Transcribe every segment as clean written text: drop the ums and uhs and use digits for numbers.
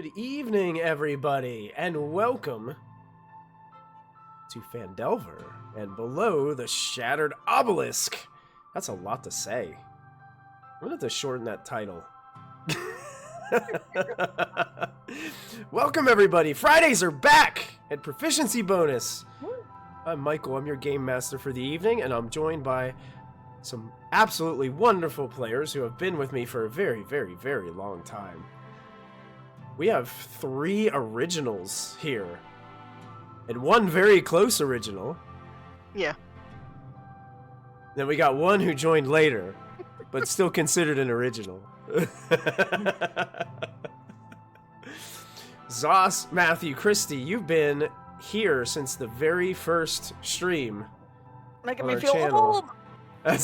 Good evening, everybody, and welcome to Phandelver and below the shattered Obelisk. That's a lot to say. I'm gonna have to shorten that title. Welcome, everybody. Fridays are back and Proficiency bonus. I'm Michael. I'm your game master for the evening, and I'm joined by some absolutely wonderful players who have been with me for a very, very, very long time. We have 3 originals here, and 1 very close original. Yeah. Then we got 1 who joined later, but still considered an original. Zos, Matthew, Kristy, you've been here since the very first stream. Making on me our feel channel. old. I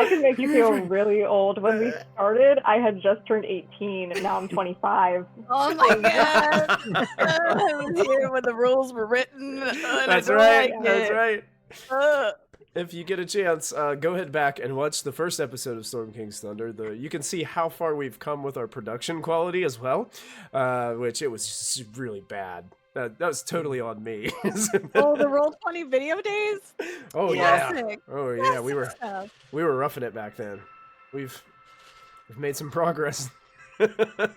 can make you feel really old. When we started, I had just turned 18, and now I'm 25. Oh my god! I was here when the rules were written. That's right. That's right. If you get a chance, go ahead back and watch the first episode of Storm King's Thunder. You can see how far we've come with our production quality as well, which it was really bad. That was totally on me. Oh, the Roll20 video days. Oh Classic. yeah. Oh yeah. Classic We were roughing it back then. We've made some progress. But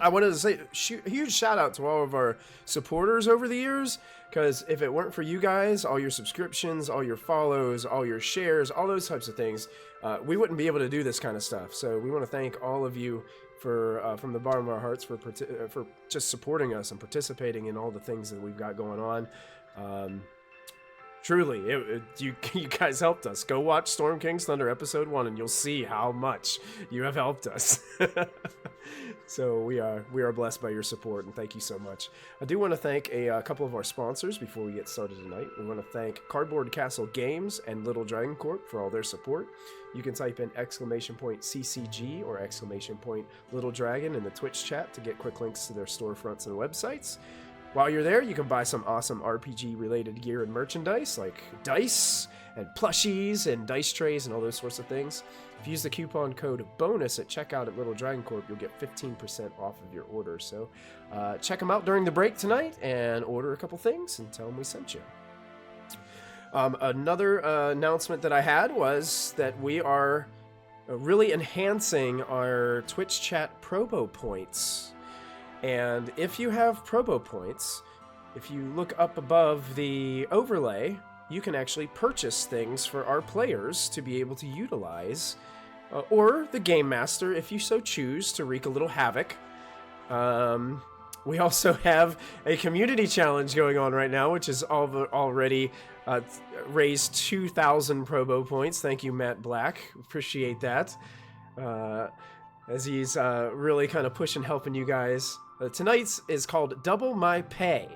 I wanted to say huge shout out to all of our supporters over the years, because if it weren't for you guys, all your subscriptions, all your follows, all your shares, all those types of things, we wouldn't be able to do this kind of stuff. So we want to thank all of you for from the bottom of our hearts for just supporting us and participating in all the things that we've got going on. Truly, you guys helped us. Go watch Storm King's Thunder episode 1 and you'll see how much you have helped us. So we are blessed by your support, and thank you so much. I do want to thank a couple of our sponsors before we get started tonight. We want to thank Cardboard Castle Games and Little Dragon Corp for all their support. You can type in !CCG or !Little Dragon in the Twitch chat to get quick links to their storefronts and websites. While you're there, you can buy some awesome RPG-related gear and merchandise, like dice and plushies and dice trays and all those sorts of things. If you use the coupon code BONUS at checkout at Little Dragon Corp, you'll get 15% off of your order. So check them out during the break tonight and order a couple things and tell them we sent you. Another announcement that I had was that we are really enhancing our Twitch chat probo points. And if you have probo points, if you look up above the overlay, you can actually purchase things for our players to be able to utilize, or the Game Master, if you so choose, to wreak a little havoc. We also have a community challenge going on right now, which has already raised 2,000 probo points. Thank you, Matt Black. Appreciate that. As he's really kind of pushing, helping you guys. Tonight's is called Double My Pay.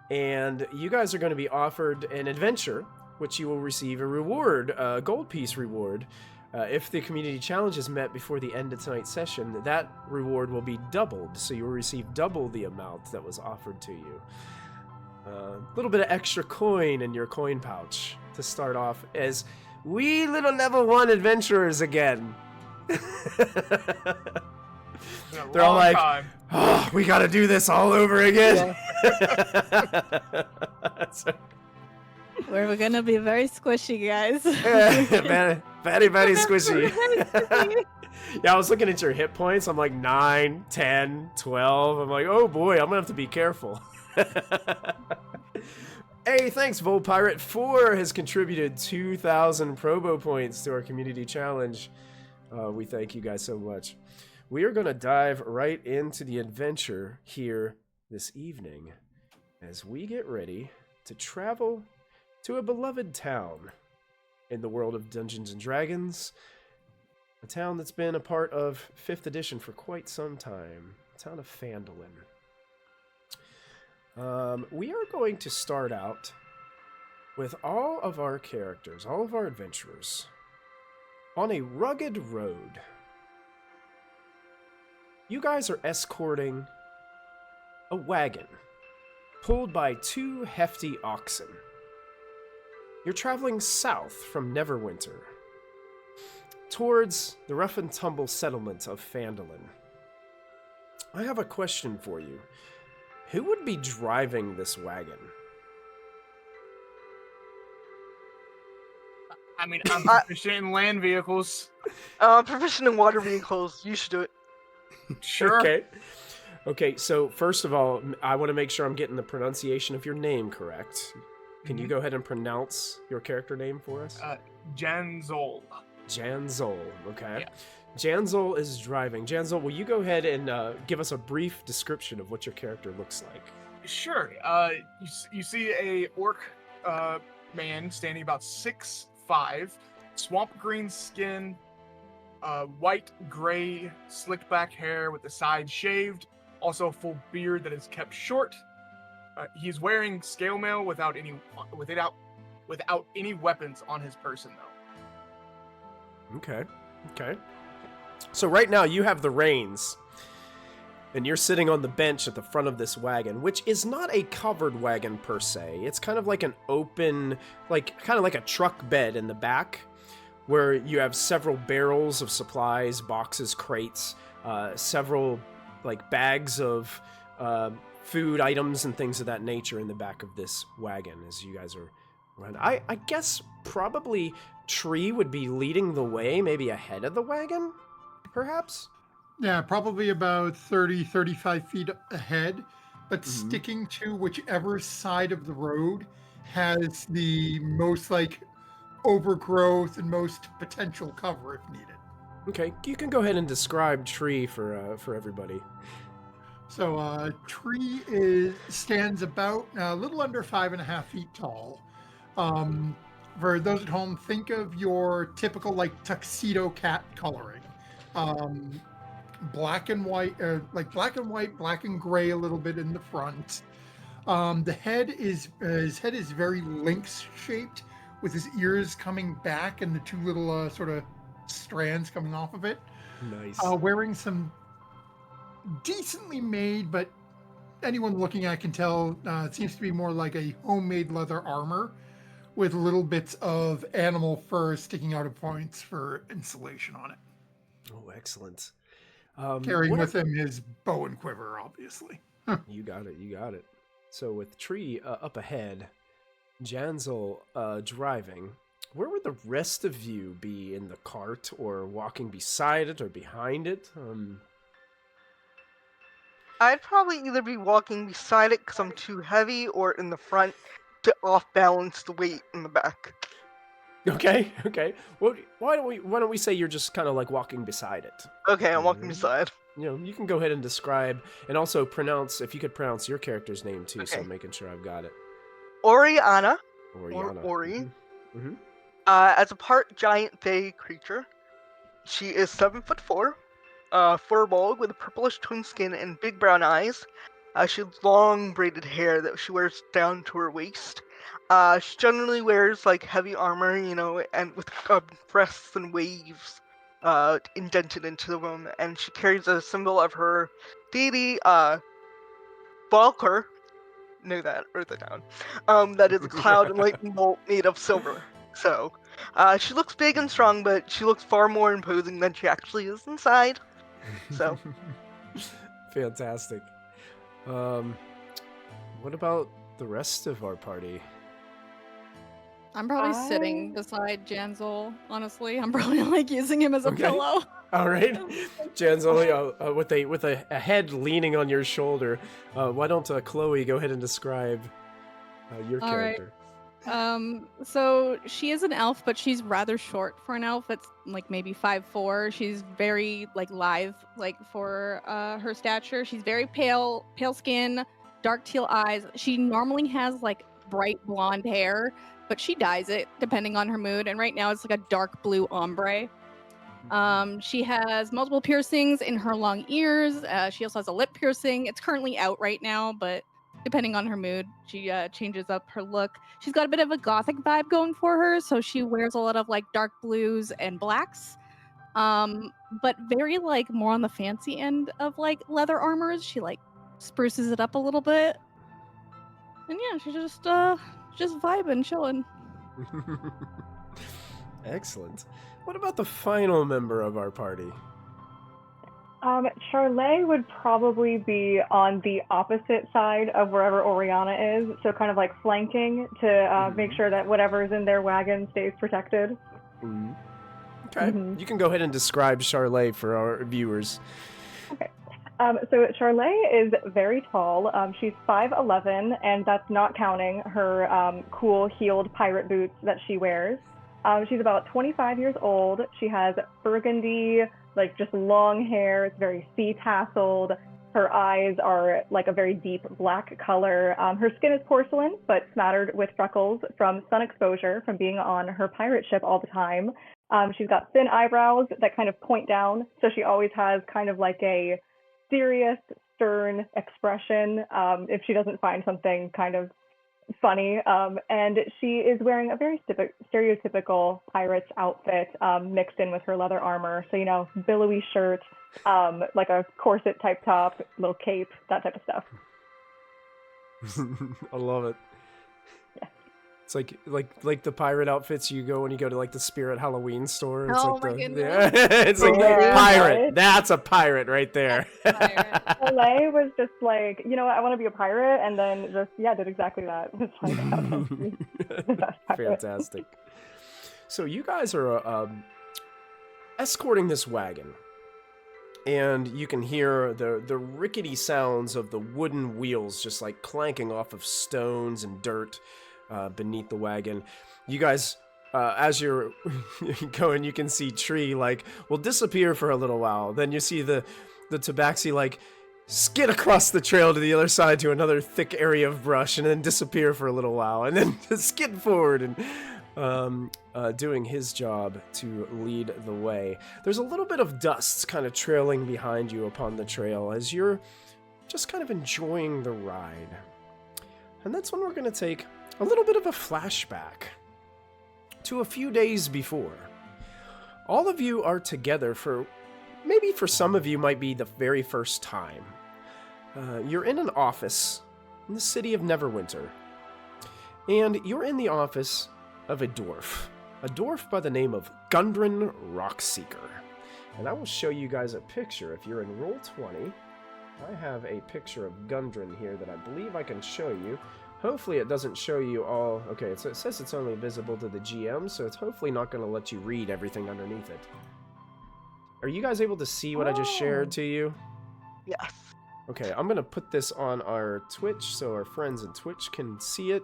And you guys are going to be offered an adventure, which you will receive a reward, a gold piece reward. If the community challenge is met before the end of tonight's session, that reward will be doubled. So you will receive double the amount that was offered to you. A little bit of extra coin in your coin pouch to start off as we little level 1 adventurers again. They're all like, oh, we gotta do this all over again. Yeah. We're gonna be very squishy, guys. very, very squishy. Yeah, I was looking at your hit points. I'm like 9, 10, 12. I'm like, oh boy, I'm gonna have to be careful. Hey, thanks, Volpirate 4 has contributed 2,000 probo points to our community challenge. We thank you guys so much. We are going to dive right into the adventure here this evening as we get ready to travel to a beloved town in the world of Dungeons and Dragons, a town that's been a part of 5th edition for quite some time, the town of Phandalin. We are going to start out with all of our characters, all of our adventurers, on a rugged road. You guys are escorting a wagon pulled by 2 hefty oxen. You're traveling south from Neverwinter towards the rough and tumble settlement of Phandalin. I have a question for you. Who would be driving this wagon? I mean, I'm proficient in land vehicles. Proficient in water vehicles. You should do it. Sure. Okay. Okay, so first of all, I want to make sure I'm getting the pronunciation of your name correct. Can you go ahead and pronounce your character name for us? Janzol. Janzol, okay. Yeah. Janzol is driving. Janzol, will you go ahead and give us a brief description of what your character looks like? Sure. You see a orc man standing about 6'5", swamp green skin, white, gray, slicked back hair with the sides shaved, also a full beard that is kept short. He's wearing scale mail without any weapons on his person, though. Okay. So right now you have the reins, and you're sitting on the bench at the front of this wagon, which is not a covered wagon per se. It's kind of like an open, kind of like a truck bed in the back, where you have several barrels of supplies, boxes, crates, several bags of food items and things of that nature in the back of this wagon as you guys are running. I guess probably Tree would be leading the way, maybe ahead of the wagon, perhaps? Yeah, probably about 30, 35 feet ahead, but sticking to whichever side of the road has the most overgrowth and most potential cover if needed. Okay, you can go ahead and describe Tree for everybody. So Tree stands about a little under 5.5 feet tall. For those at home, think of your typical tuxedo cat coloring. Black and white, black and gray a little bit in the front. His head is very lynx shaped, with his ears coming back and the two little sort of strands coming off of it. Nice. Wearing some decently made, but anyone looking at can tell it seems to be more like a homemade leather armor with little bits of animal fur sticking out of points for insulation on it. Oh, excellent. Carrying with him his bow and quiver, obviously. You got it. So with Tree up ahead, Janzel driving, where would the rest of you be in the cart, or walking beside it, or behind it? I'd probably either be walking beside it because I'm too heavy, or in the front to off-balance the weight in the back. Okay. Well, why don't we say you're just kind of walking beside it? Okay, I'm walking beside. You can go ahead and describe, and also pronounce, if you could pronounce your character's name too, so Okay. I'm making sure I've got it. Oriana, Oriana. or Ori, Mm-hmm. as a part giant fey creature. She is 7'4", furball with a purplish twin skin and big brown eyes. She has long braided hair that she wears down to her waist. She generally wears heavy armor, and with breasts and waves indented into the room, and she carries a symbol of her deity, Valkyr. Know that, wrote that down. That is a cloud and lightning bolt made of silver. So, she looks big and strong, but she looks far more imposing than she actually is inside. So. Fantastic. What about the rest of our party? I'm probably sitting beside Janzel, honestly. I'm probably using him as a Okay. pillow. All right, Janzel, with a head leaning on your shoulder. Why don't Chloe go ahead and describe your All right. character? So she is an elf, but she's rather short for an elf. It's maybe 5'4". She's very lithe, for her stature. She's very pale skin, dark teal eyes. She normally has bright blonde hair, but she dyes it depending on her mood. And right now it's a dark blue ombre. She has multiple piercings in her long ears. She also has a lip piercing. It's currently out right now, but depending on her mood, she changes up her look. She's got a bit of a gothic vibe going for her, so she wears a lot of dark blues and blacks. But very more on the fancy end of leather armors. She spruces it up a little bit. And yeah, she's just vibing, chilling. Excellent. What about the final member of our party? Charlet would probably be on the opposite side of wherever Oriana is, so kind of like flanking to make sure that whatever's in their wagon stays protected. Mm. Okay, you can go ahead and describe Charlet for our viewers. Okay. So Charlet is very tall. She's 5'11", and that's not counting her cool heeled pirate boots that she wears. She's about 25 years old. She has burgundy, like just long hair. It's very sea-tasseled. Her eyes are like a very deep black color. Her skin is porcelain, but smattered with freckles from sun exposure from being on her pirate ship all the time. She's got thin eyebrows that kind of point down, so she always has kind of like a serious, stern expression if she doesn't find something kind of funny. And she is wearing a very stereotypical pirate's outfit mixed in with her leather armor. So, you know, billowy shirt, like a corset type top, little cape, that type of stuff. I love it. Yeah. It's like the pirate outfits you go when you go to like the Spirit Halloween store. It's Oh like my the, goodness. yeah, it's like Yeah. pirate. Right? That's a pirate right there. Charlet was just like, you know what, I want to be a pirate, and then just, did exactly that. It's like, the best pirate. Fantastic. So you guys are escorting this wagon, and you can hear the rickety sounds of the wooden wheels just like clanking off of stones and dirt beneath the wagon. You guys, as you're going, you can see Tree like will disappear for a little while. Then you see the tabaxi like skid across the trail to the other side to another thick area of brush, and then disappear for a little while, and then skid forward and doing his job to lead the way. There's a little bit of dust kind of trailing behind you upon the trail as you're just kind of enjoying the ride. And that's when we're going to take a little bit of a flashback to a few days before. All of you are together for, maybe for some of you might be the very first time. You're in an office in the city of Neverwinter. And you're in the office of a dwarf by the name of Gundren Rockseeker. And I will show you guys a picture. If you're in Roll20, I have a picture of Gundren here that I believe I can show you. Hopefully it doesn't show you all... Okay, so it says it's only visible to the GM, so it's hopefully not going to let you read everything underneath it. Are you guys able to see what I just shared to you? Yes. Okay, I'm going to put this on our Twitch so our friends in Twitch can see it.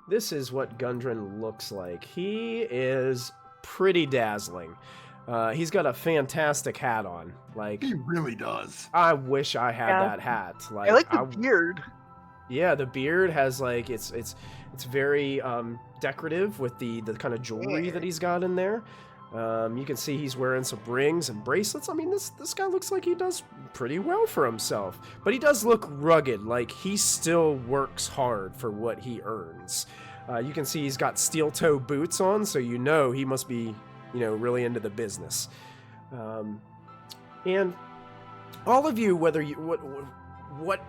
This is what Gundren looks like. He is pretty dazzling. He's got a fantastic hat on. Like, He really does. I wish I had that hat. Like, I like the beard. Yeah, the beard has like it's very decorative with the kind of jewelry that he's got in there. You can see he's wearing some rings and bracelets. I mean, this guy looks like he does pretty well for himself. But he does look rugged, like he still works hard for what he earns. You can see he's got steel toe boots on, so you know he must be, really into the business. And all of you, whether you what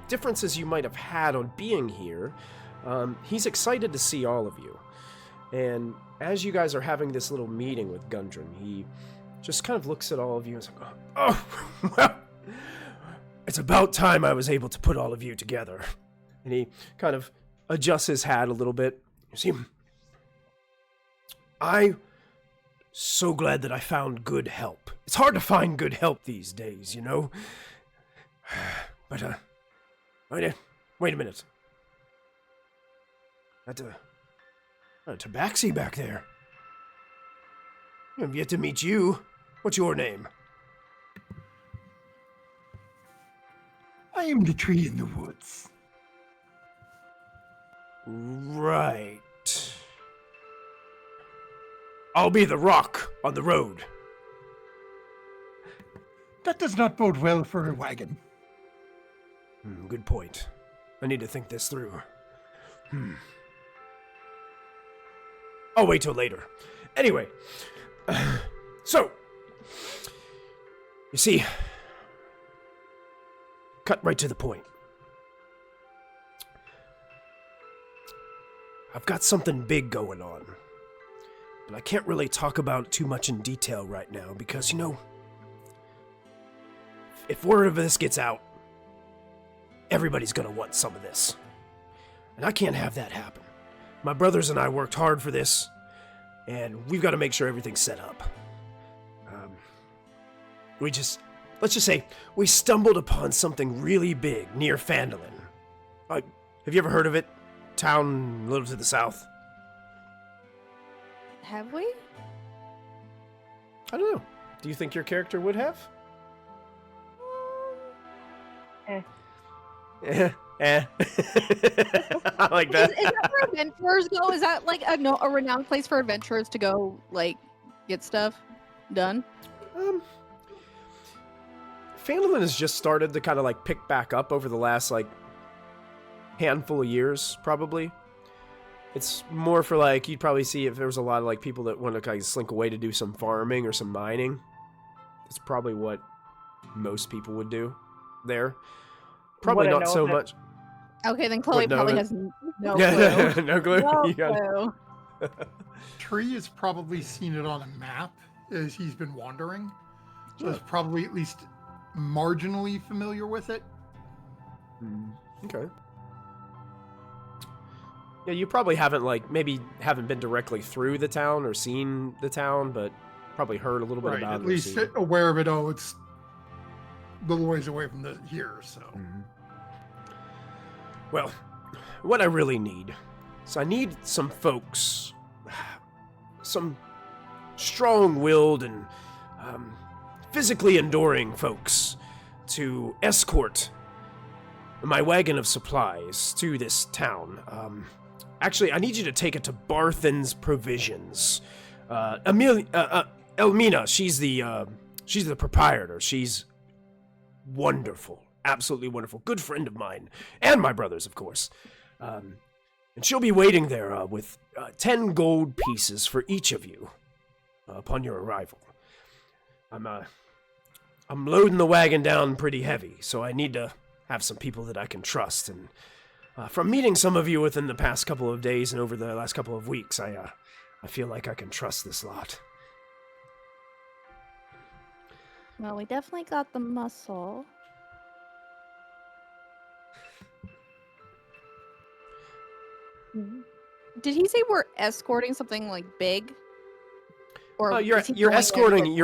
differences you might have had on being here, he's excited to see all of you. And as you guys are having this little meeting with Gundren, he just kind of looks at all of you and is like, oh, well, it's about time I was able to put all of you together. And he kind of adjusts his hat a little bit. You see, I'm so glad that I found good help. It's hard to find good help these days, But, wait a minute. That's a tabaxi back there. I've yet to meet you. What's your name? I am the tree in the woods. Right. I'll be the rock on the road. That does not bode well for a wagon. Good point. I need to think this through. I'll wait till later. Anyway, so, you see, cut right to the point. I've got something big going on. but I can't really talk about it too much in detail right now because, if word of this gets out, everybody's gonna want some of this. And I can't have that happen. My brothers and I worked hard for this, and we've got to make sure everything's set up. Let's just say, we stumbled upon something really big near Phandalin. Have you ever heard of it? Town a little to the south? Have we? I don't know. Do you think your character would have? I like that. Is that where adventurers go? Is that like a renowned place for adventurers to go, like, get stuff done? Phandalin has just started to kind of like pick back up over the last like handful of years, probably. It's more for like, you'd probably see if there was a lot of like people that want to kind of slink away to do some farming or some mining. That's probably what most people would do there. Probably Wouldn't not know so of it. much. Okay, then Chloe Wouldn't know probably it. has no Yeah, clue. no clue. No You got it. clue. Tree has probably seen it on a map as he's been wandering. So he's probably at least marginally familiar with it. Okay. Yeah, you probably haven't haven't been directly through the town or seen the town, but probably heard a little bit Right, about at it. or least seen it. aware of it. Oh, it's a little ways away from here, so. Well, what I really need is I need some folks, some strong-willed and physically enduring folks to escort my wagon of supplies to this town. Actually, I need you to take it to Barthen's Provisions. Elmina, she's the proprietor. She's wonderful, absolutely wonderful, good friend of mine, and my brother's, of course. And she'll be waiting there with 10 gold pieces for each of you upon your arrival. I'm loading the wagon down pretty heavy, so I need to have some people that I can trust. And from meeting some of you within the past couple of days and over the last couple of weeks, I feel like I can trust this lot. Well, we definitely got the muscle. Did he say we're escorting something like big? Or You're is he going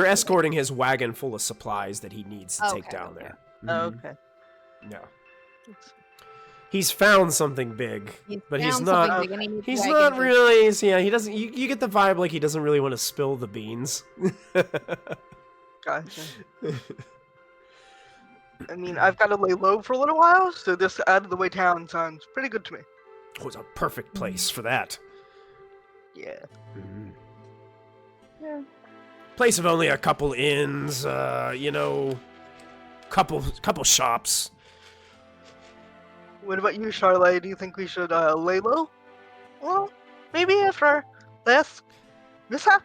escorting his wagon full of supplies that he needs to take Okay, down okay. there. Oh, Mhm. okay. Yeah. He's found something big, but he's found not. something big and he needs He's wagon not to- really. Yeah, he doesn't. You get the vibe like he doesn't really want to spill the beans. Gotcha. I mean, I've got to lay low for a little while, so this out of the way town sounds pretty good to me. Oh, it's a perfect place for that. Yeah. Yeah. Place of only a couple inns, couple shops. What about you, Charlotte? Do you think we should lay low? Well, maybe after last mishap?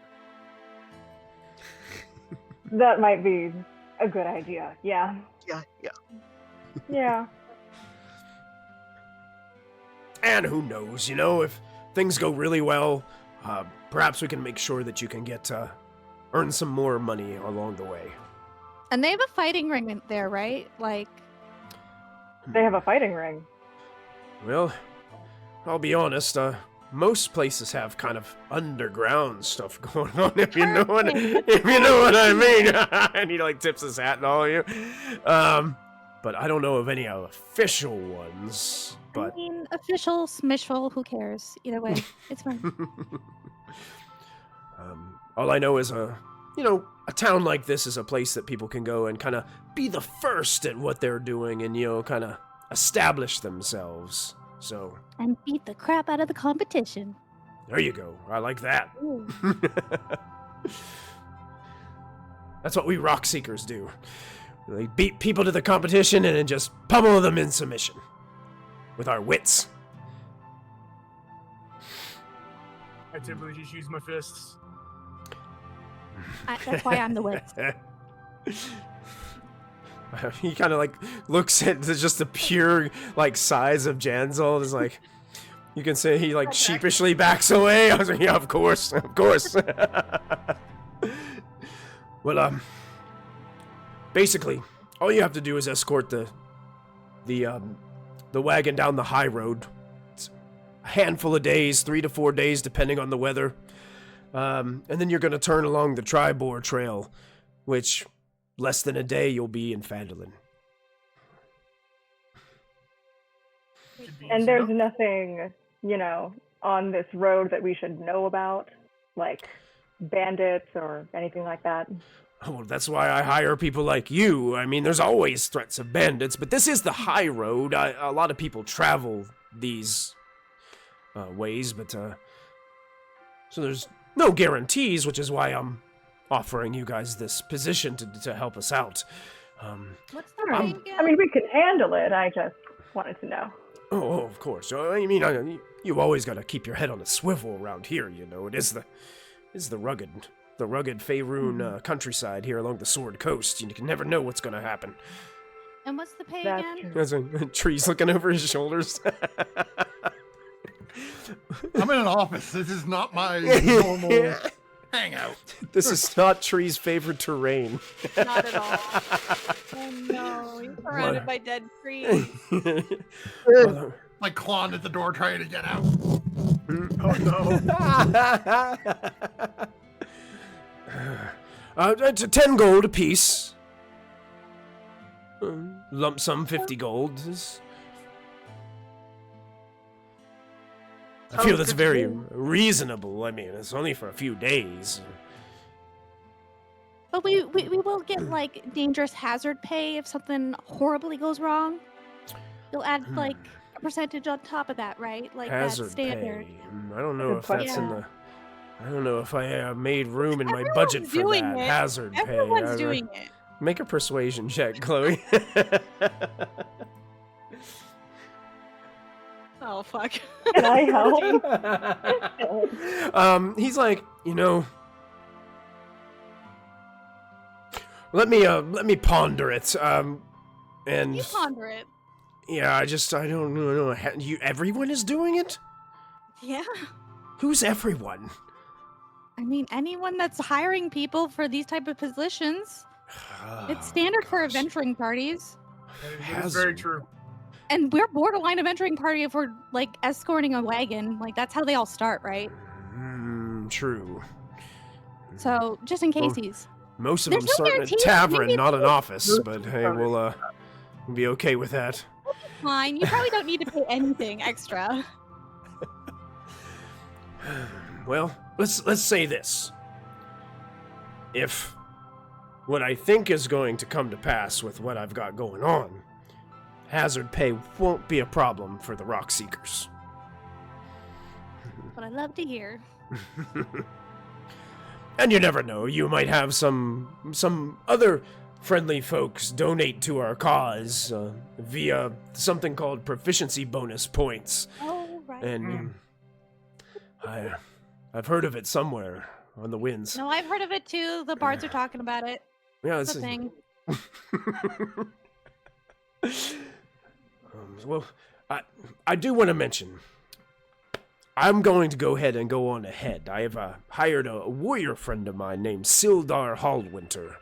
That might be a good idea. Yeah. Yeah. Yeah. And who knows, if things go really well, perhaps we can make sure that you can get earn some more money along the way. And they have a fighting ring there, right? Like, They have a fighting ring. Well, I'll be honest, most places have kind of underground stuff going on, if you know what I mean. And he tips his hat and all of you. But I don't know of any official ones. But I mean, official, smishful, who cares? Either way, it's fine. all I know is a town like this is a place that people can go and kind of be the first at what they're doing and kind of establish themselves. So And beat the crap out of the competition. there you go. I like that. Ooh. That's what we Rockseekers do. We beat people to the competition and then just pummel them in submission with our wits. I typically just use my fists. That's why I'm the witch. He kind of looks at just the pure size of Janzel and is like, You can say he like sheepishly backs away. I was like, yeah, of course, of course. Well, basically, all you have to do is escort the wagon down the high road. It's a handful of days, 3 to 4 days, depending on the weather. And then you're going to turn along the Tribor Trail, which less than a day you'll be in Phandalin. And there's nothing, on this road that we should know about, like bandits or anything like that. Oh, that's why I hire people like you. I mean, there's always threats of bandits, but this is the high road. A lot of people travel these ways, but so there's no guarantees, which is why I'm offering you guys this position to help us out. What's the rate again? I mean, we can handle it. I just wanted to know. Oh, of course. I mean, you always got to keep your head on a swivel around here. It is the rugged Faerun countryside here along the Sword Coast. You can never know what's going to happen. And what's the pay That's again? There's a trees looking over his shoulders. I'm in an office. This is not my normal hangout. This is not Tree's favorite terrain. Not at all. Oh no, he's surrounded by dead trees. Like clawing at the door trying to get out. Oh no. 10 gold apiece. Lump sum 50 gold. I feel that's very reasonable. I mean, it's only for a few days. But we will get like dangerous hazard pay if something horribly goes wrung. You'll add like a percentage on top of that, right? Like Hazard that's standard. pay. I don't know if that's in Yeah. the. I don't know if I made room in my budget for doing that it. hazard pay. Everyone's doing it. Make a persuasion check, Chloe. Oh fuck. Can I help? He's like, let me ponder it. And You ponder it. yeah, I don't know. Everyone is doing it? Yeah. Who's everyone? I mean, anyone that's hiring people for these type of positions. It's standard for gosh. adventuring parties. That is very true. And we're borderline adventuring party if we're like escorting a wagon. Like that's how they all start, right? True. So just in case Most of There's them no start in a guarantee. tavern, Maybe not an it's- office. But hey, we'll be okay with that. fine. You probably don't need to pay anything extra. Well, let's say this. If what I think is going to come to pass with what I've got going on, hazard pay won't be a problem for the Rockseekers. What I love to hear. And you never know, you might have some other friendly folks donate to our cause via something called proficiency bonus points. Oh right. And I've heard of it somewhere on the winds. No, I've heard of it too. The bards are talking about it. Yeah, It's a thing. Well, I do want to mention, I'm going to go ahead and go on ahead. I have hired a warrior friend of mine named Sildar Hallwinter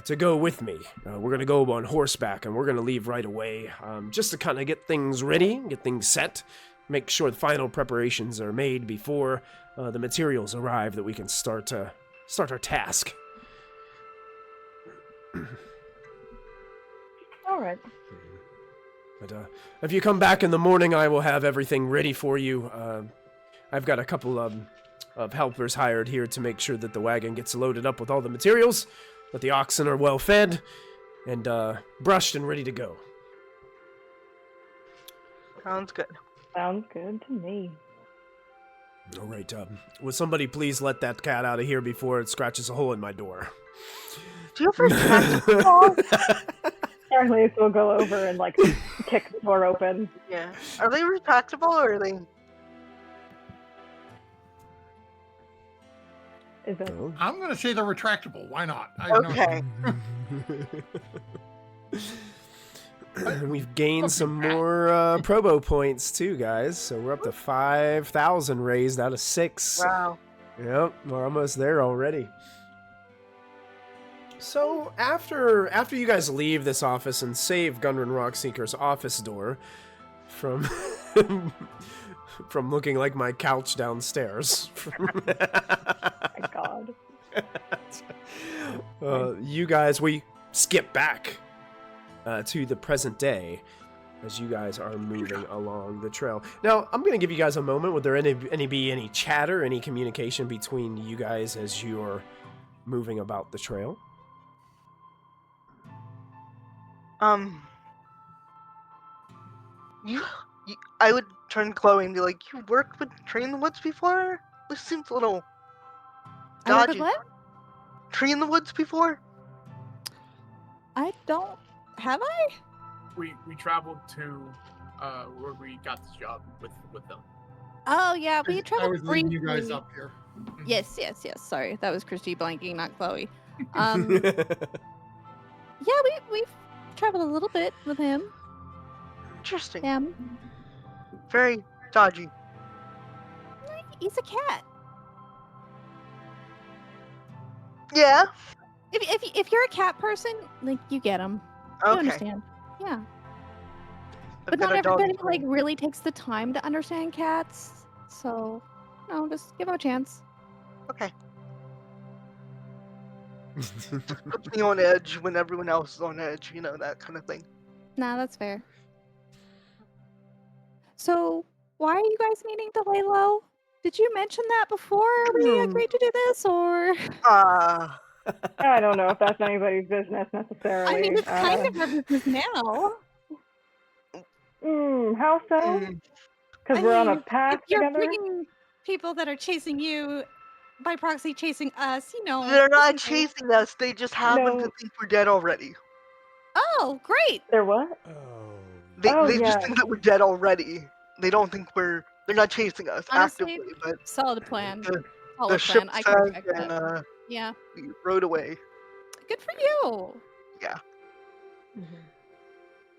to go with me. We're going to go on horseback, and we're going to leave right away, just to kind of get things ready, get things set, make sure the final preparations are made before the materials arrive that we can start our task. All right. But if you come back in the morning, I will have everything ready for you. I've got a couple of helpers hired here to make sure that the wagon gets loaded up with all the materials, that the oxen are well fed, and brushed and ready to go. Sounds good. Sounds good to me. All right, will somebody please let that cat out of here before it scratches a hole in my door? Do you have retractable? Charlie will go over and kick the door open. Yeah. Are they retractable or are they? Is it? Oh. I'm going to say they're retractable. Why not? I have no Okay. And we've gained some more probo points too, guys. So we're up to 5,000 raised out of 6. Wow. Yep, we're almost there already. So after you guys leave this office and save Gundren Rockseeker's office door from from looking like my couch downstairs. My God. You guys, we skip back to the present day as you guys are moving along the trail. Now, I'm going to give you guys a moment. Would there be any chatter, any communication between you guys as you're moving about the trail? I would turn to Chloe and be like, "You worked with Tree in the Woods before? This seems a little I worked dodgy." with what? Tree in the Woods before? I don't. Have I? We traveled to where we got this job with them. Oh yeah, we I traveled was leaving you guys briefly. up here. Yes. Sorry, that was Kristy blanking, not Chloe. Yeah, we've traveled a little bit with him. Interesting. Yeah, Very dodgy. he's a cat. Yeah. If you're a cat person, like you get him. You Okay. understand? Yeah, I've but got not a dog everybody friend. like really takes the time to understand cats. So, no, just give him a chance. Okay. Puts me on edge when everyone else is on edge, you know, that kind of thing. Nah, that's fair. So, why are you guys needing to lay low? Did you mention that before we agreed to do this, or? I don't know if that's anybody's business necessarily. I mean, it's kind of our business now. How so? Mm, Because I we're on a mean, path if you're together? bringing people that are chasing you, by proxy chasing us, you know. They're not isn't it? chasing us, they just happen to No. think we're dead already. Oh, great. They're what? They Oh, just yeah. think that we're dead already. They don't think they're not chasing us Honestly, actively, but Solid plan. the Solid ship plan. I can sank respect and that. Yeah. we rode away. Good for you. Yeah.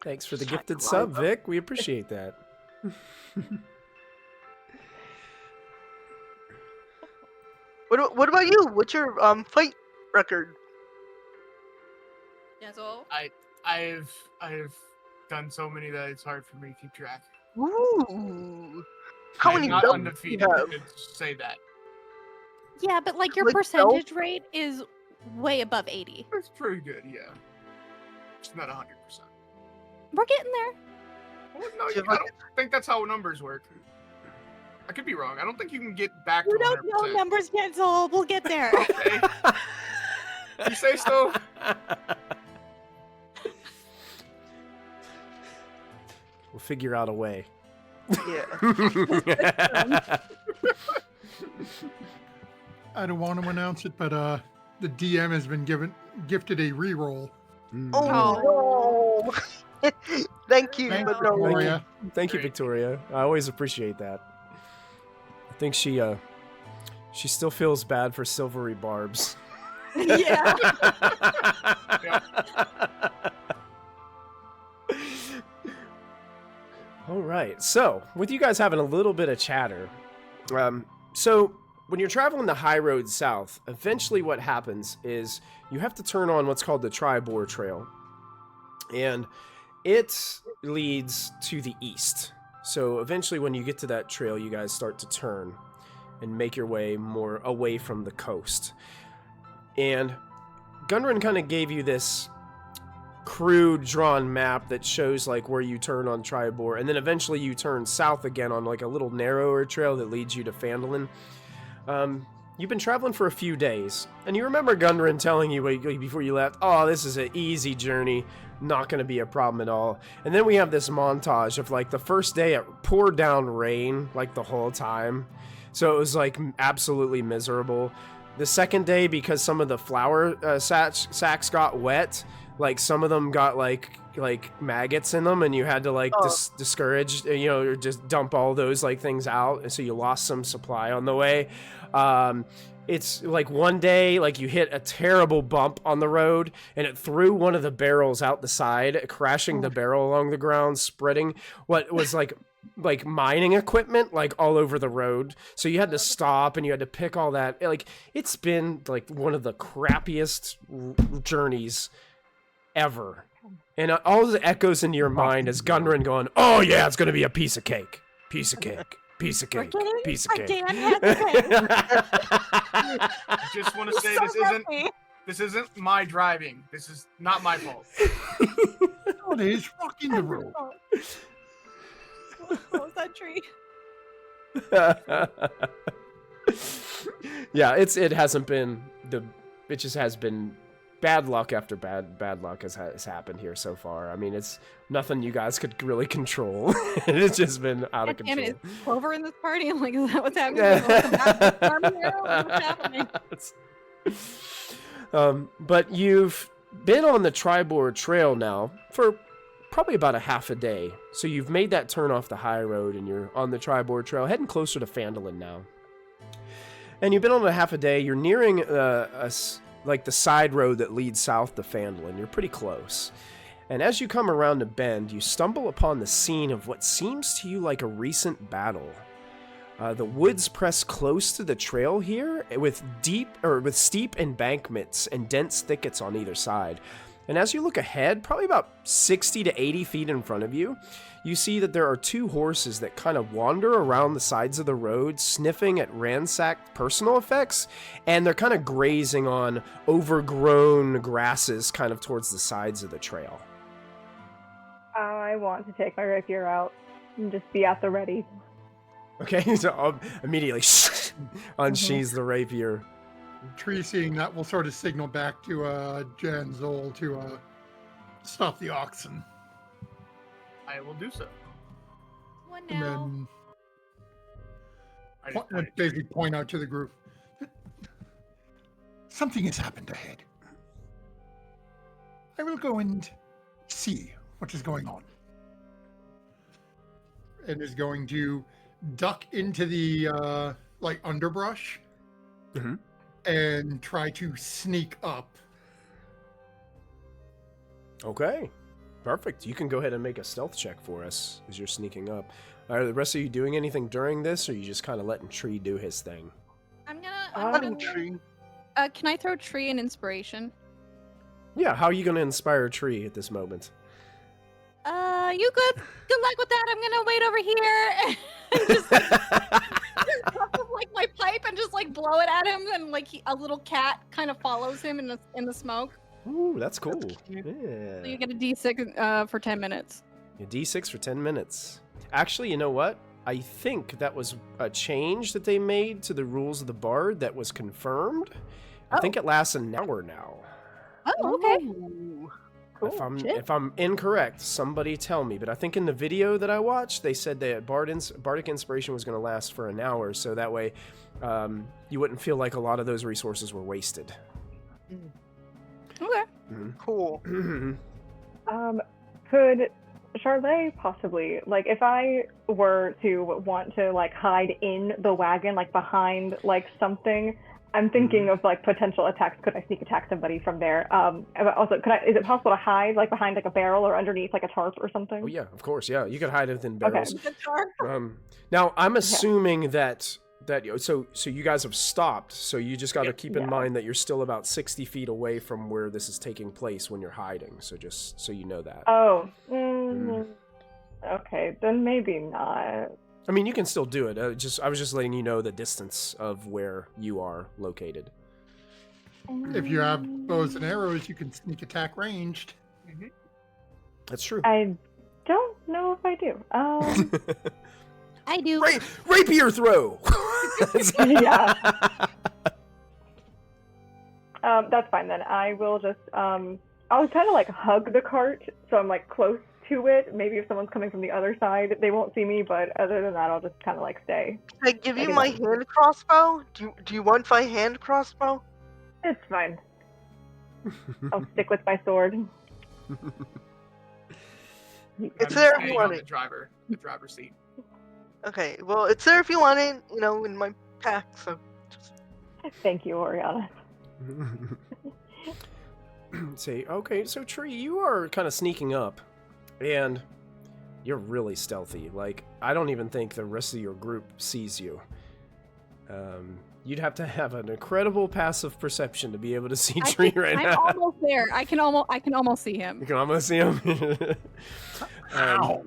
Thanks for the Just trying to gifted lie sub, about- Vic. We appreciate that. What about you? What's your fight record? That's all. I've done so many that it's hard for me to keep track. Ooh. How I'm many not belts do undefeated. you have? Let's say that. Yeah, but like your Like percentage rate is way above 80. It's pretty good, yeah. It's not 100%. We're getting there. Well, no, Do you I have, don't think that's how numbers work. I could be wrong. I don't think you can get back You to 100%. don't know numbers yet, Zol. We'll get there. Okay. You say so? We'll figure out a way. yeah. I don't want to announce it, but the DM has been gifted a reroll. Oh, no. Thank you, Thanks, but no. Victoria. Thank you, Great. Victoria. I always appreciate that. I think she still feels bad for silvery barbs. Yeah. All right. So, with you guys having a little bit of chatter, so when you're traveling the high road south, eventually what happens is you have to turn on what's called the Tribor Trail, and it leads to the east. So eventually, when you get to that trail, you guys start to turn and make your way more away from the coast. And Gundren kind of gave you this crude drawn map that shows like where you turn on Tribor, and then eventually you turn south again on like a little narrower trail that leads you to Phandalin. You've been traveling for a few days, and you remember Gundren telling you before you left, oh, this is an easy journey, not going to be a problem at all. And then we have this montage of like the first day it poured down rain like the whole time, so it was like absolutely miserable. The second day, because some of the flour sacks got wet, like some of them got like maggots in them, and you had to like discourage, or just dump all those like things out, and so you lost some supply on the way. It's like one day, like you hit a terrible bump on the road, and it threw one of the barrels out the side, crashing the barrel along the ground, spreading what was like mining equipment like all over the road. So you had to stop and you had to pick all that. Like, it's been like one of the crappiest journeys ever. And all the echoes into your mind is Gundren going, "Oh yeah, it's gonna be a piece of cake, piece of cake, piece of cake, piece of cake." I just want to say this isn't my driving. This is not my fault. Oh, it is rocking the road. Close that tree. Yeah, it hasn't been it just has been bad luck after bad luck has happened here so far. I mean, it's nothing you guys could really control. It's just been out of control. Damn it, is Clover in this party? I'm like, is that what's happening? What's happening? But you've been on the Tribord Trail now for probably about a half a day. So you've made that turn off the high road, and you're on the Tribord Trail, heading closer to Phandalin now. And you've been on a half a day. You're nearing like the side road that leads south to Phandalin. You're pretty close. And as you come around a bend, you stumble upon the scene of what seems to you like a recent battle. The woods press close to the trail here with steep embankments and dense thickets on either side. And as you look ahead, probably about 60 to 80 feet in front of you, you see that there are two horses that kind of wander around the sides of the road, sniffing at ransacked personal effects, and they're kind of grazing on overgrown grasses kind of towards the sides of the trail. I want to take my rapier out and just be at the ready. Okay, so I'll immediately unsheathe the rapier. Tree seeing that will sort of signal back to Janzol to stop the oxen. I will do so. One And now. then basically point out to the group, something has happened ahead. I will go and see what is going on. And is going to duck into the underbrush. Mm-hmm. And try to sneak up. Okay, perfect. You can go ahead and make a stealth check for us as you're sneaking up. Are the rest of you doing anything during this, or are you just kind of letting Tree do his thing? I'm gonna Tree. can I throw Tree an inspiration? Yeah, how are you going to inspire Tree at this moment? You good luck with that. I'm gonna wait over here and just like my pipe and just like blow it at him, and like a little cat kind of follows him in the smoke. Ooh, that's cool. Yeah. So you get a D6 for 10 minutes. A D6 for 10 minutes. Actually, you know what? I think that was a change that they made to the rules of the Bard that was confirmed. I think it lasts an hour now. Oh, okay. Ooh. Cool. If I'm incorrect, somebody tell me. But I think in the video that I watched, they said that Bardic Inspiration was going to last for an hour, so that way you wouldn't feel like a lot of those resources were wasted. Okay. Mm-hmm. Cool. Could Charlotte possibly, like, if I were to want to, like, hide in the wagon, like, behind, like, something, I'm thinking of, like, potential attacks. Could I sneak attack somebody from there? Also, is it possible to hide, like, behind, like, a barrel or underneath, like, a tarp or something? Oh, yeah, of course, yeah. You could hide within barrels. Okay. Now, I'm assuming that so you guys have stopped, so you just got to keep in mind that you're still about 60 feet away from where this is taking place when you're hiding, so just so you know that. Oh. Okay, then maybe not. I mean, you can still do it. I was just letting you know the distance of where you are located. If you have bows and arrows, you can sneak attack ranged. Mm-hmm. That's true. I don't know if I do. I do. Rapier throw! Yeah. That's fine then. I will just, I'll kind of like hug the cart, so I'm like close to it. Maybe if someone's coming from the other side, they won't see me, but other than that, I'll just kind of like stay. Can I give you my hand crossbow? Do you want my hand crossbow? It's fine. I'll stick with my sword. It's I'm there if staying you on want the it. driver's seat. Okay, well, it's there if you want it, in my pack, so just... Thank you, Oriana. Say, okay, so Tree, you are kind of sneaking up, and you're really stealthy. Like, I don't even think the rest of your group sees you. You'd have to have an incredible passive perception to be able to see Tree right now. I'm almost there. I can almost see him. You can almost see him. Ow.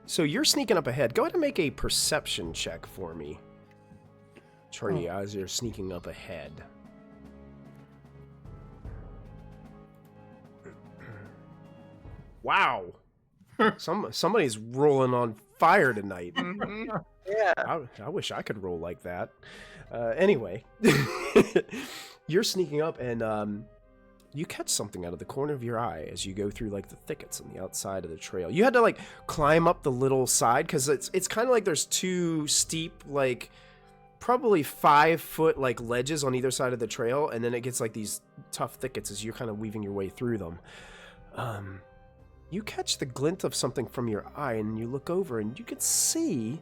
So you're sneaking up ahead. Go ahead and make a perception check for me, Tree, as you're sneaking up ahead. Wow. Somebody's rolling on fire tonight. Mm-hmm. Yeah. I wish I could roll like that. Anyway, you're sneaking up and you catch something out of the corner of your eye as you go through like the thickets on the outside of the trail. You had to like climb up the little side because it's kind of like there's two steep, like probably 5-foot like ledges on either side of the trail, and then it gets like these tough thickets as you're kind of weaving your way through them. You catch the glint of something from your eye, and you look over, and you can see,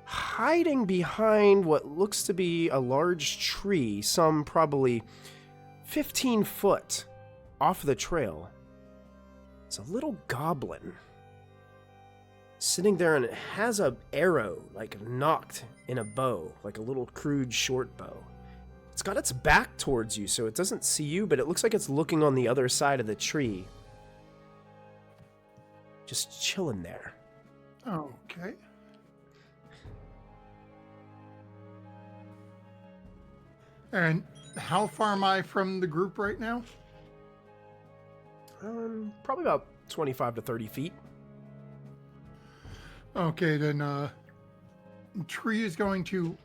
hiding behind what looks to be a large tree, some probably 15 foot off the trail, it's a little goblin sitting there, and it has an arrow, like, knocked in a bow, like a little crude short bow. It's got its back towards you, so it doesn't see you, but it looks like it's looking on the other side of the tree. Just chilling there. Okay. And how far am I from the group right now? Probably about 25 to 30 feet. Okay, then Tree is going to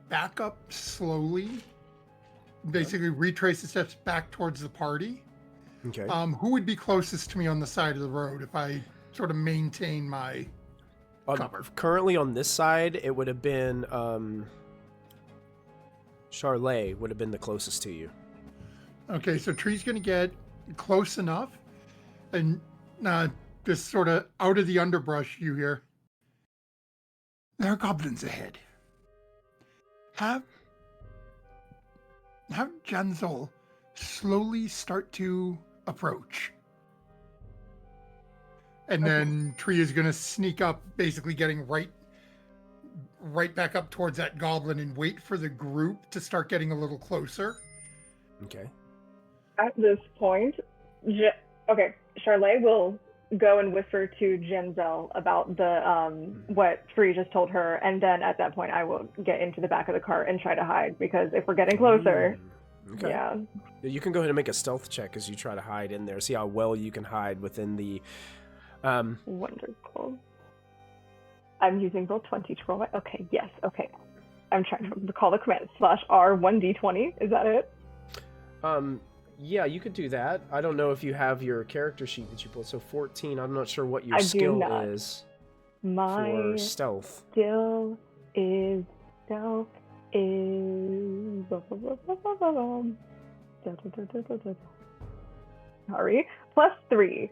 back up slowly, basically retrace the steps back towards the party. Okay. Who would be closest to me on the side of the road if I sort of maintain my cover? Currently on this side, it would have been Charlet would have been the closest to you. Okay, so Tree's going to get close enough, and just sort of out of the underbrush, you hear, there are goblins ahead. Have Janzol slowly start to approach. And then Tree is going to sneak up, basically getting right back up towards that goblin and wait for the group to start getting a little closer. Okay. At this point, Charlet will go and whisper to Genzel about the what Tree just told her, and then at that point I will get into the back of the cart and try to hide, because if we're getting closer, okay. yeah. You can go ahead and make a stealth check as you try to hide in there. See how well you can hide within the... Wonderful. I'm using Roll20 to roll my... Okay, yes, okay. I'm trying to recall the command. /R1d20, is that it? Yeah, you could do that. I don't know if you have your character sheet that you pulled. So 14, I'm not sure what your I do skill not. is My for stealth. stealth is... Sorry, +3.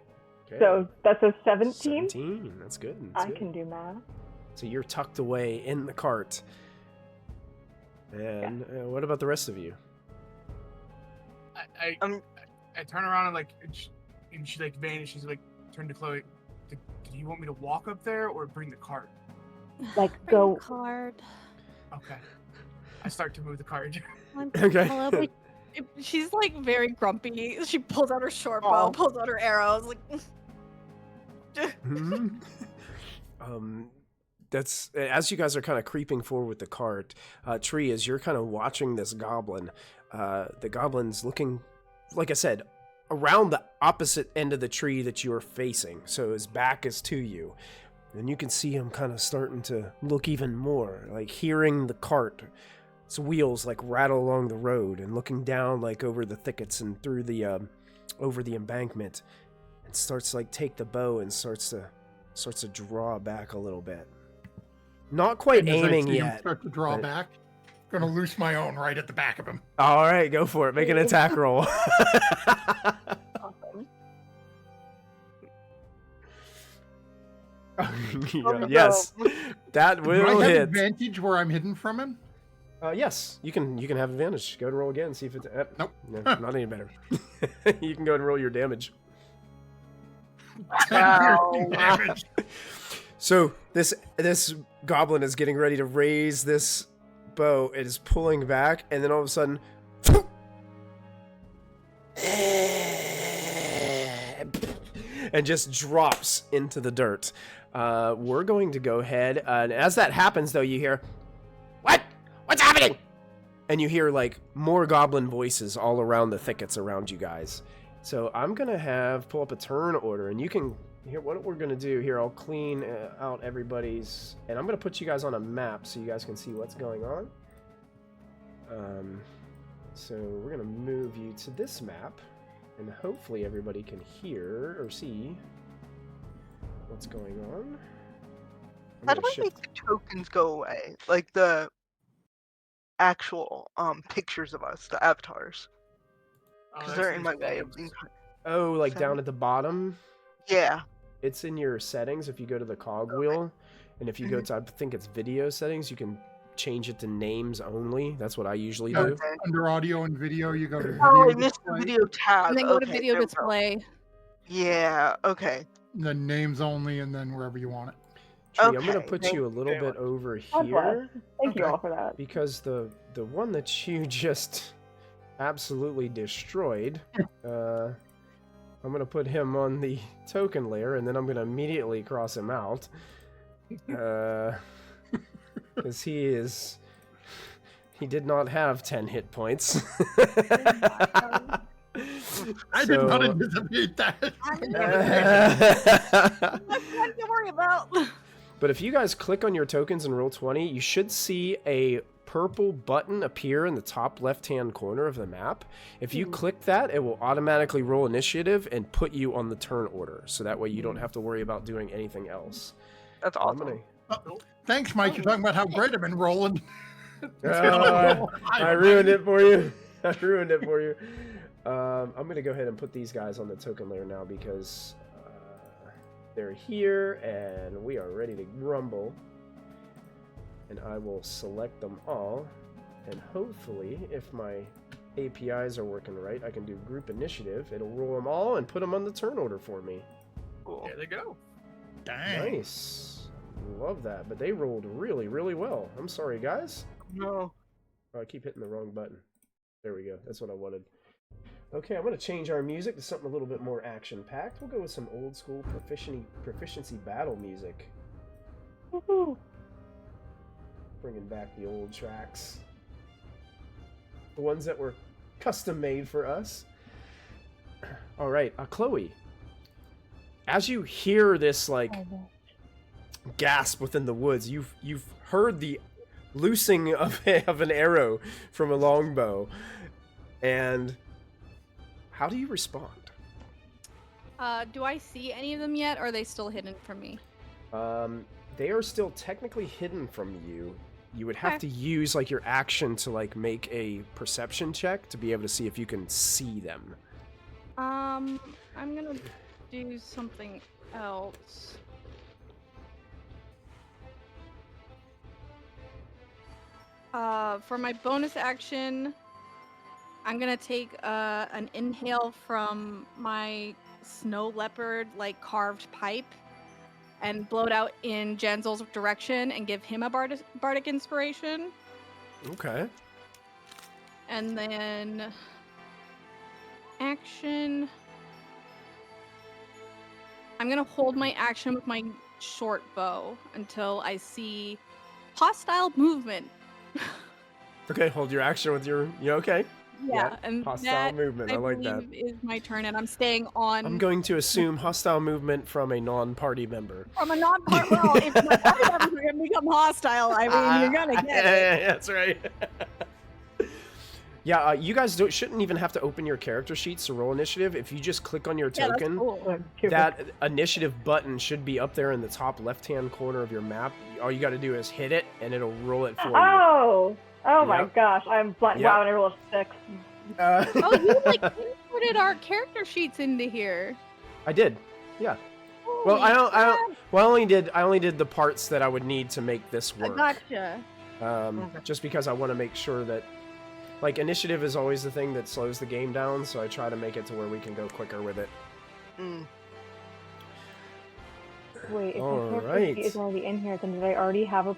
Okay. So that's a 17. 17, that's good. I can do math. So you're tucked away in the cart. And what about the rest of you? I turn around and she like vanishes. Like, turn to Chloe. Do you want me to walk up there or bring the cart? Like, Bring go... the card. Okay. I start to move the cart. Okay. Hello, but she's like very grumpy. She pulls out her short bow, pulls out her arrows, like. That's as you guys are kind of creeping forward with the cart. Tree, as you're kind of watching this goblin, the goblin's looking, like I said, around the opposite end of the tree that you're facing. So his back is to you. And you can see him kind of starting to look even more, like hearing the cart, its wheels like rattle along the road, and looking down like over the thickets and through the over the embankment, and starts to like take the bow and starts to draw back a little bit. Not quite And as I aiming see him yet. start to draw but- back. Gonna loose my own right at the back of him. All right, go for it. Make an attack roll. Awesome. Yes, that Do I will have hit. advantage where I'm hidden from him? Yes, you can have advantage. Go and roll again. See if it's Nope. No, not any better. You can go and roll your damage. Wow. Damage. So this goblin is getting ready to raise this bow. It is pulling back, and then all of a sudden, and just drops into the dirt. We're going to go ahead, and as that happens, though, you hear, "What? What's happening?" And you hear like more goblin voices all around the thickets around you guys. So I'm gonna pull up a turn order, and you can hear what we're gonna do here. I'll clean out everybody's, and I'm gonna put you guys on a map so you guys can see what's going on. So we're gonna move you to this map, and hopefully everybody can hear or see what's going on. I'm How gonna do I shift- make the tokens go away? Like the actual pictures of us, the avatars. Because they're in my way of being. Oh, like down Settings? at the bottom? Yeah. It's in your settings if you go to the cog wheel. And if you go to, I think it's video settings, you can change it to names only. That's what I usually do. Okay. Under audio and video, you go to video Oh, I missed the display, video tab. And then go to Okay, video there we go. display. Yeah. Okay. then names only, and then wherever you want it. Tree, I'm going to Okay, put thank you a little you. bit over God bless. here Thank you Okay. all for that. because the one that you just absolutely destroyed, I'm going to put him on the token layer, and then I'm going to immediately cross him out. Because he did not have 10 hit points. I did not So- anticipate that. Nothing to worry about. But if you guys click on your tokens and roll 20, you should see a purple button appear in the top left-hand corner of the map. If you click that, it will automatically roll initiative and put you on the turn order. So that way you don't have to worry about doing anything else. That's I'm awesome. Thanks, Mike. You're talking about how great I've been rolling. I ruined it for you. I ruined it for you. I'm going to go ahead and put these guys on the token layer now because they're here and we are ready to rumble. And I will select them all. And hopefully, if my APIs are working right, I can do group initiative. It'll roll them all and put them on the turn order for me. Cool. There they go. Dang. Nice. Love that. But they rolled really, really well. I'm sorry, guys. No. Oh, I keep hitting the wrong button. There we go. That's what I wanted. Okay, I'm going to change our music to something a little bit more action-packed. We'll go with some old-school proficiency battle music. Woohoo. Bringing back the old tracks. The ones that were custom-made for us. All right, Chloe. As you hear this, like, gasp within the woods, you've heard the loosing of an arrow from a longbow. And how do you respond? Do I see any of them yet, or are they still hidden from me? They are still technically hidden from you. You would have Okay. to use like your action to like make a perception check to be able to see if you can see them. I'm gonna do something else. For my bonus action, I'm gonna take an inhale from my snow leopard like carved pipe and blow it out in Janzel's direction and give him a bardic inspiration. Okay. And then action. I'm gonna hold my action with my short bow until I see hostile movement. Okay, hold your action with your... You okay? Yeah, and Hostile that movement. I like that. believe is my turn, and I'm staying on I'm going to assume hostile movement from a non-party member. from a non-part. Well, if my party members are gonna become hostile, I mean, you're gonna get it. Yeah, that's right. Yeah, you guys shouldn't even have to open your character sheets to roll initiative. If you just click on your Yeah, that's token, cool. that initiative button should be up there in the top left-hand corner of your map. All you got to do is hit it, and it'll roll it for you. Oh, Oh my Yep. gosh, I'm blind. Yep. Wow, and I rolled a 6. Oh, you like imported our character sheets into here. I did. Yeah. Well, I Holy crap. I only did the parts that I would need to make this I work. gotcha. Just because I want to make sure that, like, initiative is always the thing that slows the game down, so I try to make it to where we can go quicker with it. Mm. Wait, if All my character right. sheet is already in here, then did I already have a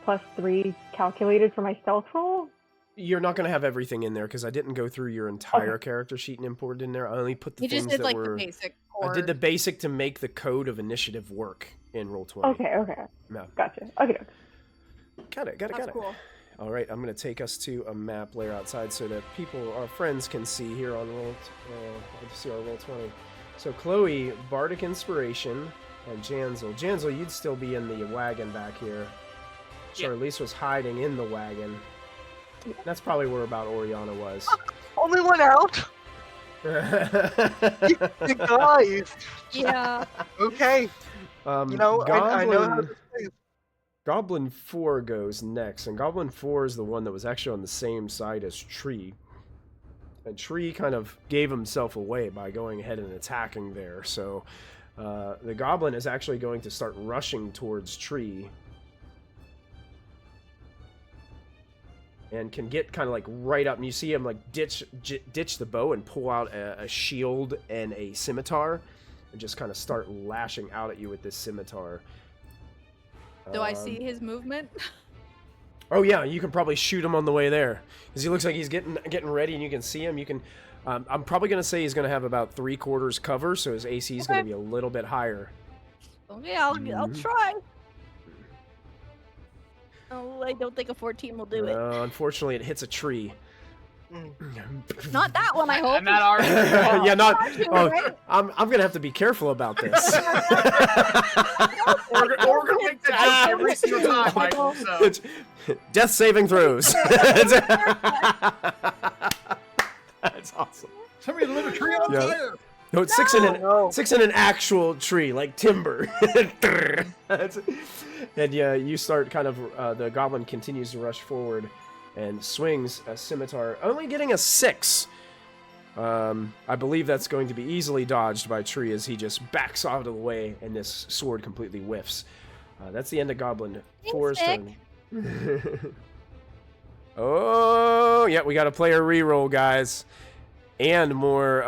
+3 calculated for my stealth roll? You're not going to have everything in there because I didn't go through your entire character sheet and imported in there. I only put the You things just did that like were. the basic. I did the basic to make the code of initiative work in Roll20. Okay. No. Gotcha. Okay. Got it. That's cool. All right, I'm going to take us to a map layer outside so that people, our friends, can see here on see our Roll20. So Chloe, Bardic Inspiration, and Janzel. Janzel, you'd still be in the wagon back here. Yep. Charlize was hiding in the wagon. That's probably where about Oriana was. Only one out? You guys. Yeah. Okay. I know how Goblin, this plays. Goblin 4 goes next, and Goblin 4 is the one that was actually on the same side as Tree. And Tree kind of gave himself away by going ahead and attacking there, so the Goblin is actually going to start rushing towards Tree. And can get kind of like right up, and you see him like ditch the bow and pull out a shield and a scimitar, and just kind of start lashing out at you with this scimitar. Do I see his movement? Oh yeah, you can probably shoot him on the way there, because he looks like he's getting ready, and you can see him. You can. I'm probably gonna say he's gonna have about 3/4 cover, so his AC is gonna be a little bit higher. Okay, I'll try. Oh, I don't think a 14 will do it. Unfortunately, it hits a tree. Not that one, I hope. And that already. Yeah, not. Oh, right? I'm gonna have to be careful about this. We're gonna make that joke every single time, Michael. So. It's death saving throws. That's awesome. Somebody lit a tree on Yeah. fire. No, it's No. six in an actual tree, like timber. And yeah, you start kind of. The goblin continues to rush forward, and swings a scimitar, only getting a 6. I believe that's going to be easily dodged by Tree as he just backs out of the way, and this sword completely whiffs. That's the end of Goblin 4's turn. Oh, yeah, we got a player reroll, guys. And more,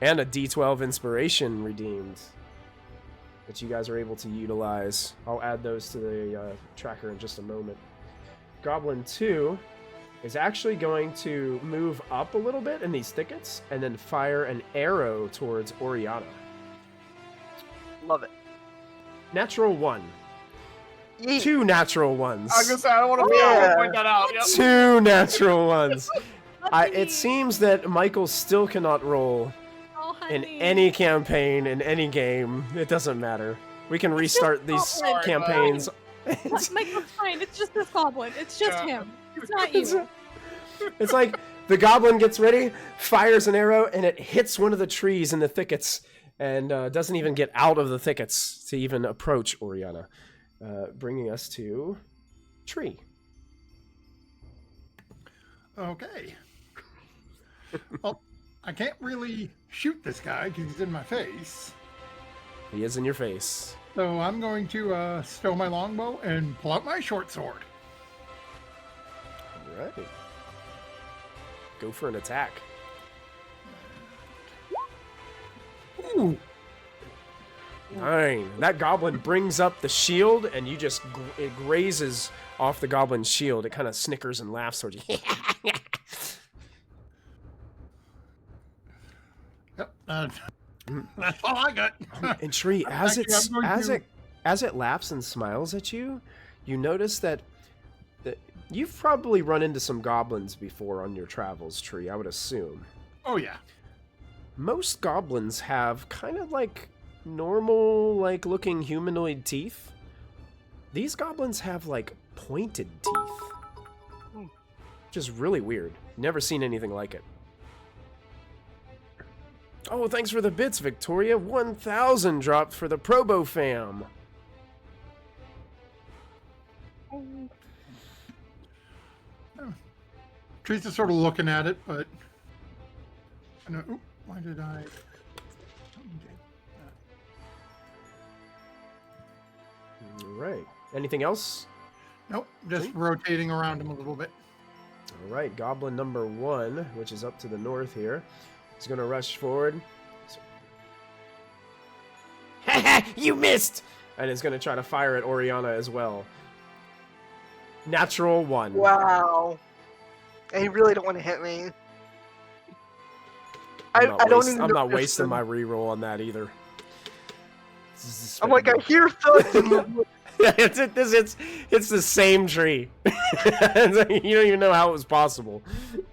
and a D12 inspiration redeemed that you guys are able to utilize. I'll add those to the tracker in just a moment. Goblin 2 is actually going to move up a little bit in these thickets and then fire an arrow towards Oriana. Love it. Natural 1. Yeet. 2 natural ones. I was gonna say I don't want to be out to point that out. Yep. 2 natural ones. Lucky. It seems that Michael still cannot roll Oh, in honey. any campaign, in any game. It doesn't matter. We can restart these Sorry, campaigns. Michael's fine. It's just this goblin. It's just Yeah. him. It's not you. It's like the goblin gets ready, fires an arrow, and it hits one of the trees in the thickets, and doesn't even get out of the thickets to even approach Oriana. Bringing us to Tree. Okay. Well, I can't really shoot this guy because he's in my face. He is in your face. So I'm going to stow my longbow and pull out my short sword. All right. Go for an attack. Ooh. 9. That goblin brings up the shield, and you just it grazes off the goblin's shield. It kind of snickers and laughs towards you. Yep. That's all I got. And Tree, as Actually, I'm going as it laughs and smiles at you, you notice that you've probably run into some goblins before on your travels, Tree. I would assume. Oh yeah. Most goblins have kind of like normal, like looking humanoid teeth. These goblins have like pointed teeth, which is really weird. Never seen anything like it. Oh, thanks for the bits, Victoria. 1,000 dropped for the Probo fam. Teresa's sort of looking at it, but I know. Oop, why did I? All right. Anything else? Nope, just rotating around him a little bit. All right. Goblin number 1, which is up to the north here, is going to rush forward. You missed! And is going to try to fire at Oriana as well. Natural 1. Wow. And you really don't want to hit me. I'm I'm not wasting my reroll on that either. I'm like, I hear thuds. It's the same tree. It's like, you don't even know how it was possible.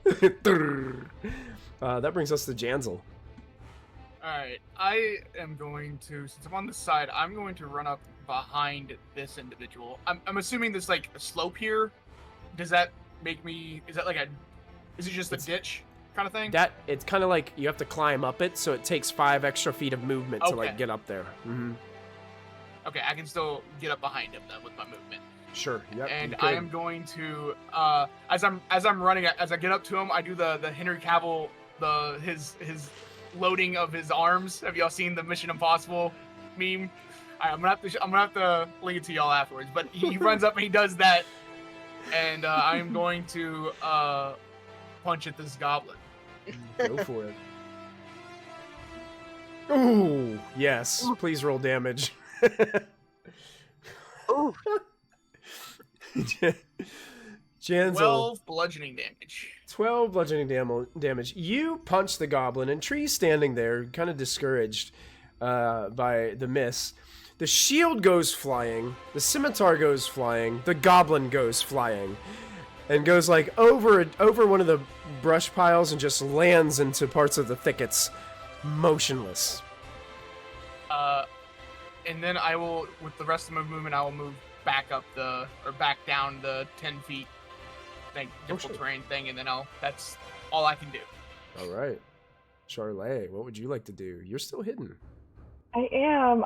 That brings us to Janzel. Alright, I am going to, since I'm on the side, I'm going to run up behind this individual. I'm assuming there's like a slope here. Does that make me, is it just a ditch kind of thing? It's kind of like you have to climb up it, so it takes 5 extra feet of movement to like get up there. Mm-hmm. Okay, I can still get up behind him then with my movement. Sure. Yep. And I am going to, as I'm running, as I get up to him, I do the Henry Cavill, his loading of his arms. Have y'all seen the Mission Impossible meme? I'm gonna have to link it to y'all afterwards. But he runs up and he does that, and I am going to punch at this goblin. Go for it. Ooh, yes. Please roll damage. Ooh. Janzel. 12 bludgeoning damage. 12 bludgeoning damage. You punch the goblin, and Tree's standing there, kind of discouraged by the miss. The shield goes flying, the scimitar goes flying, the goblin goes flying, and goes like over one of the brush piles and just lands into parts of the thickets, motionless. And then I will, with the rest of my movement, I will move back down the 10 feet difficult terrain thing, and then that's all I can do. All right. Charlotte, what would you like to do? You're still hidden. I am.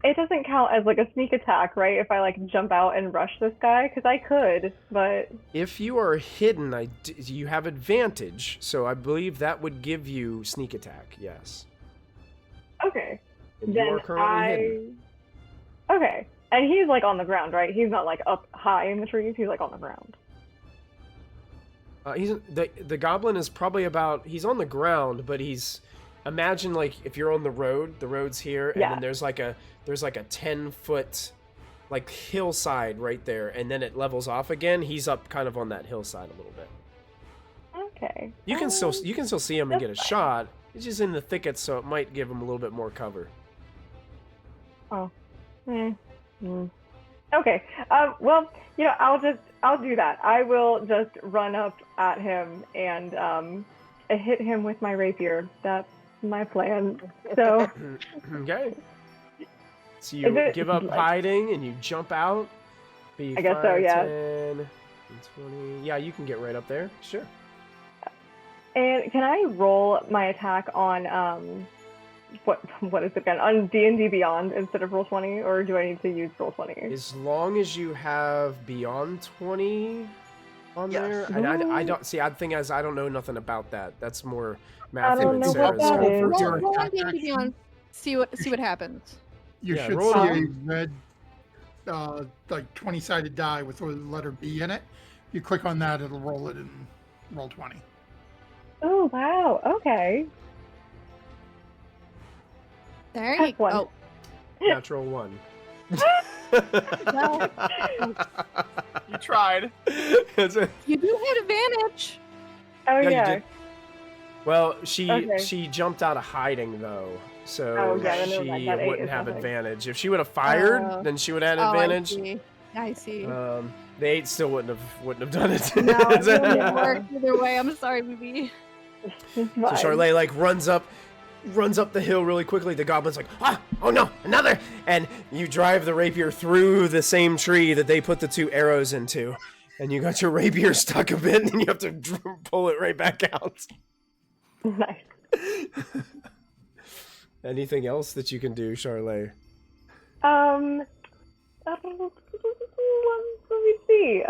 It doesn't count as like a sneak attack, right? If I like jump out and rush this guy, because I could, but if you are hidden, you have advantage, so I believe that would give you sneak attack. Yes. Okay. And then you are currently hidden. Okay, and he's like on the ground, right? He's not like up high in the trees. He's like on the ground. The goblin is probably he's on the ground, but imagine like if you're on the road's here, and then there's like a 10-foot like hillside right there, and then it levels off again. He's up kind of on that hillside a little bit. Okay. You can still see him and get a shot. He's just in the thickets, so it might give him a little bit more cover. Oh. Okay. Well, I'll do that. I will just run up at him and hit him with my rapier. That's my plan. So. Okay. So you give up hiding and you jump out. I guess so, yeah. 10, 20. Yeah, you can get right up there. Sure. And can I roll my attack on what is it again? On D&D Beyond instead of Roll20, or do I need to use Roll20? As long as you have Beyond 20 on there. And I don't see. The thing is, I don't know nothing about that. That's more math. I don't know what that is. Roll on D&D Beyond. See what happens. You should see a red, like 20-sided die with the letter B in it. If you click on that, it'll roll it in Roll20. Oh wow! Okay. There you go. Oh. Natural 1. Well, you tried. You do have advantage. Oh yeah. yeah. You did. Well, she jumped out of hiding though, so she wouldn't have advantage. If she would have fired, then she would have had advantage. I see. The 8 still wouldn't have done it. No, it wouldn't work either way. I'm sorry, BB. So Charlotte like runs up the hill really quickly. The goblin's like, oh no, another! And you drive the rapier through the same tree that they put the 2 arrows into. And you got your rapier stuck a bit, and you have to pull it right back out. Nice. Anything else that you can do, Charlotte? Let me see.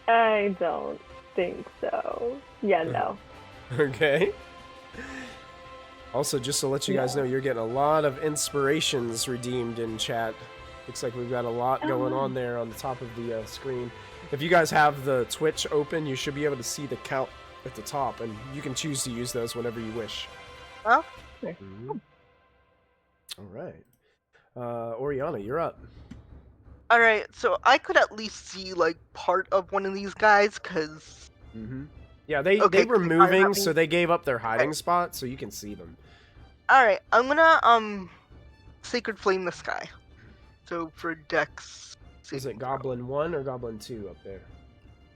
I don't think so. Yeah, no. Okay. Also, just to let you guys know, you're getting a lot of inspirations redeemed in chat. Looks like we've got a lot going on there on the top of the screen. If you guys have the Twitch open, you should be able to see the count at the top, and you can choose to use those whenever you wish. Oh. Mhm. All right. Oriana, you're up. All right, so I could at least see like part of one of these guys, cause Yeah, they Okay, were I'm moving, having- so they gave up their hiding spot, so you can see them. all right, I'm gonna Sacred Flame this guy. So for Dex. Is it Goblin 1 or Goblin 2 up there?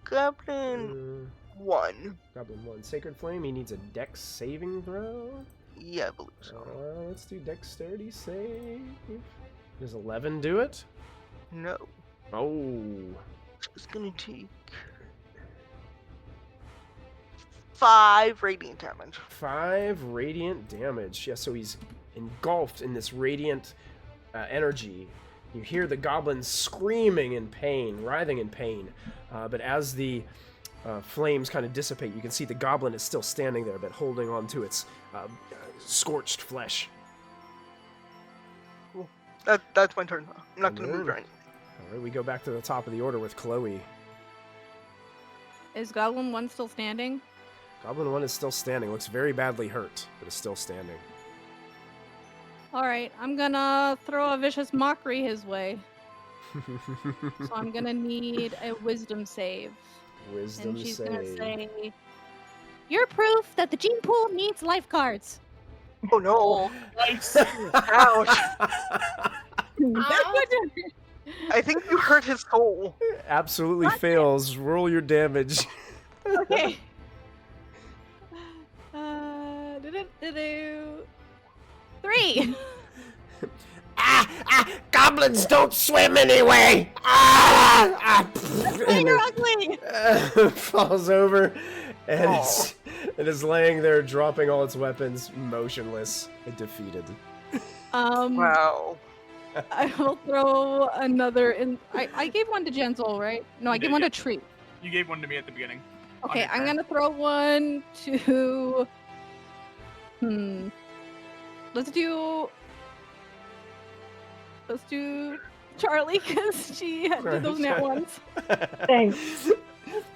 Goblin 1. Goblin 1. Sacred Flame, he needs a Dex saving throw. Yeah, I believe so. Let's do Dexterity save. Does 11 do it? No, Oh. it's gonna take 5 radiant damage. 5 radiant damage. Yeah, so he's engulfed in this radiant energy. You hear the goblin screaming in pain, writhing in pain. But as the flames kind of dissipate, you can see the goblin is still standing there, but holding on to its scorched flesh. Cool. That's my turn. I'm not gonna move or anything. All right, we go back to the top of the order with Chloe. Is Goblin 1 still standing? Goblin 1 is still standing. Looks very badly hurt, but is still standing. Alright, I'm gonna throw a vicious mockery his way. So I'm gonna need a wisdom save. Wisdom And she's save. gonna say, "You're proof that the gene pool needs lifeguards." Oh no! Nice. Ouch! I think you hurt his soul. Absolutely fails. Roll your damage. Okay. 3. Goblins don't swim anyway. You're ugly. Falls over and is laying there, dropping all its weapons, motionless and defeated. Wow. I will throw another in. I gave one to Genzel, right? No, I You gave did, one yeah. to Tree. You gave one to me at the beginning. Okay, your I'm turn. gonna throw one to. Let's do Charlie because she did those net ones. Thanks.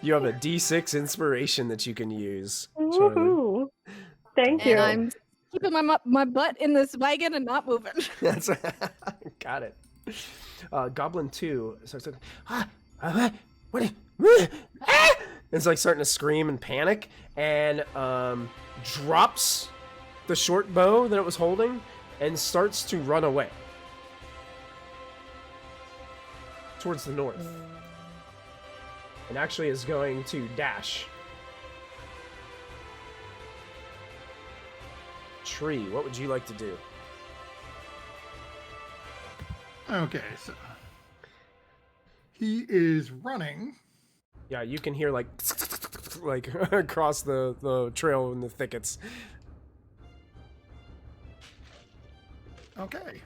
You have a D6 inspiration that you can use. Charlie. Woohoo. Thank you. And I'm keeping my butt in this wagon and not moving. That's got it. Goblin 2 starts like, what? It's like starting to scream and panic, and drops the short bow that it was holding and starts to run away towards the north, and actually is going to dash. Tree, what would you like to do? Okay, so he is running. Yeah, you can hear like across the trail in the thickets. Okay,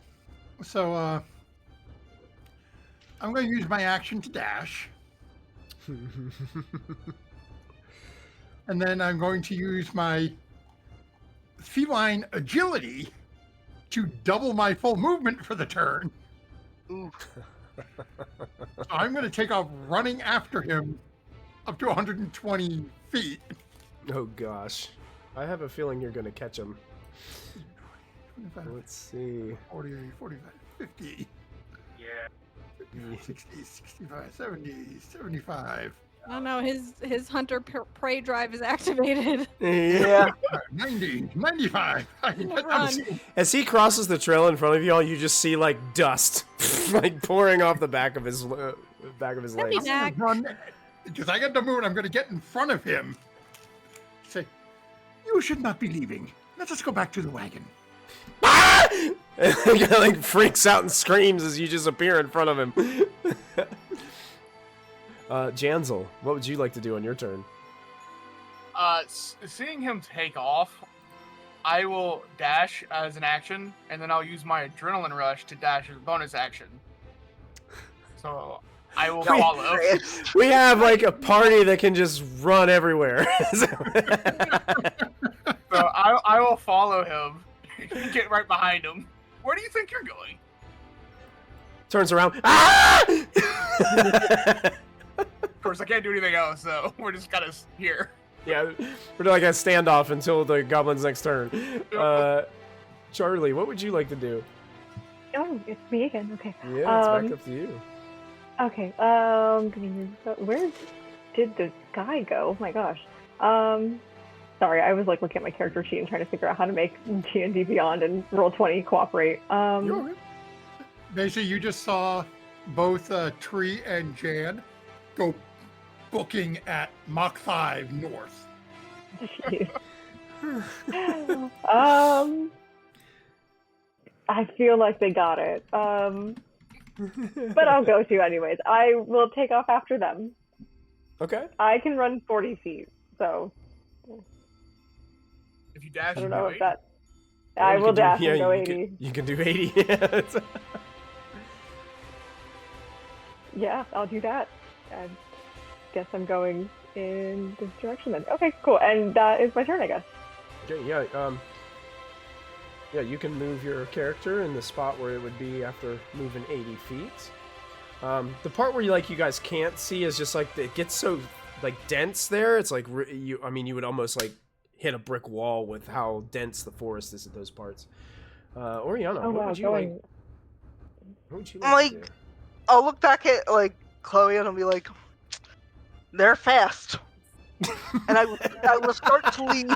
so I'm going to use my action to dash, and then I'm going to use my feline agility to double my full movement for the turn. Ooh. So I'm going to take off running after him up to 120 feet. Oh gosh, I have a feeling you're gonna catch him. 25, Let's see. 40, 45, 50, Yeah. 60, 65, 70, 75, I don't know. His hunter prey drive is activated. Yeah. 90, 95. Run. As he crosses the trail in front of y'all, you just see like dust, like pouring off the back of his Let me legs. back. Run, because I get to move and I'm going to get in front of him. Say, you should not be leaving. Let us go back to the wagon. And the guy like freaks out and screams as you just appear in front of him. Janzel, what would you like to do on your turn? Seeing him take off, I will dash as an action, and then I'll use my adrenaline rush to dash as a bonus action. So I will follow. We have like a party that can just run everywhere. So I will follow him. Get right behind him. Where do you think you're going? Turns around. Ah! Of course, I can't do anything else, so we're just kind of here. Yeah, we're like a standoff until the goblin's next turn. Charlie, what would you like to do? Oh, it's me again. Okay. Yeah, it's back up to you. Okay. Where did the guy go? Oh my gosh. Sorry, I was like looking at my character sheet and trying to figure out how to make D&D Beyond and Roll20 cooperate. You're okay. Basically, you just saw both Tree and Jan go booking at Mach 5 north. I feel like they got it. But I'll go to anyways. I will take off after them. Okay. I can run 40 feet, so If you dash, I you don't know do if that. I will dash and go 80. You can do 80. Yeah, I'll do that. I guess I'm going in this direction then. Okay, cool. And that is my turn, I guess. Okay, yeah, yeah, you can move your character in the spot where it would be after moving 80 feet. The part where you guys can't see is just like it gets so like dense there. It's like you would almost like hit a brick wall with how dense the forest is at those parts. Oriana, what would you like? What would you like to do? I'll look back at like Chloe and I'll be like, they're fast. And I will start to lead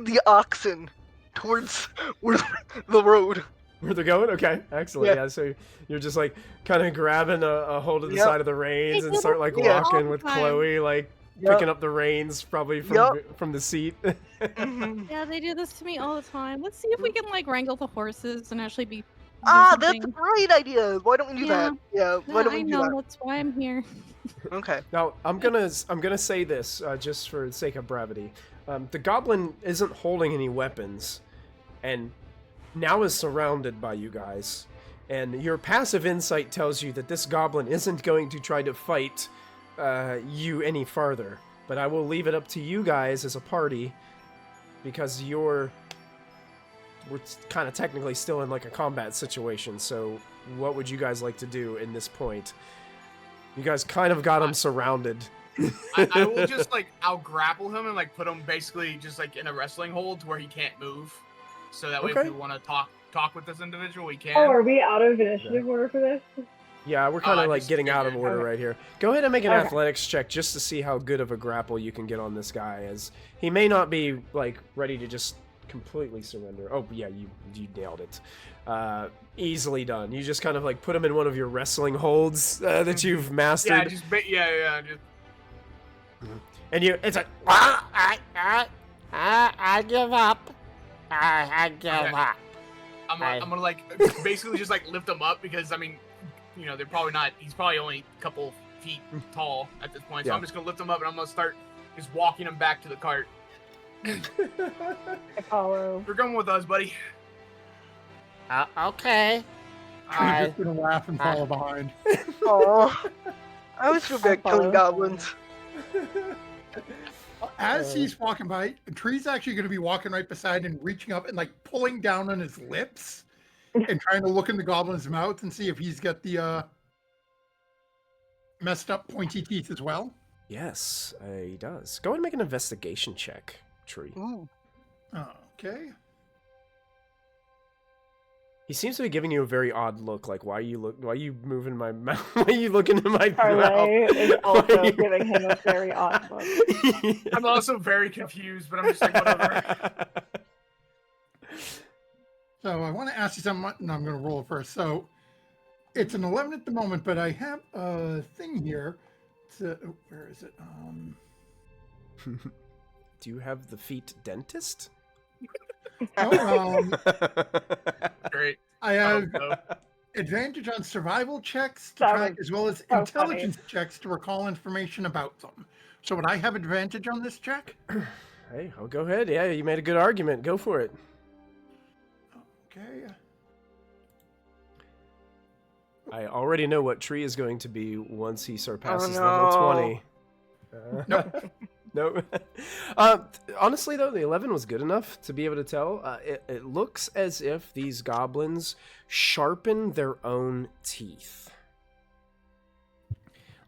the oxen towards the road. Where they're going? Okay, excellent. Yeah. Yeah, so you're just like kind of grabbing a hold of the side of the reins and start like Yeah. walking with Chloe, like picking up the reins probably from the seat. Yeah, they do this to me all the time. Let's see if we can like wrangle the horses and actually be. That's a great idea. Why don't we do that? Yeah, why don't we I do know that? that's why I'm here. Okay. Now I'm gonna say this just for the sake of brevity. The goblin isn't holding any weapons, and now is surrounded by you guys. And your passive insight tells you that this goblin isn't going to try to fight you any farther. But I will leave it up to you guys as a party, because we're kind of technically still in like a combat situation. So what would you guys like to do in this point? You guys kind of got him surrounded. I will just like I'll grapple him and like put him basically just like in a wrestling hold to where he can't move. So that way if we want to talk with this individual, we can. Oh, are we out of initiative order for this? Yeah, we're kind of like just getting out of figured. order right here. Go ahead and make an athletics check just to see how good of a grapple you can get on this guy, as he may not be like ready to just completely surrender. Oh yeah, you nailed it. Easily done. You just kind of like put him in one of your wrestling holds that you've mastered. Yeah, just and it's like I give up. I give up. I'm gonna like basically just like lift him up, because I mean, you know, they're probably not. He's probably only a couple feet tall at this point. So I'm just gonna lift him up and I'm gonna start just walking him back to the cart. I follow. You're going with us, buddy. Okay. I'm just gonna laugh and follow behind. Oh, I always feel bad killing goblins. As he's walking by, Tree's actually going to be walking right beside and reaching up and like pulling down on his lips and trying to look in the goblin's mouth and see if he's got the messed up pointy teeth as well. yes, he does. Go ahead and make an investigation check, Tree. Ooh. Okay. He seems to be giving you a very odd look. Like, why are you moving my mouth? Why are you looking in my Parlay mouth? is also giving him a very odd look. I'm also very confused, but I'm just like, whatever. So I want to ask you something, and I'm going to roll it first. So it's an 11 at the moment, but I have a thing here. Where is it? Do you have the feet dentist? Great. I have Oh, no. advantage on survival checks to That track, was as well as so intelligence checks to recall information about them. So would I have advantage on this check? Hey, I'll go ahead. Yeah, you made a good argument. Go for it. Okay. I already know what tree is going to be once he surpasses Oh, level no. 20. No. Honestly, though, the 11 was good enough to be able to tell. It looks as if these goblins sharpen their own teeth.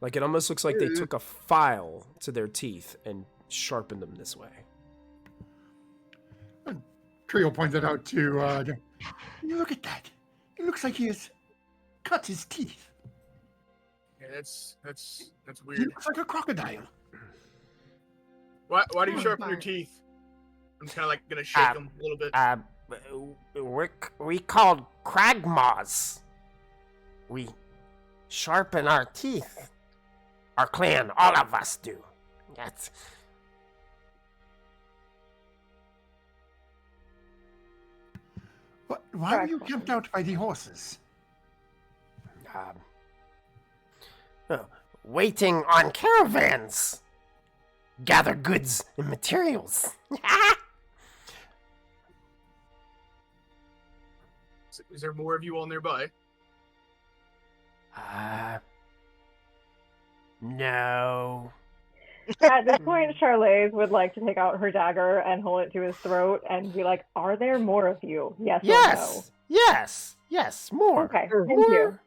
Like, it almost looks like they took a file to their teeth and sharpened them this way. Trio pointed out to look at that. It looks like he has cut his teeth. Yeah, that's He weird. looks like a crocodile. Why do you Oh, sharpen your smart. teeth? I'm kind of like gonna shake them a little bit. We called cragmaws. We sharpen our teeth. Our clan, all of us do. That's Why were you Correct. camped out by the horses? waiting on caravans. Gather goods and materials. Is there more of you all nearby? No. At this point, Charlaise would like to take out her dagger and hold it to his throat and be like, "Are there more of you? Yes, Yes. Yes. More. Okay, thank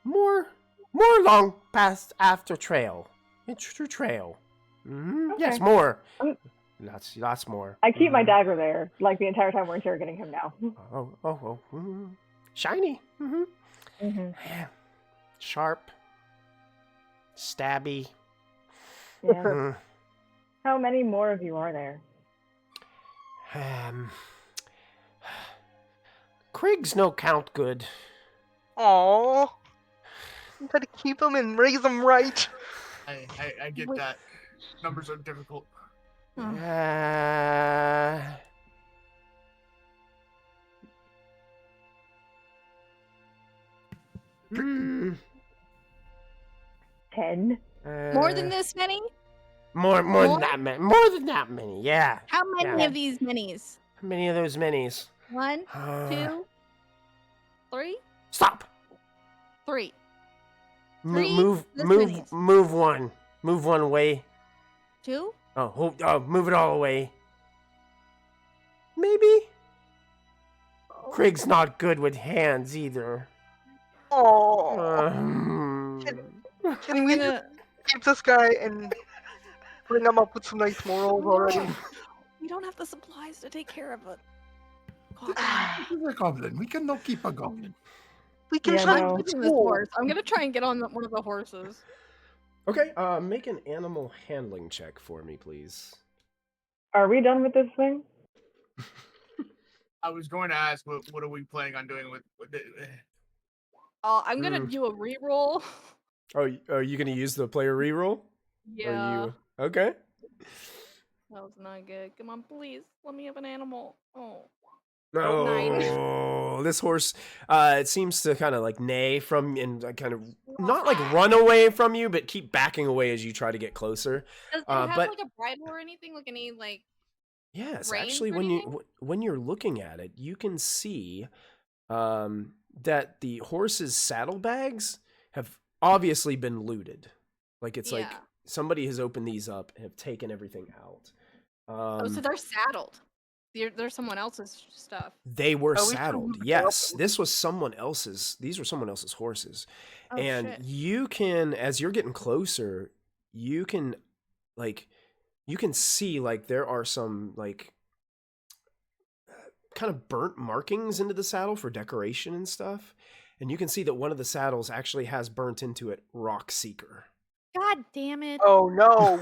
more. More long past after trail. It's true trail. Yes, Okay. more. Um, Lots more. or no?" I keep my dagger there, like the entire time we're interrogating him now. Oh. Shiny. Mhm. Sharp. Stabby. Yeah. Mm. How many more of you are there? Krig's no count good. Aww. You gotta keep them and raise them right. I get Wait. that. Numbers are difficult. Oh. Hmm. 10? More than this many? More More? than that many. More than that many. Yeah. How many Yeah. of these minis? How many of those minis? 1, 2, 3, Stop. 3. Mo- Three move. this Move. minis. Move one. Move one away. 2? Oh, move it all away. Maybe. Krig's not good with hands either. Aww. Um, Can we just keep this guy and bring him up with some nice morals already? We don't have the supplies to take care of it. This is a goblin. We can not keep a goblin. We can Yeah, try no. I'm keeping this horse. I'm gonna try and get on one of the horses. Okay, make an animal handling check for me, please. Are we done with this thing? I was going to ask, what are we planning on doing with I'm gonna do a reroll. Oh, are you going to use the player reroll? Yeah, Okay. that was not good. Come on, please, let me have an animal. Oh, Oh, this horse, it seems to kind of like neigh from and kind of not like run away from you, but keep backing away as you try to get closer. does it have but- like a bridle or anything? Like any like? Yes, reins actually, or when you're looking at it, you can see that the horse's saddlebags have obviously been looted. Like it's like Yeah. somebody has opened these up and have taken everything out. Oh, so they're saddled. They're someone else's stuff. They were Oh, we can saddled. move it Yes, up. this was someone else's. These were someone else's horses. Oh, And shit. you can, as you're getting closer, you can see like there are some like kind of burnt markings into the saddle for decoration and stuff. And you can see that one of the saddles actually has burnt into it Rockseeker. God damn it! Oh no.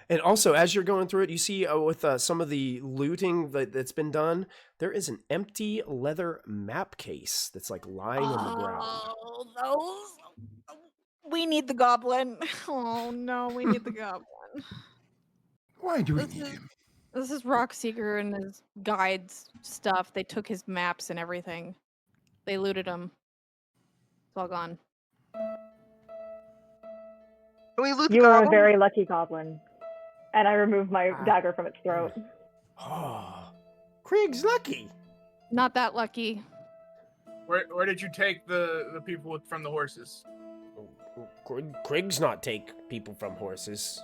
And also, as you're going through it, you see with some of the looting that's been done, there is an empty leather map case that's like lying on the ground. Oh, those. We need the goblin. Oh no, we need the goblin. Why do we This need is- him? This is Rockseeker and his guides stuff. They took his maps and everything. They looted him. It's all gone. Can we loot the You are a goblin? very lucky goblin. And I remove my dagger from its throat. Oh, Krig's lucky. Not that lucky. Where did you take the people from the horses? Krig's not take people from horses.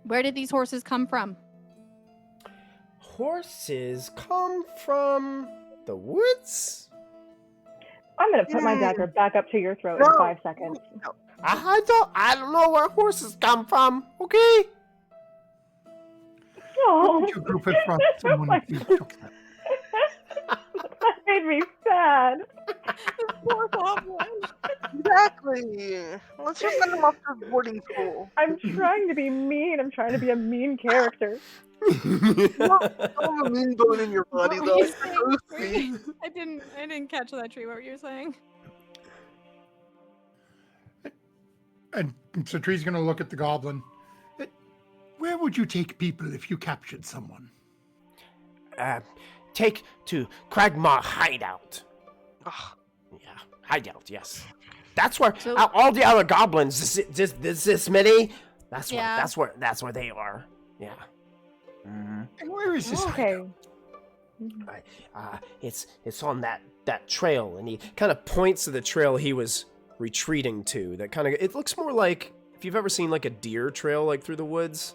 Where did these horses come from? Horses come from the woods? I'm gonna put my dagger back up to your throat in 5 seconds. No. I don't know where horses come from, okay? Oh, Would you group it from someone who took that? that made me sad. Poor goblin. Exactly. Let's just send them off to boarding school. I'm trying to be mean. I'm trying to be a mean character. You have a mean bone in your body, What though. were you It's saying, supposed to Tree? be. I didn't catch that, Tree. What were you saying? And so Tree's going to look at the goblin. Where would you take people if you captured someone? Take to Cragmaw hideout. Ugh. Yeah, hideout, yes. That's where So- all the other goblins, this many, that's Yeah. that's where they are. Yeah. Mm-hmm. And where is this Okay. hideout? It's on that trail, and he Kind of points to the trail he was retreating to. That kind of, it looks more like, if you've ever seen like a deer trail like through the woods,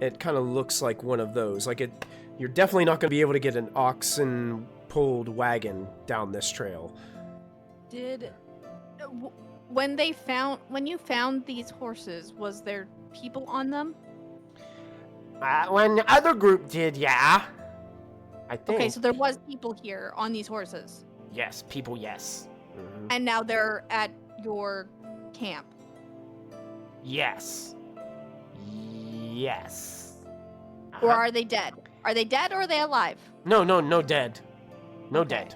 it kind of looks like one of those. Like it, you're definitely not going to be able to get an oxen pulled wagon down this trail. Did when you found these horses, was there people on them? when the other group did, yeah. I think. Okay, so there was people here on these horses, Yes, people, yes. Mhm. and now they're at your camp. Yes. Yes. Or Uh-huh. are they dead? Are they dead or are they alive? No, dead. No Okay. dead.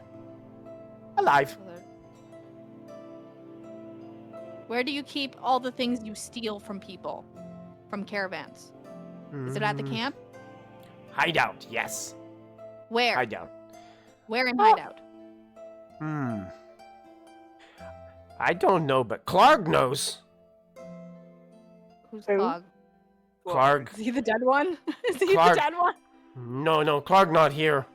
Alive. So they're- Where do you keep all the things you steal from people, from caravans? Is it at the Mm, camp? Hideout, yes. Where? Hideout. Where in hideout? Hmm. I don't know, but Clark knows. Who's Who? Clog? Clark. Is he the dead one? Is he Clark. the dead one? No, Clark not here.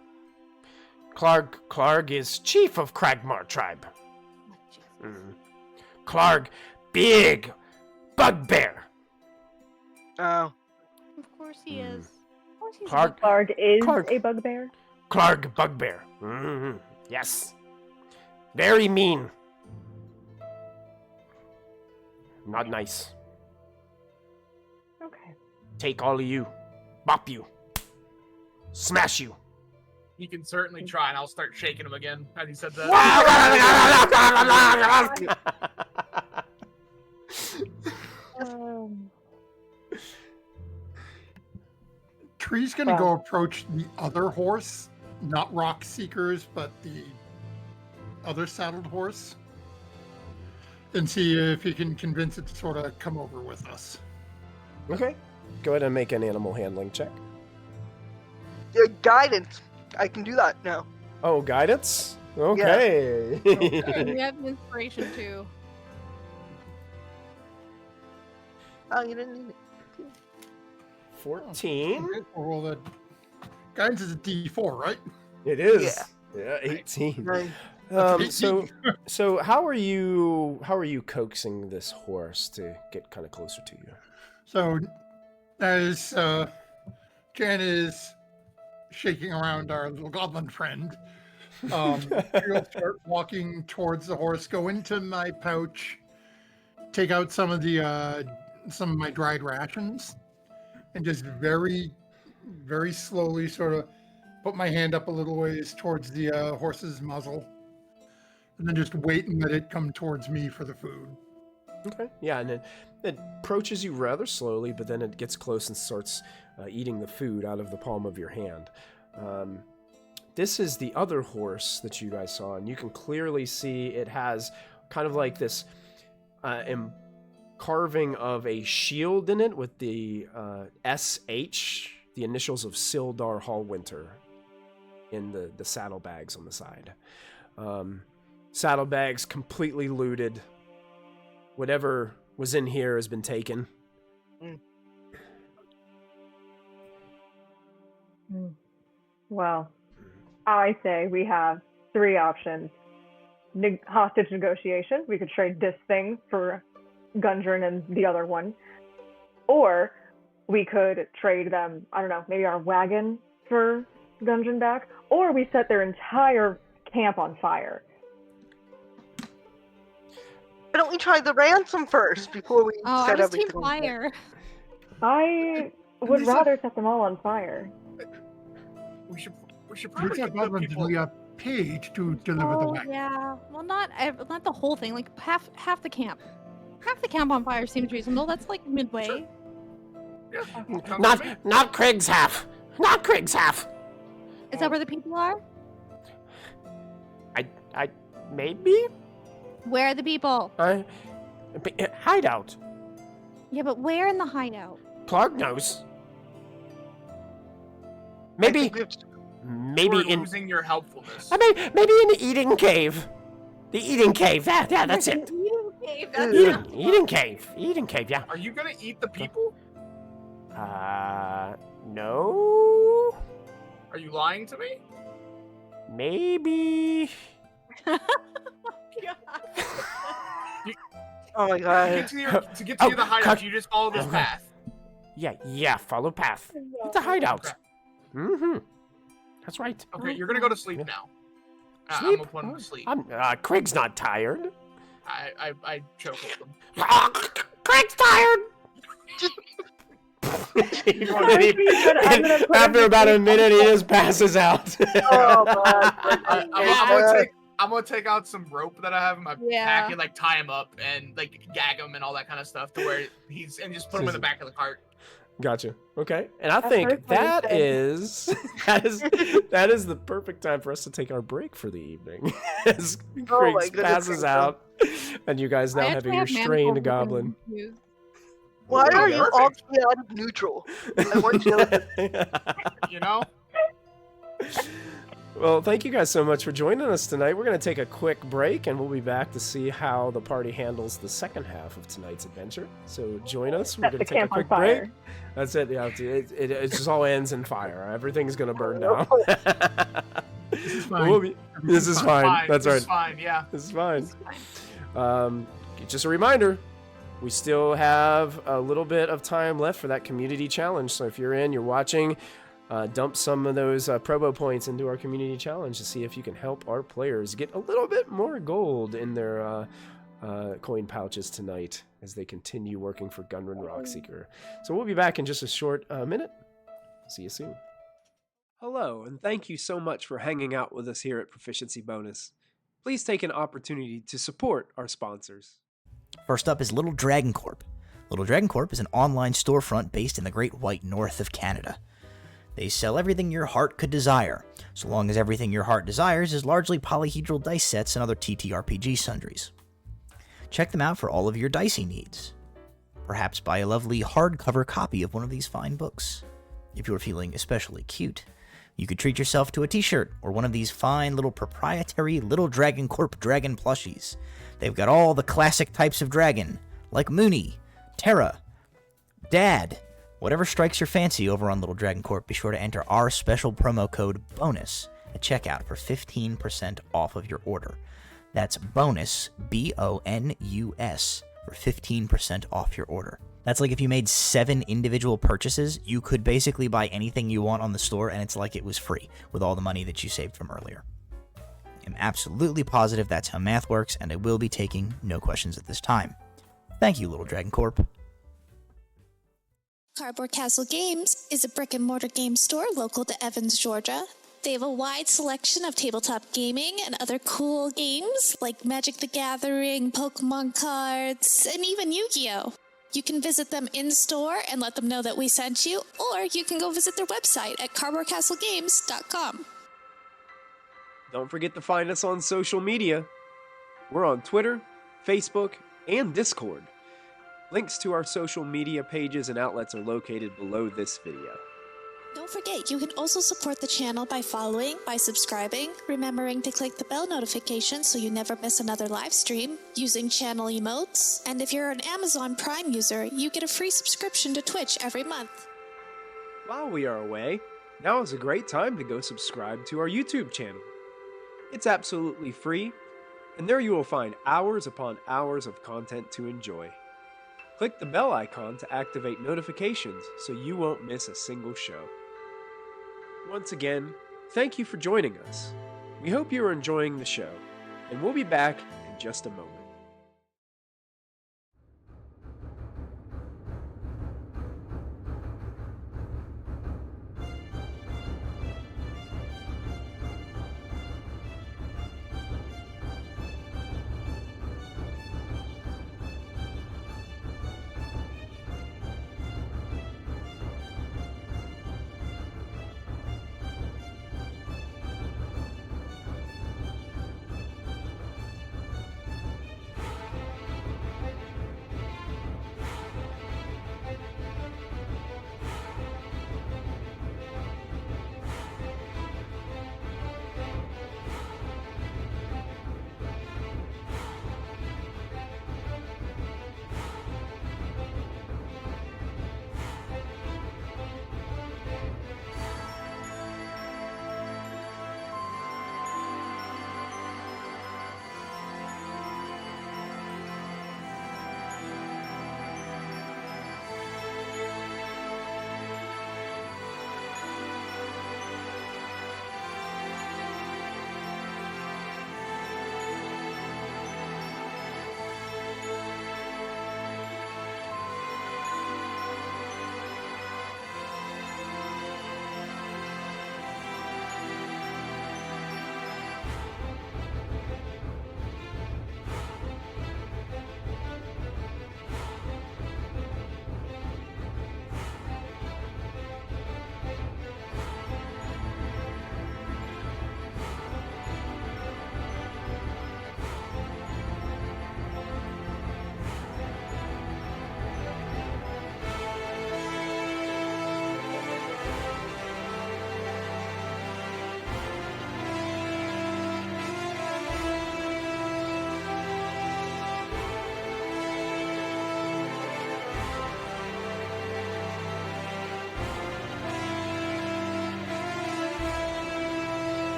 Clark is chief of Cragmar tribe. Oh, Jesus. Mm. Clark, big bugbear. Oh. Of course he is. Of course he's Clark- a Clark is Clark. a bugbear. Clark bugbear. Mhm. Yes. Very mean. Not nice. Okay. Take all of you. Bop you. Smash you. You can certainly try, and I'll start shaking him again. As he said that. Tree's going to Wow. go approach the other horse, not Rockseekers, but the other saddled horse, and see if he can convince it to sort of come over with us. Okay. Go ahead and make an animal handling check. Yeah, guidance. I can do that now. Oh, guidance? Okay. We have inspiration too. Oh, you didn't need it. 14. Okay, we'll roll the guidance is a D4, right? It is. Yeah, 18. Right. That's So how are you coaxing this horse to get kind of closer to you? So, as Jan is shaking around our little goblin friend, we'll start walking towards the horse, go into my pouch, take out some of my dried rations, and just very, very slowly sort of put my hand up a little ways towards the horse's muzzle, and then just wait and let it come towards me for the food. Okay. Yeah, and it approaches you rather slowly, but then it gets close and starts eating the food out of the palm of your hand. This is the other horse that you guys saw, and you can clearly see it has kind of like this carving of a shield in it with the SH, the initials of Sildar Hallwinter, in the saddlebags on the side. Saddlebags completely looted. Whatever was in here has been taken. Well, I say we have 3 options. hostage negotiation. We could trade this thing for Gundren and the other one. Or we could trade them, I don't know, maybe our wagon for Gundren back. Or we set their entire camp on fire. Why don't we try the ransom first before we Oh, set I was everything team on fire. I would rather set them all on fire. We should We probably said get the Gundren people. to a page to deliver the Oh wagon. yeah. Well, not the whole thing. Like half the camp. Half the camp on fire seems reasonable. That's like midway. Yeah, sounds good to me. Not Craig's half. Not Craig's half. Is that where the people are? I maybe. Where are the people? Hideout. Yeah, but where in the hideout? Clark knows. I Maybe think we have to- maybe We're in losing your helpfulness. maybe in the eating cave. The eating cave. That's it. Eating cave. That's Yeah. Eating cave. Eating cave. Yeah. Are you gonna eat the people? No. Are you lying to me? Maybe. Oh my To god. get to the hideout, cut- you just follow this okay. path. Yeah. Follow path. It's a hideout. Okay. Mm-hmm. That's right. Okay, you're gonna go to sleep Yeah. now. Sleep? I'm gonna put him to sleep. Craig's not tired. I choke him. Craig's tired. After about a minute, he just passes out. Oh my I'm gonna take out some rope that I have in my Yeah. pack and like tie him up and like gag him and all that kind of stuff to where and just put him in the back of the cart. Gotcha. Okay. And I That's think very funny that thing. is that is the perfect time for us to take our break for the evening. As Oh my Griggs goodness, passes Krista. out, and you guys now I have actually a have restrained manacles goblin. confused. Why Oh, are you all perfect. chaotic neutral? I want you to You know? Well, thank you guys so much for joining us tonight. We're going to take a quick break, and we'll be back to see how the party handles the second half of tonight's adventure. So join us. We're Set going the to take a camp on quick break. fire. That's it. Yeah, it just all ends in fire. Everything's going to burn down. This is fine. This is fine. That's this right. is fine, yeah. This is fine. Just a reminder, we still have a little bit of time left for that community challenge. So if you're watching, dump some of those probo points into our community challenge to see if you can help our players get a little bit more gold in their coin pouches tonight as they continue working for Gundren Rockseeker. So we'll be back in just a short minute. See you soon. Hello, and thank you so much for hanging out with us here at Proficiency Bonus. Please take an opportunity to support our sponsors. First up is Little Dragon Corp. Little Dragon Corp is an online storefront based in the Great White North of Canada. They sell everything your heart could desire, so long as everything your heart desires is largely polyhedral dice sets and other TTRPG sundries. Check them out for all of your dicey needs. Perhaps buy a lovely hardcover copy of one of these fine books. If you're feeling especially cute, you could treat yourself to a t-shirt or one of these fine little proprietary Little Dragon Corp dragon plushies. They've got all the classic types of dragon, like Mooney, Terra, Dad. Whatever strikes your fancy over on Little Dragon Corp, be sure to enter our special promo code BONUS at checkout for 15% off of your order. That's BONUS, B-O-N-U-S, for 15% off your order. That's like if you made 7 individual purchases, you could basically buy anything you want on the store, and it's like it was free with all the money that you saved from earlier. I'm absolutely positive that's how math works, and I will be taking no questions at this time. Thank you, Little Dragon Corp. Cardboard Castle Games is a brick-and-mortar game store local to Evans, Georgia. They have a wide selection of tabletop gaming and other cool games like Magic the Gathering, Pokemon cards, and even Yu-Gi-Oh! You can visit them in-store and let them know that we sent you, or you can go visit their website at cardboardcastlegames.com. Don't forget to find us on social media. We're on Twitter, Facebook, and Discord. Links to our social media pages and outlets are located below this video. Don't forget, you can also support the channel by following, by subscribing, remembering to click the bell notification so you never miss another live stream, using channel emotes, and if you're an Amazon Prime user, you get a free subscription to Twitch every month. While we are away, now is a great time to go subscribe to our YouTube channel. It's absolutely free, and there you will find hours upon hours of content to enjoy. Click the bell icon to activate notifications so you won't miss a single show. Once again, thank you for joining us. We hope you are enjoying the show, and we'll be back in just a moment.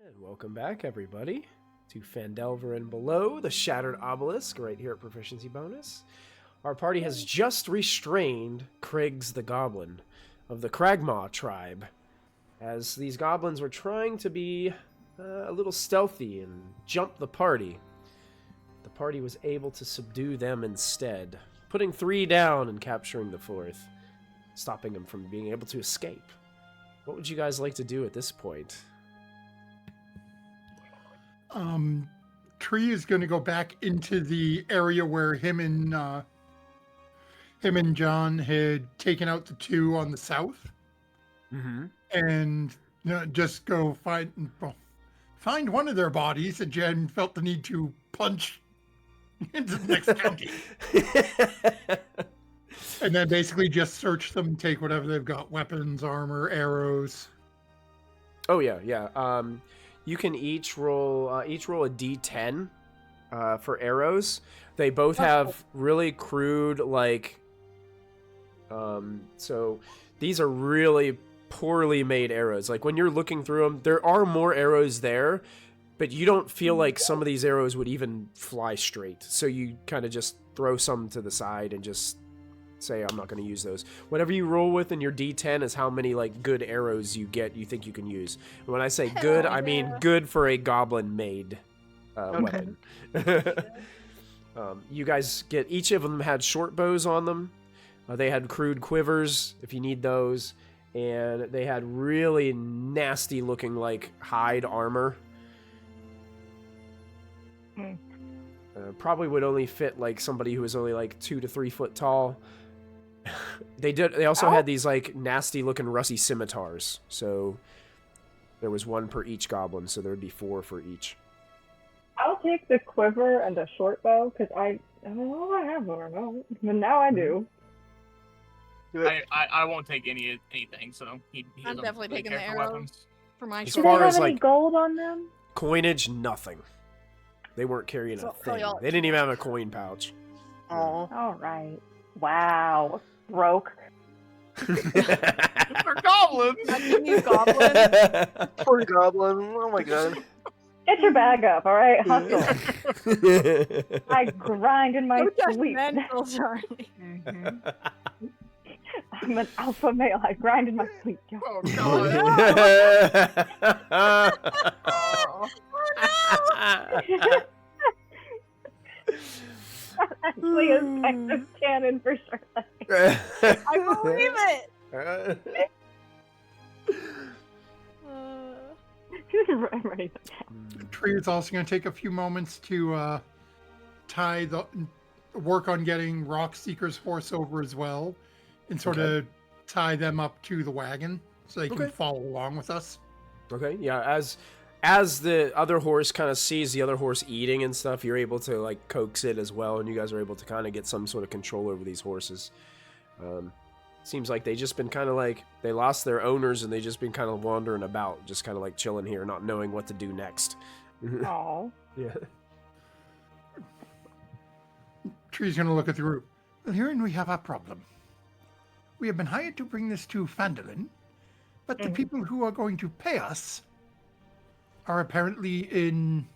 And welcome back, everybody, to Phandelver and Below, the Shattered Obelisk, right here at Proficiency Bonus. Our party has just restrained Kriggs the Goblin of the Kragmaw tribe, as these goblins were trying to be a little stealthy and jump the party. The party was able to subdue them instead, putting 3 down and capturing the 4th, stopping them from being able to escape. What would you guys like to do at this point? Tree is going to go back into the area where him and John had taken out the 2 on the south, and just go find one of their bodies. And Jen felt the need to punch into the next county, and then basically just search them, take whatever they've got: weapons, armor, arrows. Oh yeah. You can each roll a d10 for arrows. They both have really crude, so these are really poorly made arrows. Like, when you're looking through them, there are more arrows there, but you don't feel like some of these arrows would even fly straight. So you kind of just throw some to the side and just say I'm not going to use those. Whatever you roll with in your D10 is how many like good arrows you think you can use. And when I say good, I mean good for a goblin made weapon. You guys get, each of them had short bows on them. They had crude quivers if you need those, and they had really nasty looking like hide armor. Probably would only fit like somebody who was only like 2 to 3 foot tall. They also had these like nasty looking rusty scimitars. So there was 1 per each goblin, so there'd be 4 for each. I'll take the quiver and the short bow because I don't know if I have one or not, but now I do. I won't take anything, so he I'm doesn't definitely really taking care the for arrows weapons. for my As Do short. they far have as, any like, gold on them? Coinage, nothing. They weren't carrying a So, thing. y'all- They didn't even have a coin pouch. Oh. All right. Wow. Broke. They're goblins! Imagine these goblins. Poor goblin. Oh my god. Get your bag up, all right? Hustle. I grind in my So sleep. judgmental, Charlie. I'm an alpha male. I grind in my sleep. Yo. Oh god. Actually, is kind of canon for sure. I believe it. I'm ready. Tree is also going to take a few moments to work on getting Rockseeker's horse over as well, and sort of tie them up to the wagon so they can follow along with us. Okay, yeah, as the other horse kind of sees the other horse eating and stuff, you're able to like coax it as well, and you guys are able to kind of get some sort of control over these horses. Seems like they just been kind of like, they lost their owners and they just been kind of wandering about, just kind of like chilling here, not knowing what to do next. Oh. Yeah. Tree's going to look at the group. Well, herein we have a problem. We have been hired to bring this to Phandalin, but the people who are going to pay us are apparently in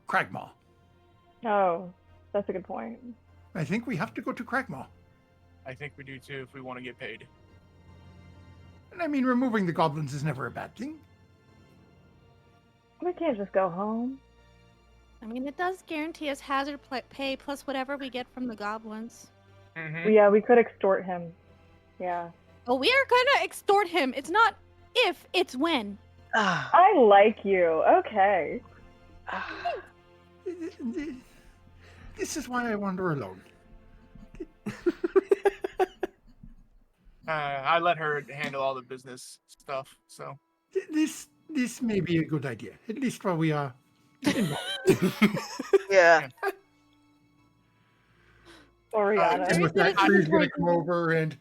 Cragmaw. Oh, that's a good point. I think we have to go to Cragmaw. I think we do too if we want to get paid. And I mean, removing the goblins is never a bad thing. We can't just go home. I mean, it does guarantee us hazard pay plus whatever we get from the goblins. Mm-hmm. Yeah, we could extort him. Yeah. Oh, we are gonna extort him. It's not if, it's when. I like you. Okay. This is why I wander alone. I let her handle all the business stuff, so. This may be a good idea, at least while we are involved. Yeah. Oriana. And with that, Tree's going to come over and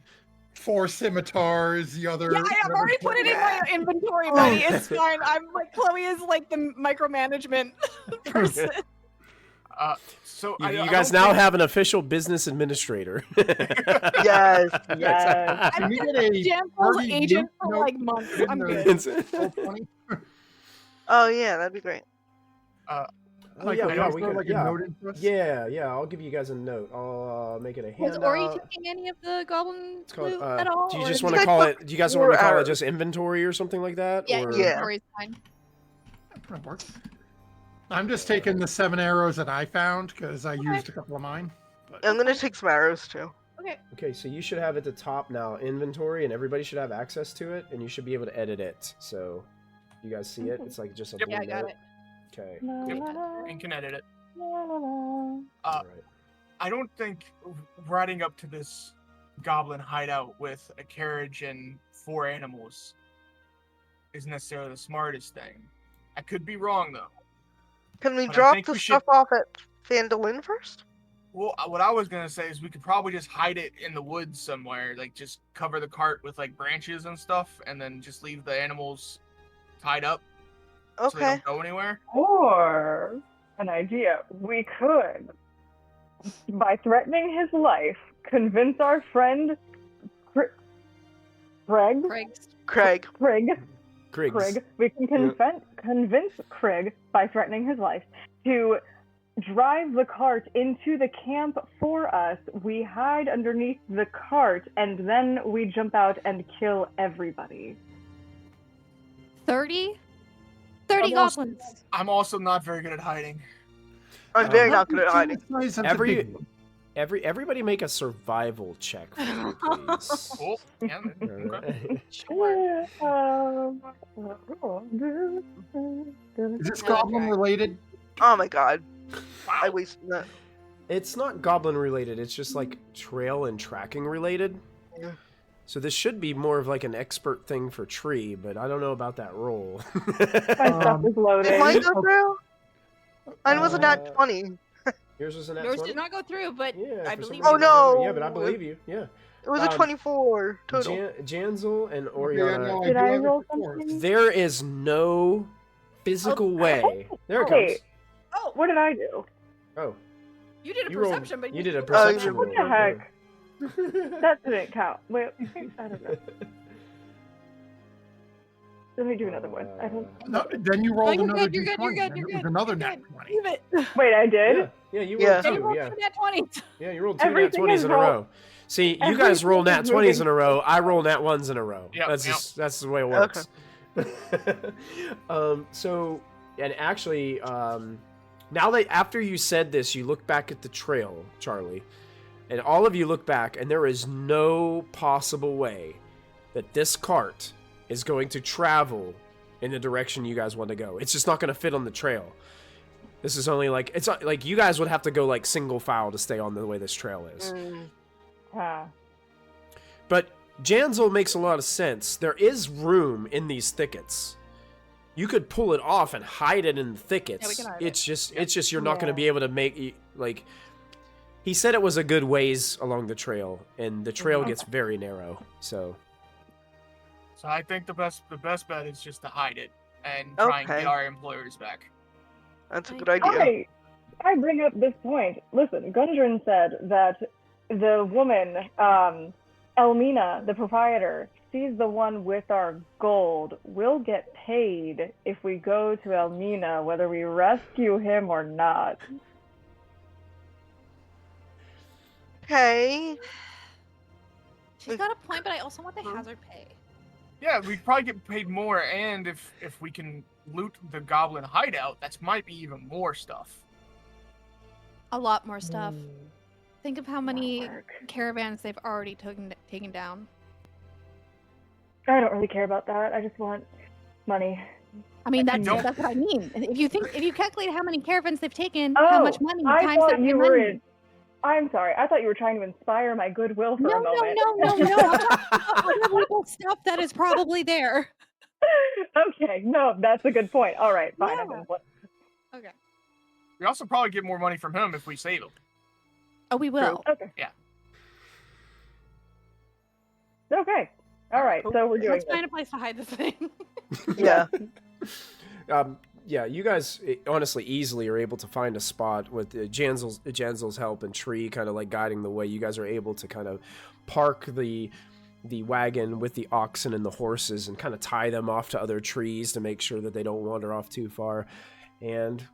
4 scimitars, the other... Yeah, I've already put it in my inventory, buddy. It's fine. I'm like, Chloe is like the micromanagement person. So You guys now have an official business administrator. Yes. Yes. I've we been get a Jampo's party agent note for like months. in I'm the- good. Oh yeah, that'd be great. Like yeah, a, yeah, like we a could, yeah. note in for us? Yeah, I'll give you guys a note. I'll make it a Was handout. Ori taking any of the goblin It's called, loot at all? do you or just is want it- to call it? Do you guys want to call it arrows. just inventory or something like that? Yeah, or? Yeah. inventory's fine. That works. I'm just taking the 7 arrows that I found because I used a couple of mine. But I'm gonna take some arrows too. Okay. Okay, so you should have at the top now inventory, and everybody should have access to it, and you should be able to edit it. So, you guys see it? It's like just a blue Yeah, I got note. it. Okay. and can edit it. All right. I don't think riding up to this goblin hideout with a carriage and 4 animals is necessarily the smartest thing. I could be wrong though. Can we But I drop think the we stuff off at Phandalin first? Well, what I was gonna say is we could probably just hide it in the woods somewhere, like just cover the cart with like branches and stuff, and then just leave the animals tied up so they Okay. don't go anywhere. Or an idea. We could, by threatening his life, convince our friend Craig. Craig's. Craig. Griggs. We can convince Craig by threatening his life to drive the cart into the camp for us. We hide underneath the cart, and then we jump out and kill everybody. 30 I'm also- goblins. I'm also not very good at hiding. I'm very not good at hiding. Everybody make a survival check for me, please. Oh, yeah, okay. Sure. Is this goblin related? Oh my god. I Wow. wasted that. It's not goblin related, it's just like trail and tracking related. Yeah. So this should be more of like an expert thing for tree, but I don't know about that roll. My stuff is loaded. Did mine go through? Mine was a nat Uh, 20. Yours was a nat Yours 20? did not go through, but Yeah, I for some believe Oh, reason it no! didn't. Yeah, but I believe you. Yeah. It was a 24 total. Janzel and Yeah, Oriana. no, Did do I have it roll before. something? There is no physical way. There it comes. Wait, oh, what did I do? Oh, you did a you rolled- perception, but you did a Oh, perception What roll. the heck? That didn't count. Wait, I don't know. Let me do another one. I don't. No, then you rolled you're another good, you're good, you're D20, good, and you're it was good, another you're nat good. 20. Leave it. Wait, I did. Yeah, you Yeah. rolled Then you two. rolled Yeah. for that 20. Yeah, you rolled two nat Everything 20s is in a roll- row. See, you guys roll nat Everything is 20s in a moving. row. I roll nat 1s in a row. Yep, That's yep. just that's the way it works. So, and actually, now that after you said this, you look back at the trail, Charlie, and all of you look back, and there is no possible way that this cart is going to travel in the direction you guys want to go. It's just not going to fit on the trail. This is only like it's not, like you guys would have to go like single file to stay on the way this trail is. Ah. But Janzel makes a lot of sense. There is room in these thickets. You could pull it off and hide it in the thickets. Yeah, we can hide it's just you're not going to be able to make like. He said it was a good ways along the trail, and the trail gets very narrow. So So I think the best bet is just to hide it and try and Okay. get our employers back. That's a good idea. Okay, I bring up this point. Listen, Gundren said that the woman, Elmina, the proprietor, she's the one with our gold. We'll get paid if we go to Elmina, whether we rescue him or not. Okay. She's got a point, but I also want the hazard pay. Yeah, we'd probably get paid more, and if we can loot the goblin hideout, that might be even more stuff. A lot more stuff. Mm, Think of how many not work. caravans they've already taken down. I don't really care about that. I just want money. I mean, that's don't- what I mean. If you calculate how many caravans they've taken, Oh, how much money I times thought that you money. were in. I'm sorry. I thought you were trying to inspire my goodwill for No, a moment. no. I'm talking about other people's stuff that is probably there. Okay, no, that's a good point. All right, fine. Yeah. I'm gonna flip. Okay. We also probably get more money from him if we save him. Oh, we will. Okay. Yeah. Okay. All right. So we're doing Let's this. find a place to hide this thing. Yeah. yeah, you guys honestly easily are able to find a spot with Janzel's help and Tree kind of like guiding the way. You guys are able to kind of park the wagon with the oxen and the horses and kind of tie them off to other trees to make sure that they don't wander off too far. And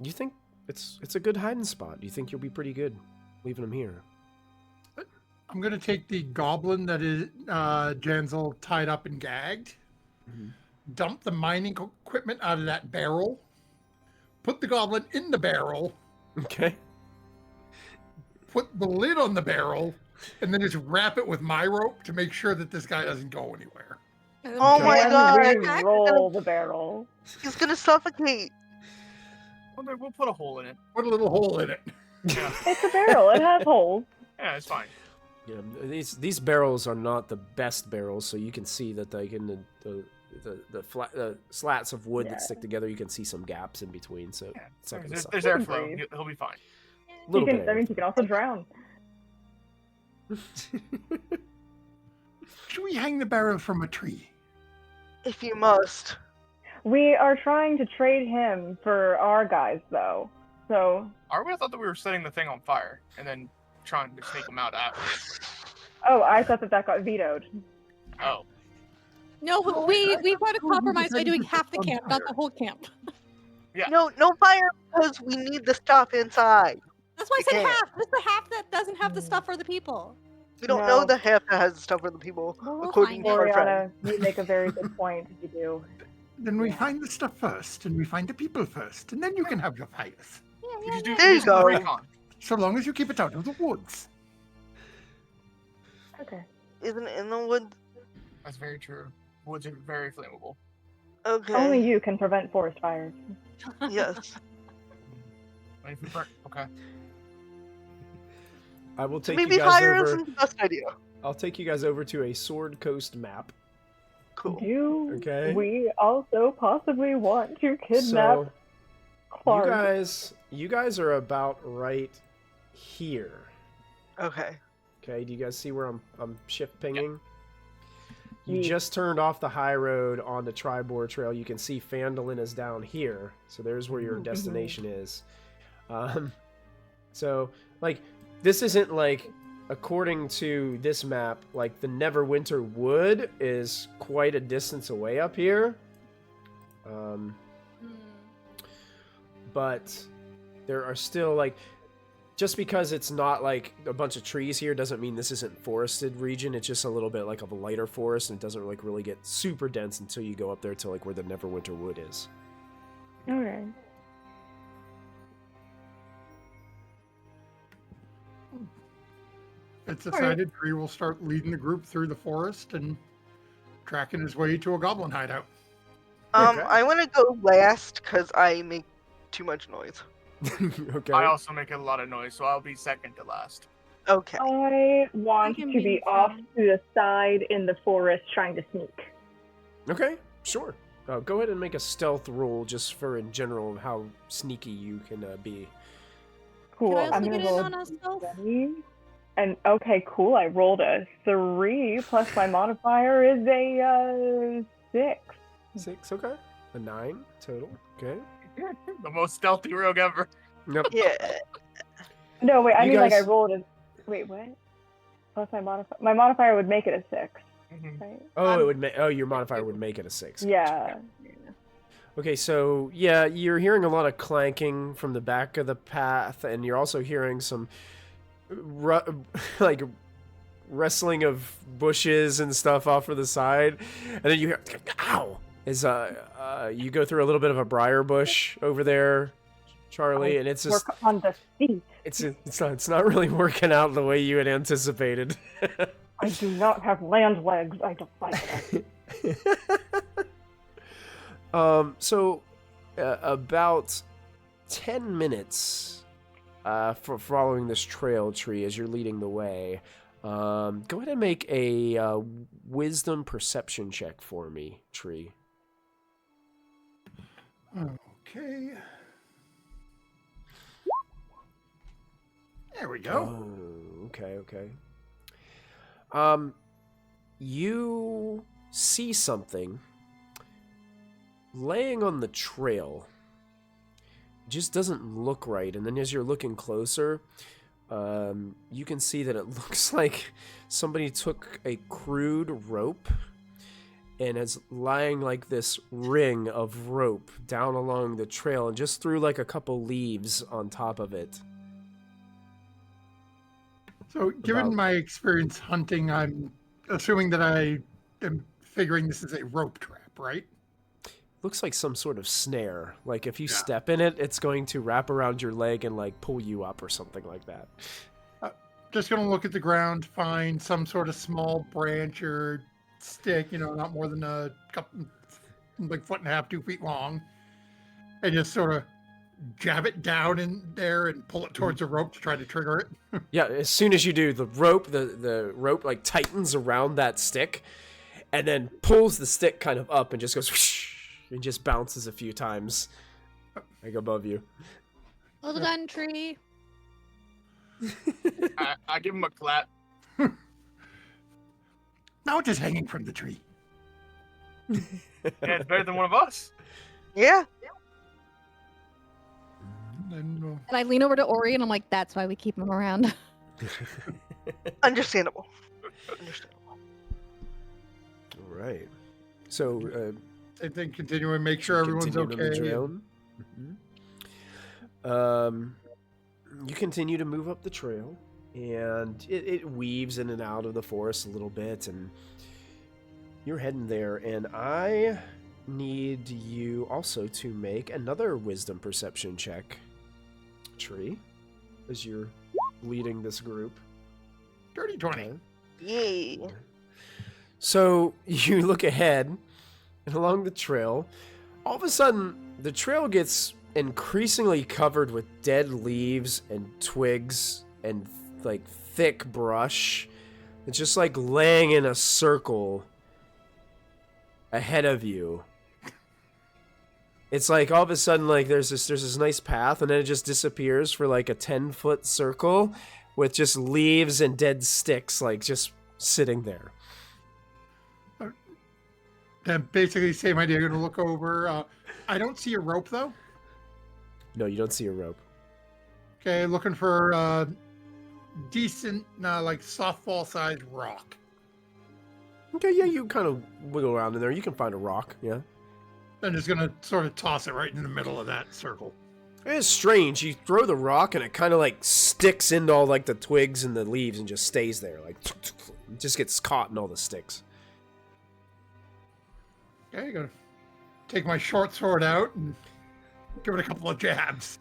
you think it's a good hiding spot? Do you think you'll be pretty good leaving them here? I'm going to take the goblin that is Janzel tied up and gagged, dump the mining equipment out of that barrel, put the goblin in the barrel, Okay. put the lid on the barrel, and then just wrap it with my rope to make sure that this guy doesn't go anywhere. Oh Okay. my And god. we roll the barrel. He's gonna suffocate. Well, we'll put a hole in it. Put a little hole in it. Yeah, It's a barrel. It has holes. yeah, it's fine. Yeah, these barrels are not the best barrels, so you can see that like in the slats of wood that stick together, you can see some gaps in between. So Yeah, it's not gonna there's, suck. there's Breathe. airflow. He'll be fine. Little That bit. means you can also drown. Should we hang the barrel from a tree? If you must. We are trying to trade him for our guys, though. So, Are we? I thought that we were setting the thing on fire and then trying to take him out after. oh, I thought that got vetoed. Oh, No, we got to Oh, we compromise by decided doing to half the put camp, on not the fire. whole camp. Yeah. No fire. because we need the stuff inside. That's why I You said can't. half. That's the half that doesn't have the stuff for the people. We don't know No. the half that has the stuff for the people, Well, we'll according find to it. our friend. Oriana, you make a very good point. You do. Then we find the stuff first, and we find the people first, and then you can have your fires. You just do, There you just do go. recon. So long as you keep it out of the woods. Okay. Isn't it in the woods? That's very true. Woods are very flammable. Okay. Only you can prevent forest fires. Yes. Okay. I will take Maybe you guys fire over. isn't the best idea. I'll take you guys over to a Sword Coast map. Cool. Do Okay. we also possibly want to kidnap So Clark? you guys are about right here. Okay. Okay, do you guys see where I'm shift pinging? You Yeah. just turned off the high road on the Tribor Trail. You can see Phandalin is down here. So there's where your destination is. So, like, this isn't, like, according to this map, like, the Neverwinter Wood is quite a distance away up here. But there are still, like... Just because it's not like a bunch of trees here doesn't mean this isn't forested region. It's just a little bit like of a lighter forest, and it doesn't like really get super dense until you go up there to like where the Neverwinter Wood is. Okay. It's decided Tree will start leading the group through the forest and tracking his way to a goblin hideout. Okay. I want to go last because I make too much noise. Okay. I also make a lot of noise, so I'll be second to last. Okay. I want can to be be off fine. to the side in the forest trying to sneak. Okay, sure. Go ahead and make a stealth roll just for in general how sneaky you can be. Cool. Can I also I'm gonna get in roll on a stealth? 20. And okay, cool. I rolled a 3 plus my modifier is a 6. 6, okay. A 9 total. Okay. The most stealthy rogue ever. Yep. Yeah. No, wait. I You mean, like I guys- rolled a. Wait, what? Plus my modifier. My modifier would make it a 6, Mhm. right? Oh, it would make. Oh, your modifier would make it a 6. Yeah. Okay, so yeah, you're hearing a lot of clanking from the back of the path, and you're also hearing some like wrestling of bushes and stuff off to the side, and then you hear "ow" as you go through a little bit of a briar bush over there, Charlie, and it's just Work on the feet. it's not really working out the way you had anticipated. I do not have land legs. I don't like that. So about 10 minutes for following this trail tree as you're leading the way. Go ahead and make a wisdom perception check for me, Tree. Okay. There we go. Oh, okay. You see something laying on the trail. Just doesn't look right, and then as you're looking closer, you can see that it looks like somebody took a crude rope and is lying like this ring of rope down along the trail and just threw like a couple leaves on top of it. So, given About- my experience hunting, I'm assuming that I am figuring this is a rope trap, right? Looks like some sort of snare. Like if you Yeah. step in it, it's going to wrap around your leg and like pull you up or something like that. Just gonna look at the ground, find some sort of small branch or stick, not more than a couple, like 1.5 2 feet long, and just sort of jab it down in there and pull it towards the rope to try to trigger it. Yeah, as soon as you do, the rope like tightens around that stick and then pulls the stick kind of up and just goes whoosh, and just bounces a few times like above you. Well done, Tree. I give him a clap. Now it is hanging from the tree. Yeah, it's better than one of us. Yeah. And And I lean over to Ori and I'm like, that's why we keep him around. Understandable. Understandable. All right. So I think continue and make sure everyone's continue on the okay. trail. You continue to move up the trail, and it weaves in and out of the forest a little bit, and you're heading there, and I need you also to make another wisdom perception check, Tree, as you're leading this group. Dirty 20. Okay. Yay. So you look ahead, and along the trail, all of a sudden, the trail gets increasingly covered with dead leaves and twigs and like thick brush. It's just like laying in a circle ahead of you. It's like all of a sudden, like there's this nice path, and then it just disappears for like a 10-foot circle with just leaves and dead sticks, like just sitting there. Basically, same idea. Going to look over. I don't see a rope though. No, you don't see a rope. Okay, looking for decent, like softball-sized rock. Okay, yeah, you kind of wiggle around in there. You can find a rock, yeah. I'm just gonna sort of toss it right in the middle of that circle. It's strange. You throw the rock and it kind of like sticks into all like the twigs and the leaves and just stays there. Like, it just gets caught in all the sticks. Okay, gonna take my short sword out and give it a couple of jabs.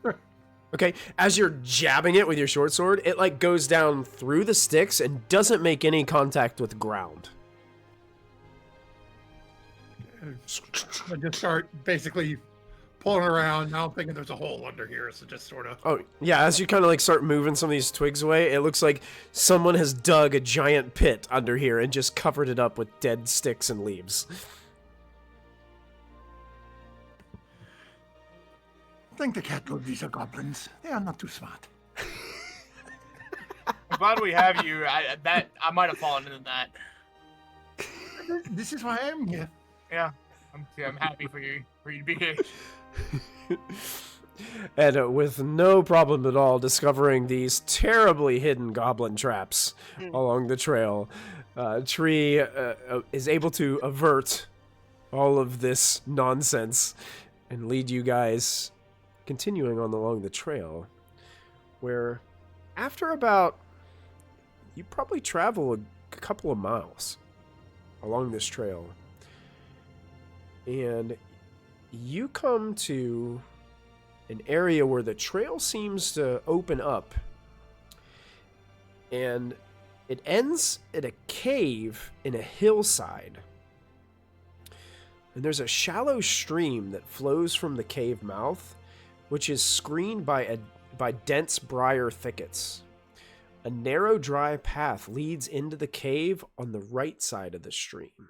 Okay, as you're jabbing it with your short sword, it like goes down through the sticks and doesn't make any contact with the ground. I just start basically pulling around. Now I'm thinking there's a hole under here, so just sort of. Oh, yeah, as you kind of like start moving some of these twigs away, it looks like someone has dug a giant pit under here and just covered it up with dead sticks and leaves. I think the cat told these are goblins. They are not too smart. I'm glad we have you. I might have fallen into that. This is why I'm here. Yeah, I'm happy for you to be here. And with no problem at all discovering these terribly hidden goblin traps along the trail, Tree is able to avert all of this nonsense and lead you guys continuing on along the trail, where after about, you probably travel a couple of miles along this trail, and you come to an area where the trail seems to open up, and it ends at a cave in a hillside. And there's a shallow stream that flows from the cave mouth, which is screened by dense briar thickets. A narrow, dry path leads into the cave on the right side of the stream.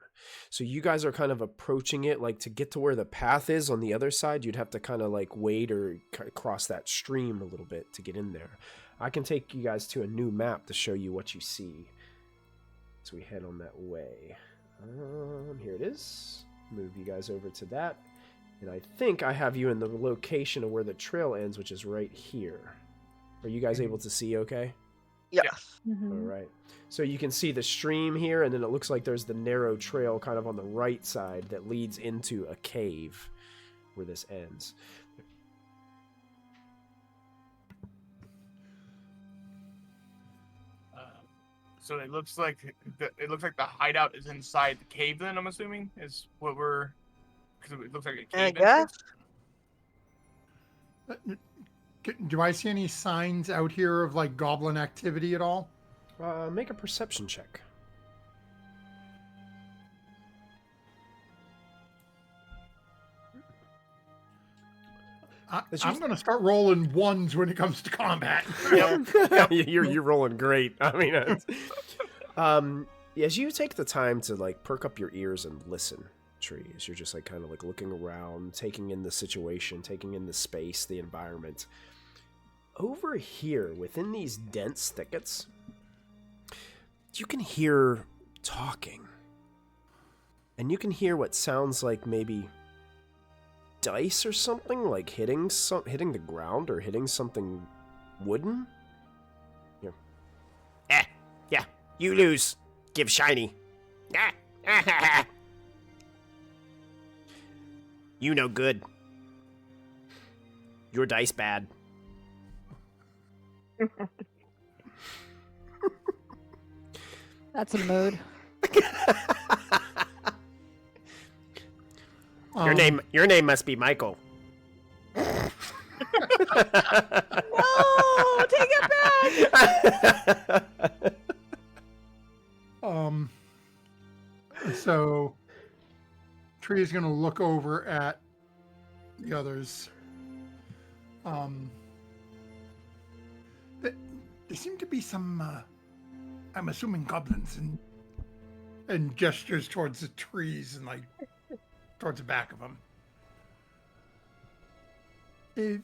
So you guys are kind of approaching it, like to get to where the path is on the other side, you'd have to kind of like wade or cross that stream a little bit to get in there. I can take you guys to a new map to show you what you see. So we head on that way. Here it is. Move you guys over to that. And I think I have you in the location of where the trail ends, which is right here. Are you guys able to see okay? Yes. Mm-hmm. All right. So you can see the stream here, and then it looks like there's the narrow trail kind of on the right side that leads into a cave where this ends. So it looks like the hideout is inside the cave. Then I'm assuming is what we're, because it looks like a cave. I guess. Do I see any signs out here of like goblin activity at all? Make a perception check. I'm going to start rolling ones when it comes to combat. You're rolling great. I mean, as you take the time to like perk up your ears and listen, Tree, as you're just like kind of like looking around, taking in the situation, taking in the space, the environment. Over here, within these dense thickets, you can hear talking. And you can hear what sounds like maybe dice or something, like hitting the ground or hitting something wooden. Yeah, you lose. Give shiny. You no good. Your dice bad. That's a mood. Your name must be Michael. No, take it back. So Tree is going to look over at the others. There seem to be some, I'm assuming goblins, and gestures towards the trees and like towards the back of them. If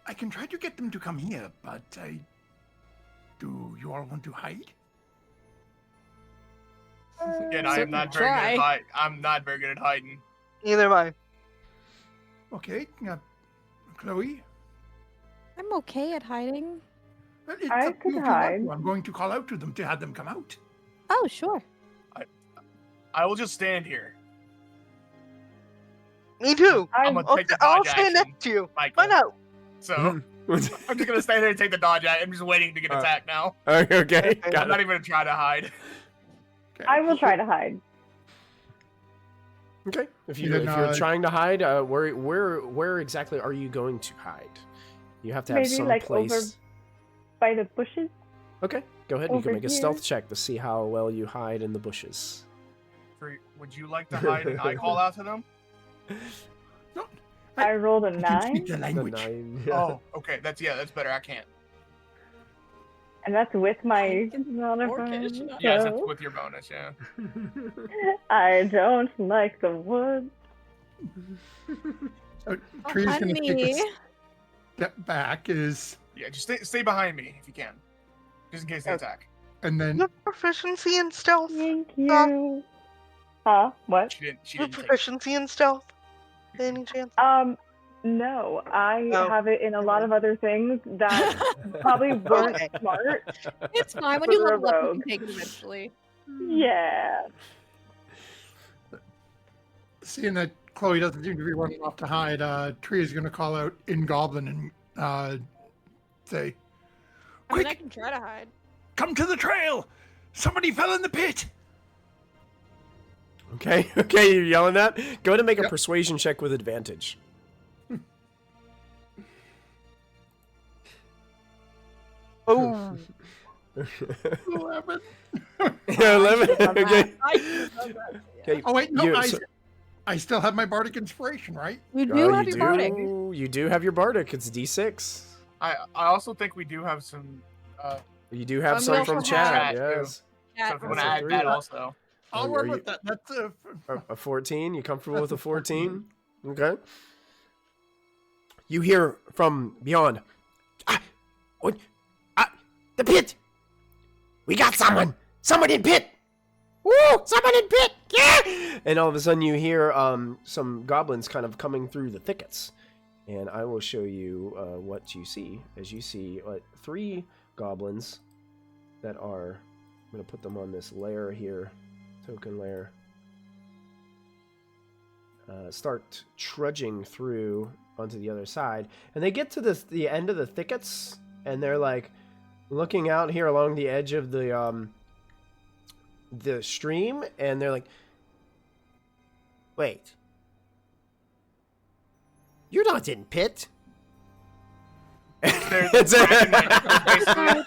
I can try to get them to come here, but do you all want to hide? Again, I am not very good at hiding. I'm not very good at hiding. Neither am I. Okay, Chloe. I'm okay at hiding. It's I up to you could if you want hide. to. I'm going to call out to them to have them come out. Oh, sure. I will just stand here. Me too. I'm gonna take the I'll dodge stand action, next to you. Michael. Why not? So I'm just gonna stand there and take the dodge action. I'm just waiting to get attacked now. Okay. I'm Got not it. even gonna try to hide. Okay. I will try to hide. Okay. If Then, you're trying to hide, where exactly are you going to hide? You have to have Maybe, some like, place. over by the bushes. Okay. Go ahead. You can over make a here. stealth check to see how well you hide in the bushes. Would you like to hide and I call out to them? No, I rolled a you can speak 9, the The language. 9. Yeah. Oh, okay. That's better. I can't. and that's with my Orcish. modifier. Yes, so that's with your bonus. Yeah. I don't like the woods. So Tree is going to take honey. a step back, Yeah. Just stay behind me if you can, just in case they Okay. attack. and You then have proficiency in stealth. Thank you. Huh? What? She You have didn't take. proficiency in stealth. By any chance? No. I Oh. have it in a lot of other things that probably weren't Okay. smart. It's fine. When For you the level up, you rogue. can take it eventually. Yeah. seeing that Chloe doesn't seem to be running off to hide, Tree is going to call out in Goblin and say, I mean, "Quick, I can try to hide. come to the trail! Somebody fell in the pit!" Okay. Okay. You're yelling that. Go ahead and make a Yep. persuasion check with advantage. 11. 11. Yeah, 11. Okay. Okay. Oh wait, no, You- I, so- I still have my bardic inspiration, right? You do have you your bardic. You do have your bardic. It's D6. I also think we do have some. You do have We some also from have- chat. Chat, too. Yes. Chat So if you want That's to a add 3. that also. I'll are run you- with that. That's A 14. You comfortable with a 14? Okay. You hear from beyond. The pit! We got someone! Someone in pit! Woo! Someone in pit! Yeah! And all of a sudden you hear some goblins kind of coming through the thickets. And I will show you what you see. As you see 3 goblins that are... I'm going to put them on this layer here. Token layer. Start trudging through onto the other side. And they get to the end of the thickets. And they're like looking out here along the edge of the stream. And they're like... Wait. You're not in pit. It's Basically,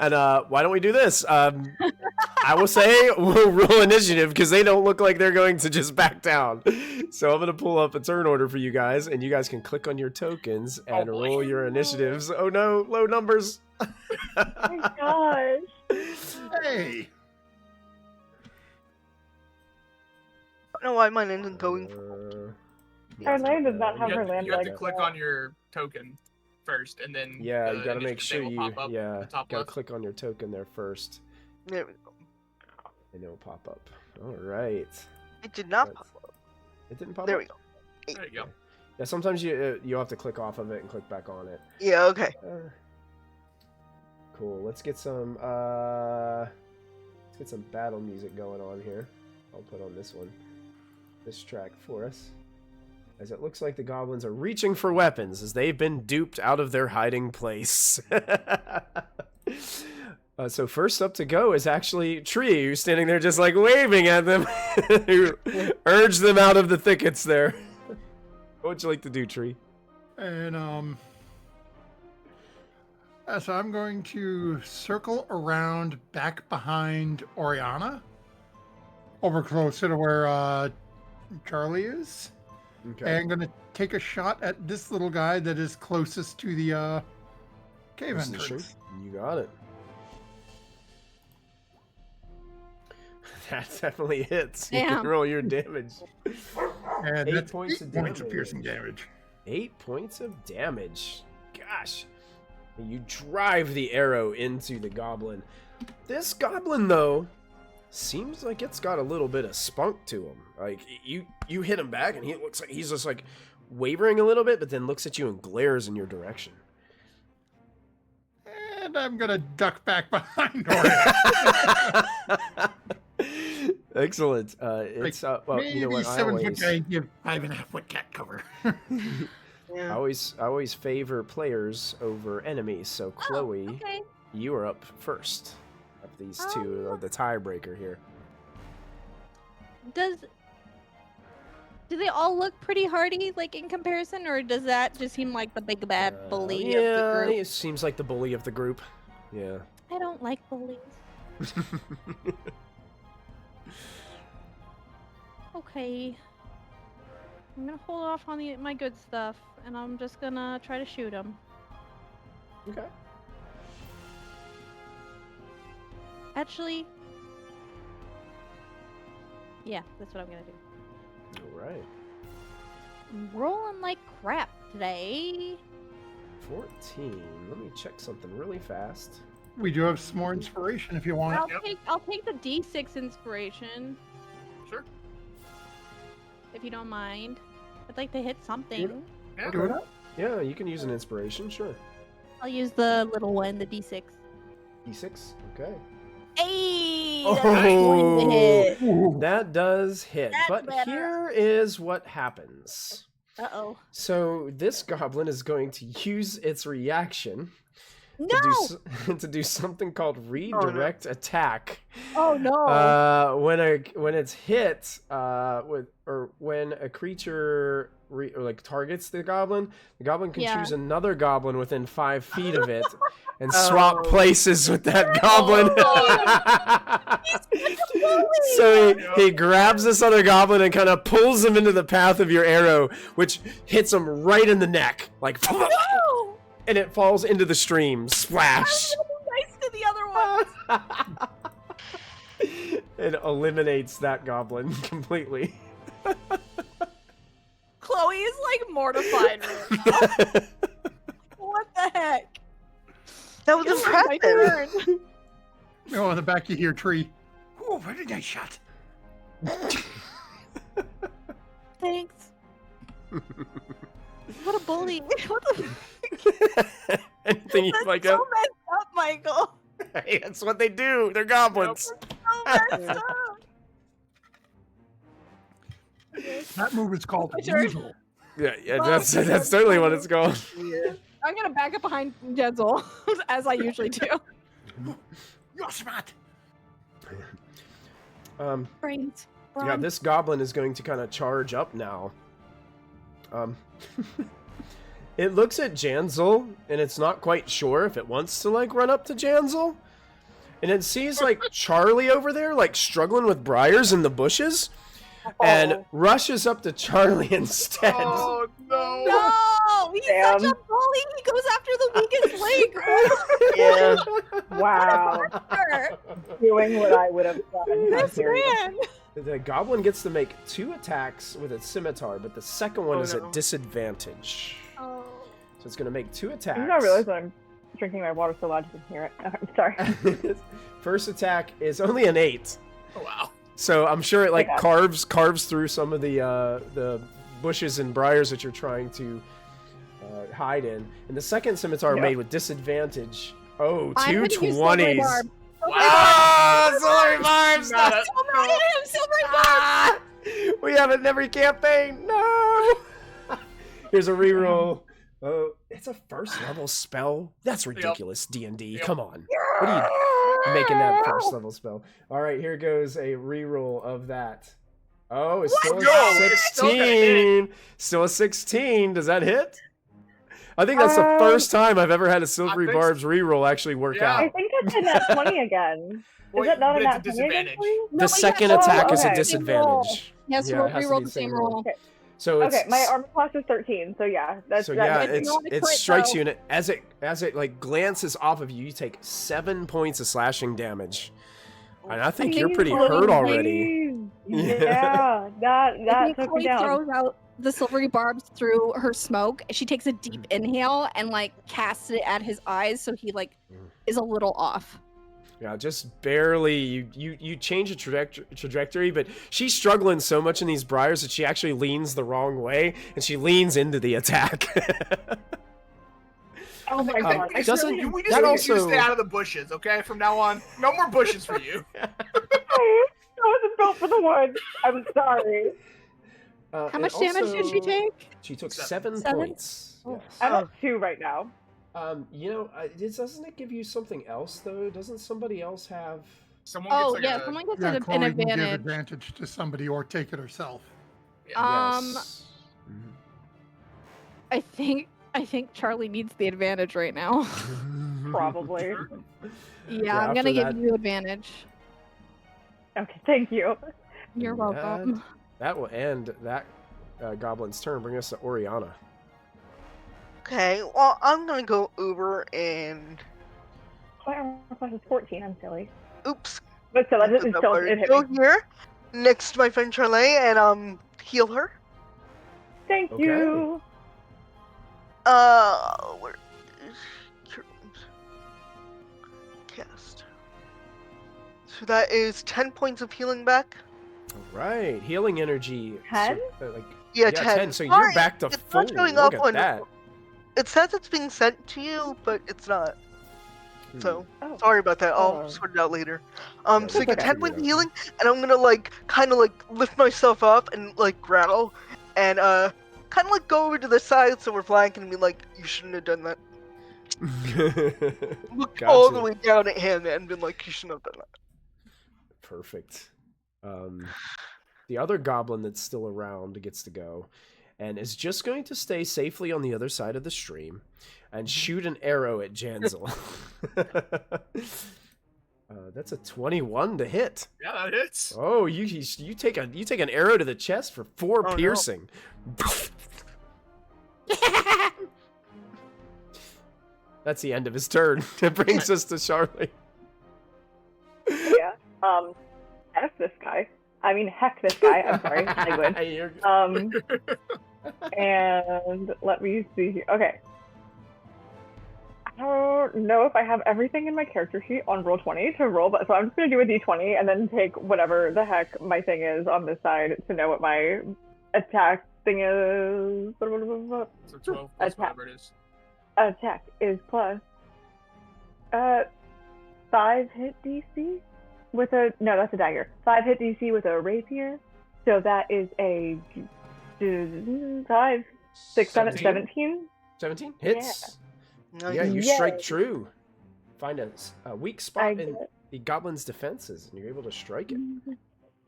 And why don't we do this? I will say we'll roll initiative because they don't look like they're going to just back down. So I'm going to pull up a turn order for you guys, and you guys can click on your tokens and boy. roll your initiatives. Oh no, low numbers. Oh my gosh. Hey, I don't know why mine isn't going. Charlene does not have you her have, land you have to like click that. on your token first, and then Yeah, the you got to make initiative sure thing you will pop up yeah, at the top got to left. click on your token there first, There we go. and it'll pop up. All right. It did not That's- pop up. It didn't pop There up. we go. There you go. Yeah, sometimes you have to click off of it and click back on it. Yeah, okay. Cool. Let's get some battle music going on here. I'll put on this one. This track for us. as it looks like the goblins are reaching for weapons as they've been duped out of their hiding place. So first up to go is actually Tree, who's standing there just like waving at them. Who urge them out of the thickets there. What would you like to do, Tree? And so I'm going to circle around back behind Oriana, over closer to where Charlie is. Okay. And I'm going to take a shot at this little guy that is closest to the cave entrance. You got it. That definitely hits. You Damn. can roll your damage. And 8 that's points 8 of points of damage. piercing damage. 8 points of damage. Gosh. You drive the arrow into the goblin. This goblin, though, seems like it's got a little bit of spunk to him. Like, you hit him back, and he looks like he's just, like, wavering a little bit, but then looks at you and glares in your direction. And I'm going to duck back behind Oriana. Excellent. It's well, Maybe you know what? 7 foot guy give 5.5 foot cat cover. I always favor players over enemies. So Chloe, Okay. you are up first of these two, or the tiebreaker here. Do they all look pretty hardy, like in comparison, or does that just seem like the big bad bully of the Yeah, group? it seems like the bully of the group. Yeah. I don't like bullies. Okay. I'm gonna hold off on my good stuff, and I'm just gonna try to shoot him. Okay. Actually, yeah, that's what I'm gonna do. All right. I'm rolling like crap today. 14. Let me check something really fast. We do have some more inspiration if you want it. I'll take the D6 inspiration, Sure. if you don't mind. I'd like to hit something. Yeah. Do it up. Yeah, you can use an inspiration, sure. I'll use the little one, the D6. D6. Okay. Hey, Oh. that's going to hit. Ooh. That does hit. That's But better. here is what happens. Uh-oh. So this goblin is going to use its reaction No! to do something called redirect attack. Oh no. When it's hit when a creature targets the goblin can Yeah. choose another goblin within 5 feet of it and swap places with that goblin. So he grabs this other goblin and kind of pulls him into the path of your arrow, which hits him right in the neck, like, No! and it falls into the stream. Splash! Nice to the other one. It eliminates that goblin completely. Chloe is like mortified right now. What the heck? That was It's my impressive. turn. Oh, in the back you hear Tree. Oh, very nice shot. Thanks. What a bully. What the Anything you That's like so up? messed up, Michael. Hey, that's what they do. They're goblins. So messed up. That move is called My turn. Weasel. Yeah, that's certainly what it's called. Yeah. I'm gonna back up behind Denzel, as I usually do. You're smart. Brains. Yeah, this goblin is going to kind of charge up now. It looks at Janzel, and it's not quite sure if it wants to, like, run up to Janzel. And it sees, like, Charlie over there, like, struggling with briars in the bushes, and rushes up to Charlie instead. Oh no! No! He's Damn. such a bully! He goes after the weakest link! Yeah. Wow. Monster. Doing what I would have done. This man! The goblin gets to make 2 attacks with its scimitar, but the second one Oh, is no. at disadvantage. Oh. So it's going to make 2 attacks. I did not realize that I'm drinking my water so loud you can hear it. I'm sorry. First attack is only an 8. Oh, wow. So I'm sure it like Okay. carves through some of the bushes and briars that you're trying to hide in. And the second scimitar Yeah. made with disadvantage. Oh, I'm 2 gonna use Silvery 20s. Barb. Ah, Silvery Barbs! Not No! a- So mad at him! Silvery Barb! Ah! We have it in every campaign. No! Here's a reroll. Oh, it's a first level spell. That's ridiculous. D&D. Come on. What are you making that first level spell? All right, here goes a reroll of that. Oh, it's still a 16. Still a 16. Does that hit? I think that's the first time I've ever had a Silvery Barbs reroll actually work out. I think that's a nat 20 again. Is it not a nat 20 again for you? The second attack is a disadvantage. Yes, Yeah, it has to reroll be the same roll. Okay. So it's, Okay, my armor class is 13, so yeah, that's it strikes you, and as it like glances off of you, you take 7 points of slashing damage, and I think you're pretty hurt already. Yeah, that took me down. Throws out the silvery barbs through her smoke. She takes a deep inhale and like casts it at his eyes, so he like is a little off. Yeah, just barely. You change the trajectory, but she's struggling so much in these briars that she actually leans the wrong way, and she leans into the attack. Oh my god! We just need you to stay out of the bushes, okay? From now on, no more bushes for you. I wasn't built for the woods. I'm sorry. How much damage did she take? She took 7 points. Oh. Yes. I'm at 2 right now. Doesn't it give you something else though? Doesn't somebody else have? Someone gets an Chloe can give advantage. advantage to somebody or take it herself. Yes. I think Charlie needs the advantage right now. Probably. Yeah, I'm gonna give you advantage. Okay, thank you. You're welcome. That will end that goblin's turn. Bring us to Oriana. Okay, well, I'm gonna go over and... My armor class is 14, I'm silly. Oops. But still, it hit Go me. here, next to my friend Charlie, and heal her. Thank you. Where is cast? So that is 10 points of healing back. All right, healing energy. 10? Yeah, 10. So you're back to it's full. not showing Look up at on that. It says it's being sent to you, but it's not. So, sorry about that. I'll sort it out later. So you get 10 points of healing, and I'm gonna kind of lift myself up and growl, and kind of go over to the side so we're flanking and be like, you shouldn't have done that. Look all the way down at him and been like, you shouldn't have done that. Perfect. The other goblin that's still around gets to go, and is just going to stay safely on the other side of the stream and shoot an arrow at Janzel. That's a 21 to hit. Yeah, that hits. Oh, you take an arrow to the chest for 4 piercing. No. That's the end of his turn. It brings us to Charlie. Yeah. Heck this guy. I'm sorry. Language. And let me see here. Okay. I don't know if I have everything in my character sheet on Roll20 to roll, but so I'm just gonna do a d20 and then take whatever the heck my thing is on this side to know what my attack thing is. So 12 plus whatever it is. Attack is plus 5 hit DC with that's a dagger. 5 hit DC with a rapier. So that is a 5, 6, 7, 17. 17 hits. Yeah, you strike true. Find a weak spot in the goblin's defenses, and you're able to strike it.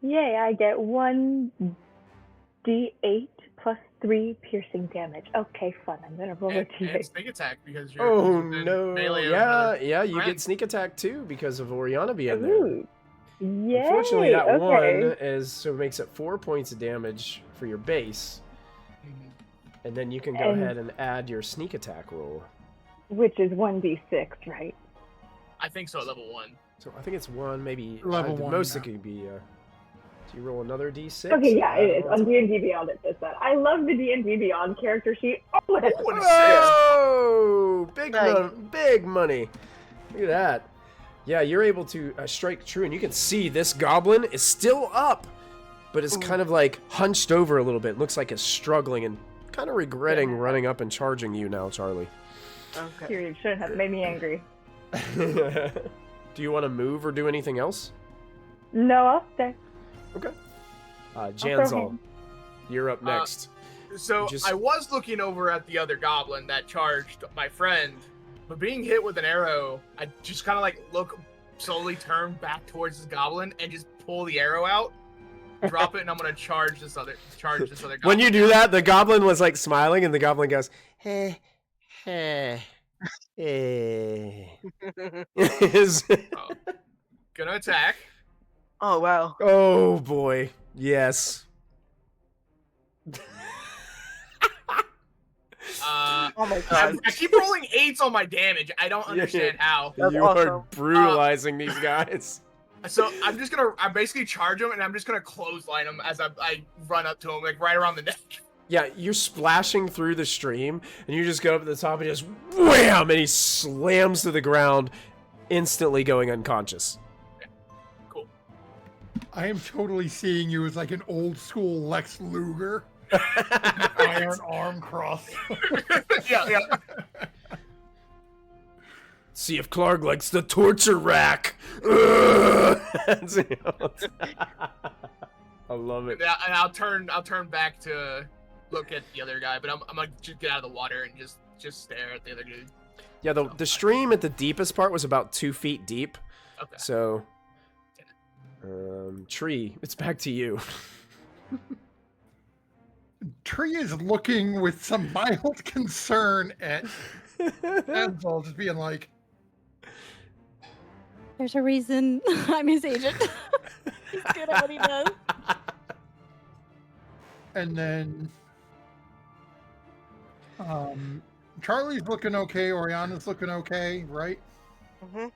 Yay! I get 1d8 plus 3 piercing damage. Okay, fun. I'm gonna roll a d8. And sneak attack because you're. Oh no! Melee Yeah. You get sneak attack too because of Oriana being there. Ooh. Yay! Unfortunately, that one makes it 4 points of damage for your base, and then you can go ahead and add your sneak attack roll, which is 1d6, right? I think so. Level 1. So I think it's 1, maybe level 1. Most it could be. Do you roll another d6? Okay, yeah, it is. On D&D Beyond it says that. I love the D&D Beyond character sheet. Oh, it's big money. Look at that. Yeah, you're able to strike true, and you can see this goblin is still up, but it's kind of hunched over a little bit. Looks like it's struggling and kind of regretting running up and charging you now, Charlie. Okay. Period. Shouldn't have made me angry. Do you want to move or do anything else? No, I'll stay. Okay. Janzel, you're up next. So I was looking over at the other goblin that charged my friend, but being hit with an arrow, I just kind of like slowly turn back towards this goblin and just pull the arrow out, drop it, and I'm gonna charge this other goblin. When you do that, the goblin was like smiling, and the goblin goes, "Hey, hey, hey." Gonna attack. Oh wow. Oh boy, yes. Oh my god. I keep rolling 8s on my damage. I don't understand how. That's You awesome. are brutalizing these guys. So I basically charge him, and I'm just gonna clothesline him as I run up to him, like right around the neck. Yeah, you're splashing through the stream, and you just go up to the top and just wham, and he slams to the ground, instantly going unconscious. Yeah. Cool. I am totally seeing you as like an old school Lex Luger. Iron arm cross. Yeah. See if Clark likes the torture rack. I love it. And I'll turn back to look at the other guy, but I'm gonna just get out of the water and just stare at the other dude. Yeah, the stream at the deepest part was about 2 feet deep. Okay. So, Tree, it's back to you. Tree is looking with some mild concern at Ansel, just being like, There's a reason I'm his agent. He's good at what he does. and then Charlie's looking okay, Oriana's looking okay, right? Mm-hmm.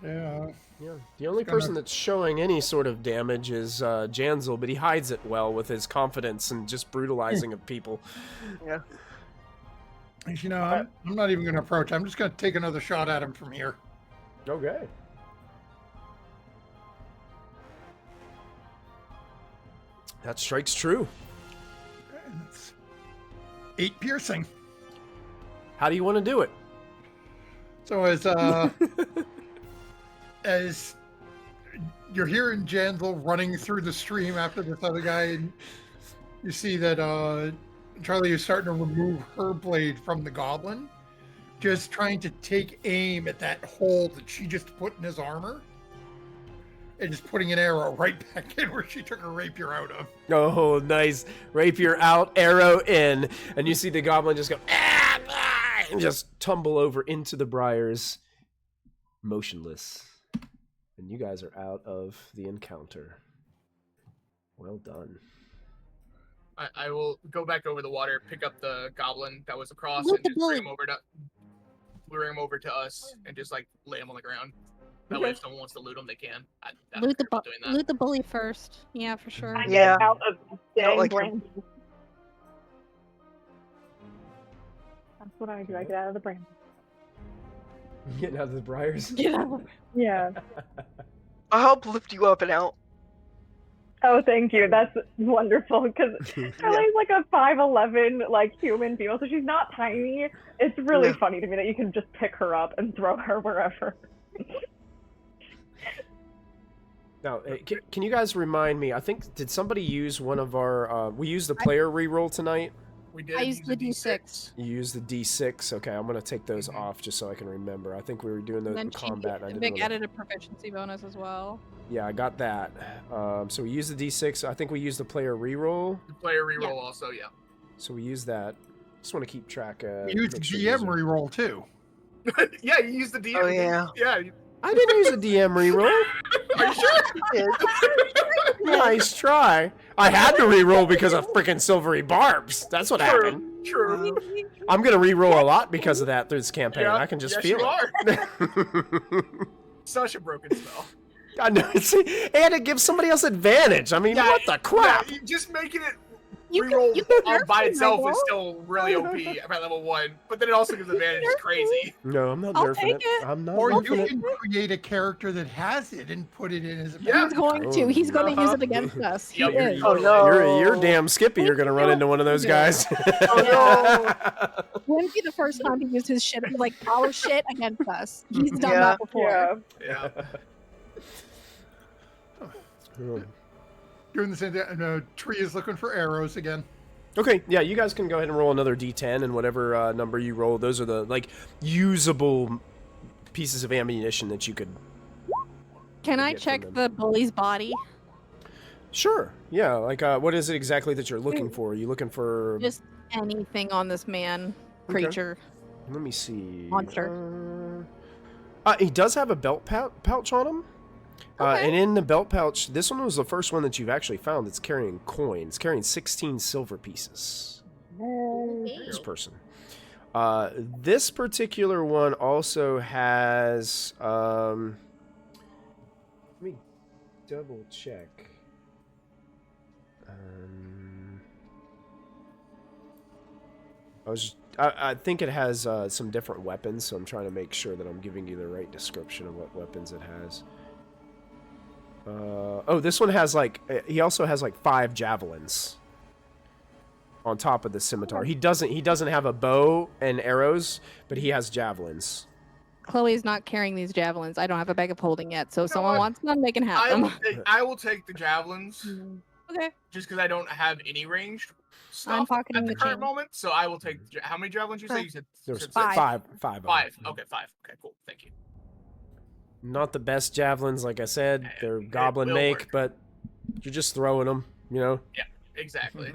Yeah. Yeah, the only person that's showing any sort of damage is Jansel, but he hides it well with his confidence and just brutalizing of people. Yeah. You know, I'm not even going to approach. I'm just going to take another shot at him from here. Okay. That strikes true. And it's 8 piercing. How do you want to do it? So as you're hearing Jansel running through the stream after this other guy, and you see that Charlie is starting to remove her blade from the goblin, just trying to take aim at that hole that she just put in his armor, and just putting an arrow right back in where she took her rapier out of. Oh, nice. Rapier out, arrow in. And you see the goblin just go, and just tumble over into the briars, motionless. And you guys are out of the encounter. Well done. I will go back over the water, pick up the goblin that was across, Loot and the just bring him over to us, and just like lay him on the ground. That way, if someone wants to loot him, they can. I don't Loot care about doing that. loot the bully first. Yeah, for sure. I Yeah. get out of I don't dang like him. branches. That's what I do. I get out of the branches. Getting out of the briars. Yeah. I'll help lift you up and out. Oh, thank you. That's wonderful. Because Charlie's like a 5'11" like human female, so she's not tiny. It's really Yeah. funny to me that you can just pick her up and throw her wherever. Now, can you guys remind me? I think, did somebody use one of our... we used the player reroll tonight? We did. I used the D6. You used the D6? Okay, I'm going to take those off just so I can remember. I think we were doing those in combat. And I Vic didn't added a proficiency bonus as well. Yeah, I got that. So we used the D6. I think we used the player reroll. The player reroll also, yeah. So we used that. Just want to keep track of... You used the GM reroll too. Yeah, you used the DM. Oh, yeah. Yeah. I didn't use a DM reroll. Are you sure? Nice try. I had to reroll because of freaking silvery barbs. That's what happened. True. I'm gonna reroll a lot because of that through this campaign. Yeah, I can just yes, feel you it. Such a broken spell. I know. And it gives somebody else advantage. I mean, what the crap? Yeah, just making it You can- reroll you can all nerf by it, itself Michael. is still really OP at level 1, but then it also gives advantage. It's crazy. No, I'm not I'll nerfing take it. it. I'm not Or you nerfing it. can create a character that has it and put it in as a Yeah. He's going to. He's going to use it against us. He Yep. is. Oh no. You're damn Skippy. You're gonna run into one of those guys. Oh Wouldn't be the first time he used his shit, like our shit, against us. He's done Yeah. that before. Yeah. doing the same thing. And, Tree is looking for arrows again. Okay, yeah, you guys can go ahead and roll another d10, and whatever number you roll, those are the, like, usable pieces of ammunition that you could... Can I get from check them. the bully's body? Sure, yeah, like, what is it exactly that you're looking for? Are you looking for... Just anything on this man, Okay. creature. Let me see... Monster. He does have a belt pouch on him. Okay. And in the belt pouch, this one was the first one that you've actually found that's carrying coins, carrying 16 silver pieces. This person. This particular one also has... let me double check. I think it has some different weapons, so I'm trying to make sure that I'm giving you the right description of what weapons it has. Oh, this one has he also has 5 javelins on top of the scimitar. He doesn't have a bow and arrows, but he has javelins. Chloe's not carrying these javelins. I don't have a bag of holding yet, so if know someone what? wants them, they can have them. I will take the javelins, Okay. just because I don't have any ranged I'm stuff pocketing at the the current chain. moment. So I will take. How many javelins you say? You said There's six? five. Of them. 5. Okay, 5. Okay, cool. Thank you. Not the best javelins, like I said. They're It goblin will make, work. but you're just throwing them, you know? Yeah, exactly.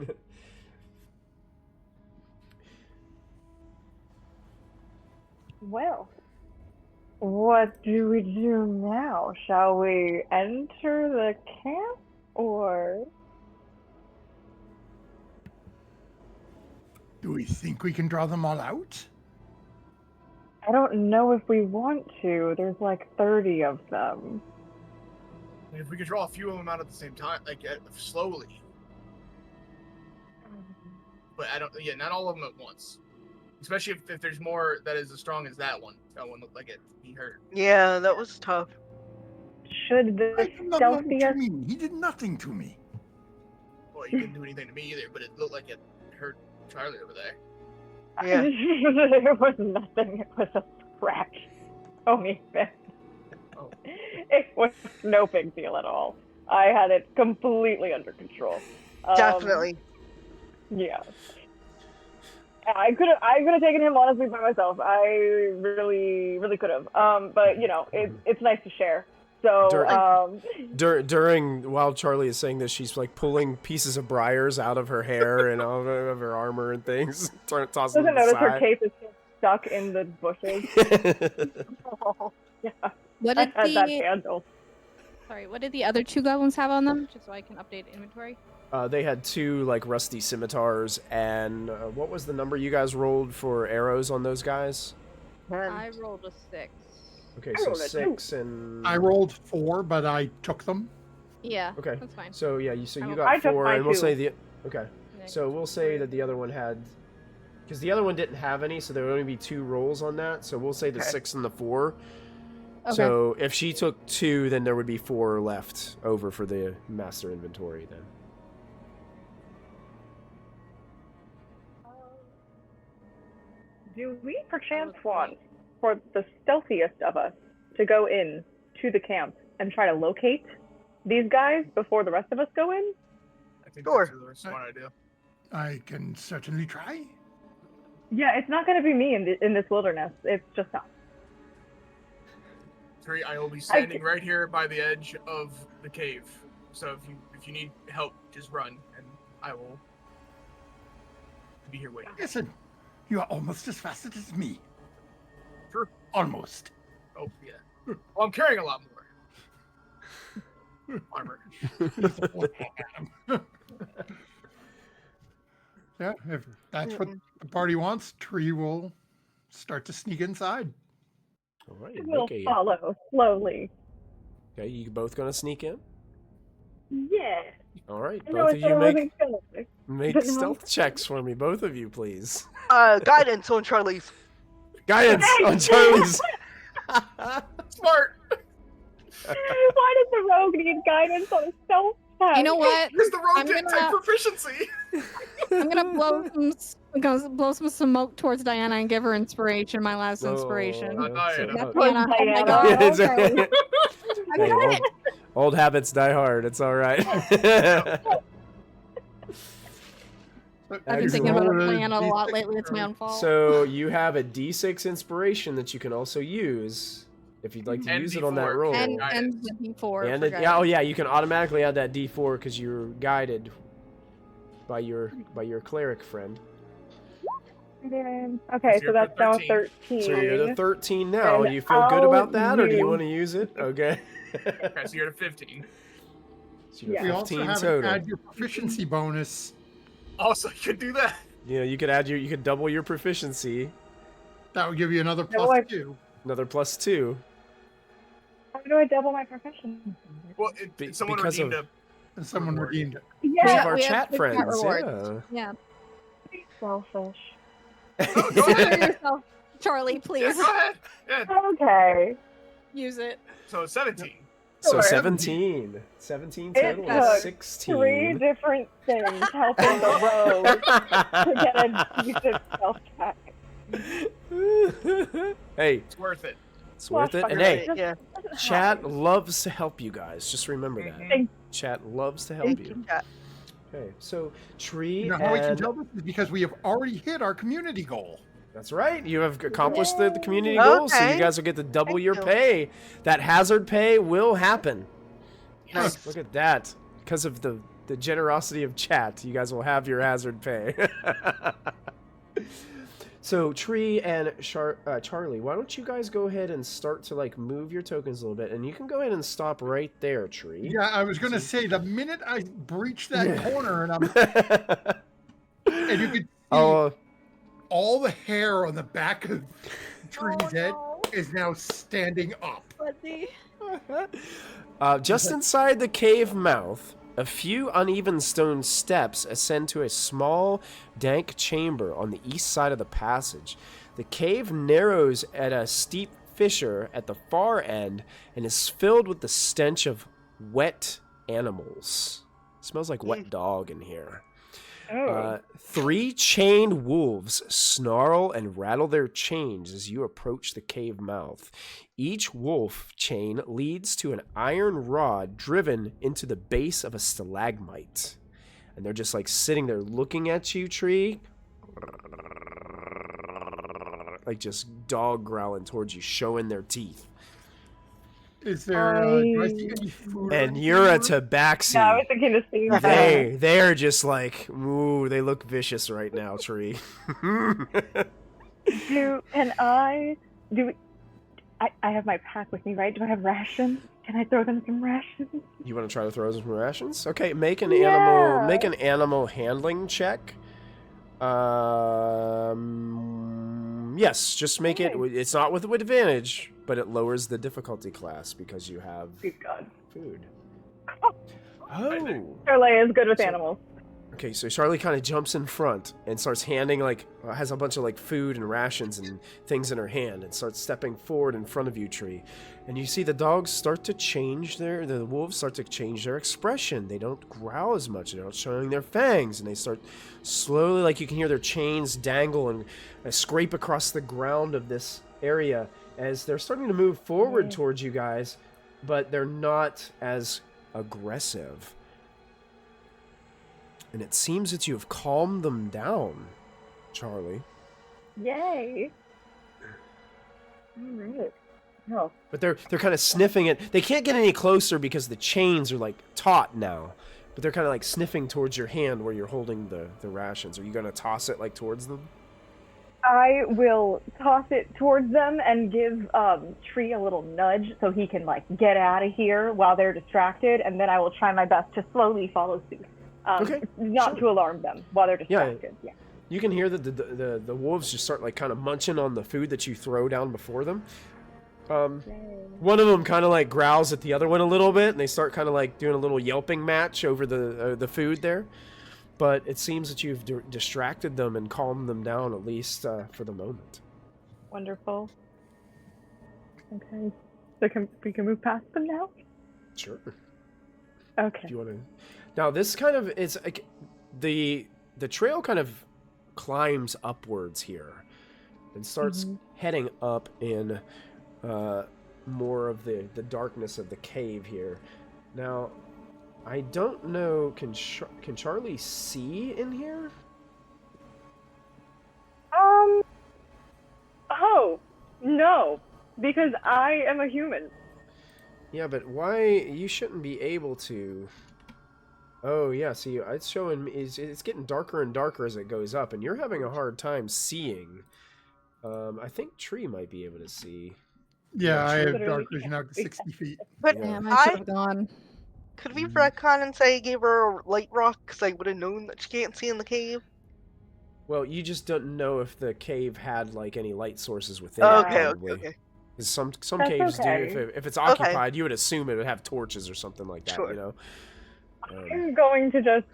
Well, what do we do now? Shall we enter the camp or? Do we think we can draw them all out? I don't know if we want to. There's like 30 of them. If we could draw a few of them out at the same time, slowly. But I don't. Yeah, not all of them at once. Especially if there's more that is as strong as that one. That one looked like he hurt. Yeah, that was tough. Should the He did nothing to stealthiest? me. He did nothing to me. Well, you didn't do anything to me either, but it looked like it hurt Charlie over there. Yeah. It was nothing. It was a scratch. Only bit. Oh. It was no big deal at all. I had it completely under control. Definitely. Yeah. I could have taken him honestly by myself. I really could have. But you know, it's nice to share. So During while Charlie is saying this, she's like pulling pieces of briars out of her hair and out of her armor and things, tossing them doesn't notice her aside. cape is still stuck in the bushes. Yeah, What I did had that the handle. what did the other 2 goblins have on them? Just so I can update inventory. They had 2 like rusty scimitars, and what was the number you guys rolled for arrows on those guys? I rolled a 6. Okay, I so rolled a 6 and I rolled 4, but I took them. Yeah. Okay. That's fine. So yeah, you I got took 4, mine and we'll too. say the okay. Nick. So we'll say that the other one had, because the other one didn't have any, so there would only be 2 rolls on that. So we'll say the Okay. 6 and the 4. Okay. So if she took 2, then there would be 4 left over for the master inventory then. Do we perchance want for the stealthiest of us to go in to the camp and try to locate these guys before the rest of us go in? I think Sure. that's a smart idea. I can certainly try. Yeah, it's not going to be me in this wilderness. It's just us. I will be standing right here by the edge of the cave. So if you need help, just run, and I will be here waiting. Listen, you are almost as fast as me. Sure. Almost. Oh yeah. Well, I'm carrying a lot more armor. Yeah, if that's what the party wants, Tree will start to sneak inside. All right, We'll make a, follow slowly. okay, you both gonna sneak in? Yeah. All right, I know both of it's you amazing make feeling. make stealth checks for me, both of you, please. Guidance on Charlie's. Guidance on Charlie's. Smart. Why does the rogue need guidance on a stealth test? You know what? Because the rogue I'm didn't gonna- take proficiency. I'm gonna blow some smoke towards Diana and give her inspiration. My last inspiration. Not Diana. That's Towards Diana. Oh my Diana. god. Yeah, it's- okay. I Hey, got it. Old habits die hard. It's all right. I've been thinking about a plan a lot D6 lately. It's my own fault. So you have a D6 inspiration that you can also use if you'd like to And use it on that D4. roll. and Guidance. the D4. And for it, yeah, oh guidance. yeah, you can automatically add that D4 because you're guided by your cleric friend. Okay, So so you're that's at now 13. 13. So you're at 13 now. And Do you feel good I'll about that, or do you use- want to use it? Okay. Okay, so you're at 15. So you're Yeah. We 15 also have total. add your proficiency bonus. Also, you could do that. You know, you could double your proficiency, That would give you another Yeah, well, plus 2. another +2. How do I double my proficiency? Well, Be- someone because redeemed of- And someone redeemed it. Because Yeah, of our we have chat good friends. chat rewards. Yeah. Yeah. selfish. Go Consider ahead. yourself, Charlie, Yeah, please. go ahead. Yeah. Okay. Use it. So 17. So Sure. 17. 17 It total took is 16. 3 different things helping the rogue to get a decent self check. Hey, It's worth it. it's worth it. And Fucker, hey, just- Yeah. just chat happens. loves to help you guys. Just remember that. Mhm. Chat loves to help Thank you. you, chat. Okay, so Tree You know how we can and... tell this is because we have already hit our community goal. That's right. You have accomplished the community goal, so you Okay. guys will get to double Thank your you. pay. That hazard pay will happen. Nice. Look at that. Because of the generosity of chat, you guys will have your hazard pay. So Tree and Charlie, why don't you guys go ahead and start to like move your tokens a little bit, and you can go ahead and stop right there, Tree. Yeah, I was going to say, the minute I breach that corner and you could see Oh, all the hair on the back of Tree's head is now standing up. just inside the cave mouth, a few uneven stone steps ascend to a small, dank chamber on the east side of the passage. The cave narrows at a steep fissure at the far end and is filled with the stench of wet animals. It smells like wet dog in here. Oh. 3 chained wolves snarl and rattle their chains as you approach the cave mouth. Each wolf chain leads to an iron rod driven into the base of a stalagmite. And they're just like sitting there looking at you, Tree. Like just dog growling towards you, showing their teeth. Is there, do I see any food? or And anything you're a around? tabaxi. Yeah, I was thinking the same thing. They're just like, ooh, they look vicious right now, Tree. I have my pack with me, right? Do I have rations? Can I throw them some rations? You want to try to throw some rations? Okay, make an Yeah. animal handling check. Yes, just make it. Okay. It's not with advantage, but it lowers the difficulty class because you have Good God. food. Oh. Oh. Charlie is good with So- animals. Okay, so Charlie kind of jumps in front and starts handing has a bunch of like food and rations and things in her hand and starts stepping forward in front of you, Tree. And you see the dogs start to change the wolves start to change their expression. They don't growl as much. They're not showing their fangs, and they start slowly, like you can hear their chains dangle and scrape across the ground of this area as they're starting to move forward towards you guys, but they're not as aggressive. And it seems that you have calmed them down, Charlie. Yay. All right. No. But they're kind of sniffing it. They can't get any closer because the chains are like taut now. But they're kind of like sniffing towards your hand where you're holding the rations. Are you gonna toss it like towards them? I will toss it towards them and give Tree a little nudge so he can like get out of here while they're distracted, and then I will try my best to slowly follow suit. Okay, Not sure. to alarm them while they're Yeah. distracted. Yeah. You can hear that the wolves just start like kind of munching on the food that you throw down before them. One of them kind of like growls at the other one a little bit, and they start kind of like doing a little yelping match over the food there. But it seems that you've distracted them and calmed them down, at least for the moment. Wonderful. Okay. So we can move past them now? Sure. Okay. Do you want to? Now this kind of is like the trail kind of climbs upwards here, and starts heading up in more of the darkness of the cave here. Now, I don't know. Can Charlie see in here? Oh, no, because I am a human. Yeah, but why? You shouldn't be able to. Oh, yeah, see, it's showing me. It's getting darker and darker as it goes up, and you're having a hard time seeing. I think Tree might be able to see. Yeah, I have Literally dark vision out to 60 feet. But Yeah. Damn, I should have gone. could we retcon and say I gave her a light rock because I would have known that she can't see in the cave? Well, you just don't know if the cave had like any light sources within Oh, it, okay, probably. okay. 'Cause some That's caves okay. do. If it's occupied, you would assume it would have torches or something like that. Sure. You know. I'm going to just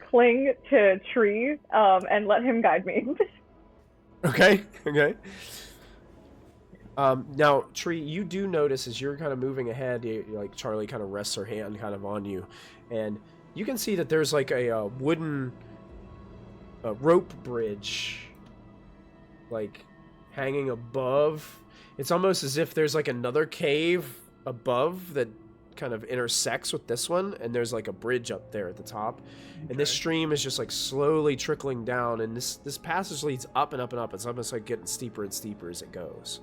cling to Tree and let him guide me. Okay. Okay. Now, Tree, you do notice as you're kind of moving ahead, like Charlie kind of rests her hand kind of on you, and you can see that there's like a wooden rope bridge, like hanging above. It's almost as if there's like another cave above that kind of intersects with this one, and there's like a bridge up there at the top, and this stream is just like slowly trickling down, and this passage leads up and up and up. It's almost like getting steeper and steeper as it goes.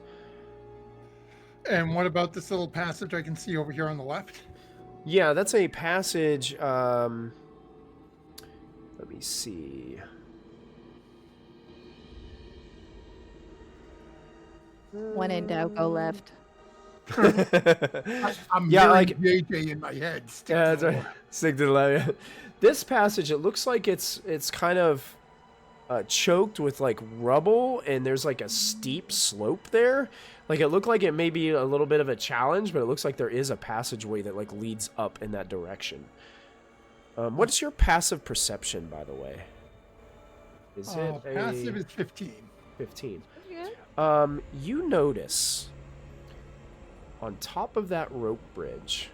And what about this little passage I can see over here on the left? Yeah, that's a passage. Let me see. When in doubt, go left. I'm Yeah, hearing like- JJ in my head. Stick Yeah, to that's the right. left. Stick to the left. This passage, it looks like it's kind of choked with like rubble, and there's like a steep slope there. Like it looked like it may be a little bit of a challenge, but it looks like there is a passageway that like leads up in that direction. What is your passive perception, by the way? Is it a Passive is 15. 15? Yeah. You notice on top of that rope bridge,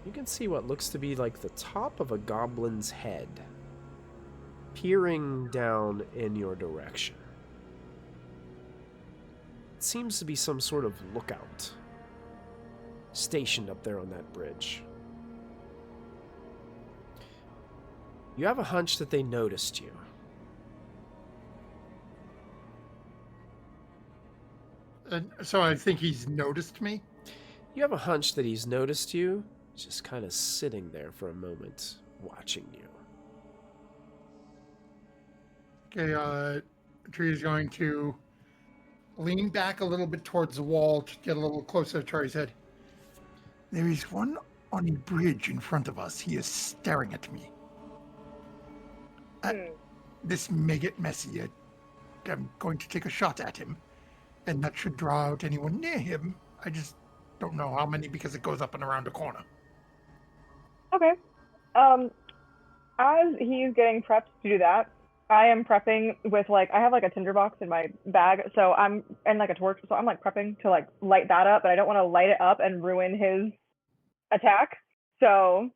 you can see what looks to be like the top of a goblin's head peering down in your direction. It seems to be some sort of lookout stationed up there on that bridge. You have a hunch that they noticed you. And so I think he's noticed me. You have a hunch that he's noticed you, just kind of sitting there for a moment, watching you. Okay, Tree is going to lean back a little bit towards the wall to get a little closer to Charlie's head. There is one on a bridge in front of us. He is staring at me. This may get messy. I'm going to take a shot at him, and that should draw out anyone near him. I just don't know how many because it goes up and around the corner. Okay. As he's getting prepped to do that, I am prepping with I have like a tinderbox in my bag, and like a torch, so I'm like prepping to like light that up, but I don't want to light it up and ruin his attack. So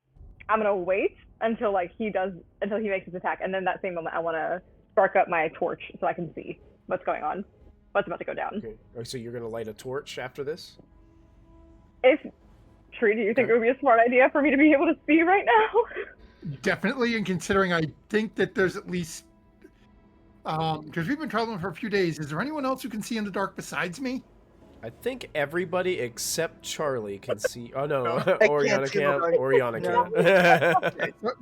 I'm gonna wait until he makes his attack, and then that same moment I want to spark up my torch so I can see what's going on, what's about to go down. Okay. Oh, so you're gonna light a torch after this? If Tree, do you think it would be a smart idea for me to be able to see right now? Definitely, and considering I think that there's at least because we've been traveling for a few days, is there anyone else who can see in the dark besides me? I think everybody except Charlie can see. Oh no, I Oriana can't see can't. nobody. Oriana No. can't. Okay, so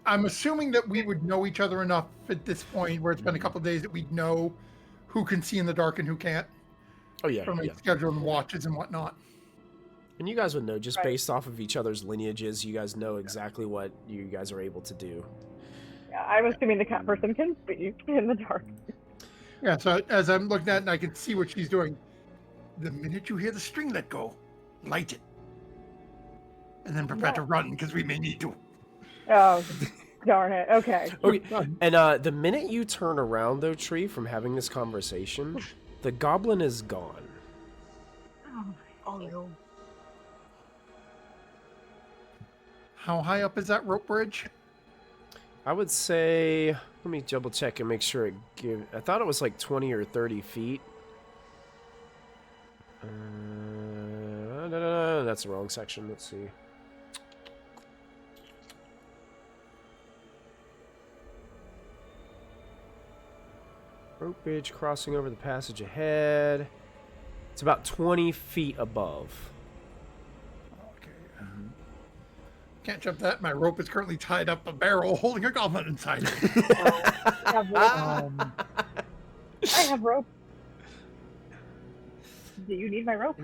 I'm assuming that we would know each other enough at this point, where it's been a couple of days, that we'd know who can see in the dark and who can't Oh yeah, from yeah. scheduling watches and whatnot. And you guys would know just Right. based off of each other's lineages. You guys know exactly what you guys are able to do. Yeah, I'm assuming the cat person can see in the dark. Yeah, so as I'm looking at it and I can see what she's doing, the minute you hear the string let go, light it. And then prepare to run, because we may need to. Oh, darn it. Okay. Okay, and the minute you turn around, though, Tree, from having this conversation, the goblin is gone. Oh no. How high up is that rope bridge? I would say, let me double check and make sure it give. I thought it was like 20 or 30 feet. No, that's the wrong section. Let's see. Rope bridge crossing over the passage ahead. It's about 20 feet above. Okay. Can't jump that. My rope is currently tied up a barrel holding a goblin inside it. I have rope. I have rope. Do you need my rope?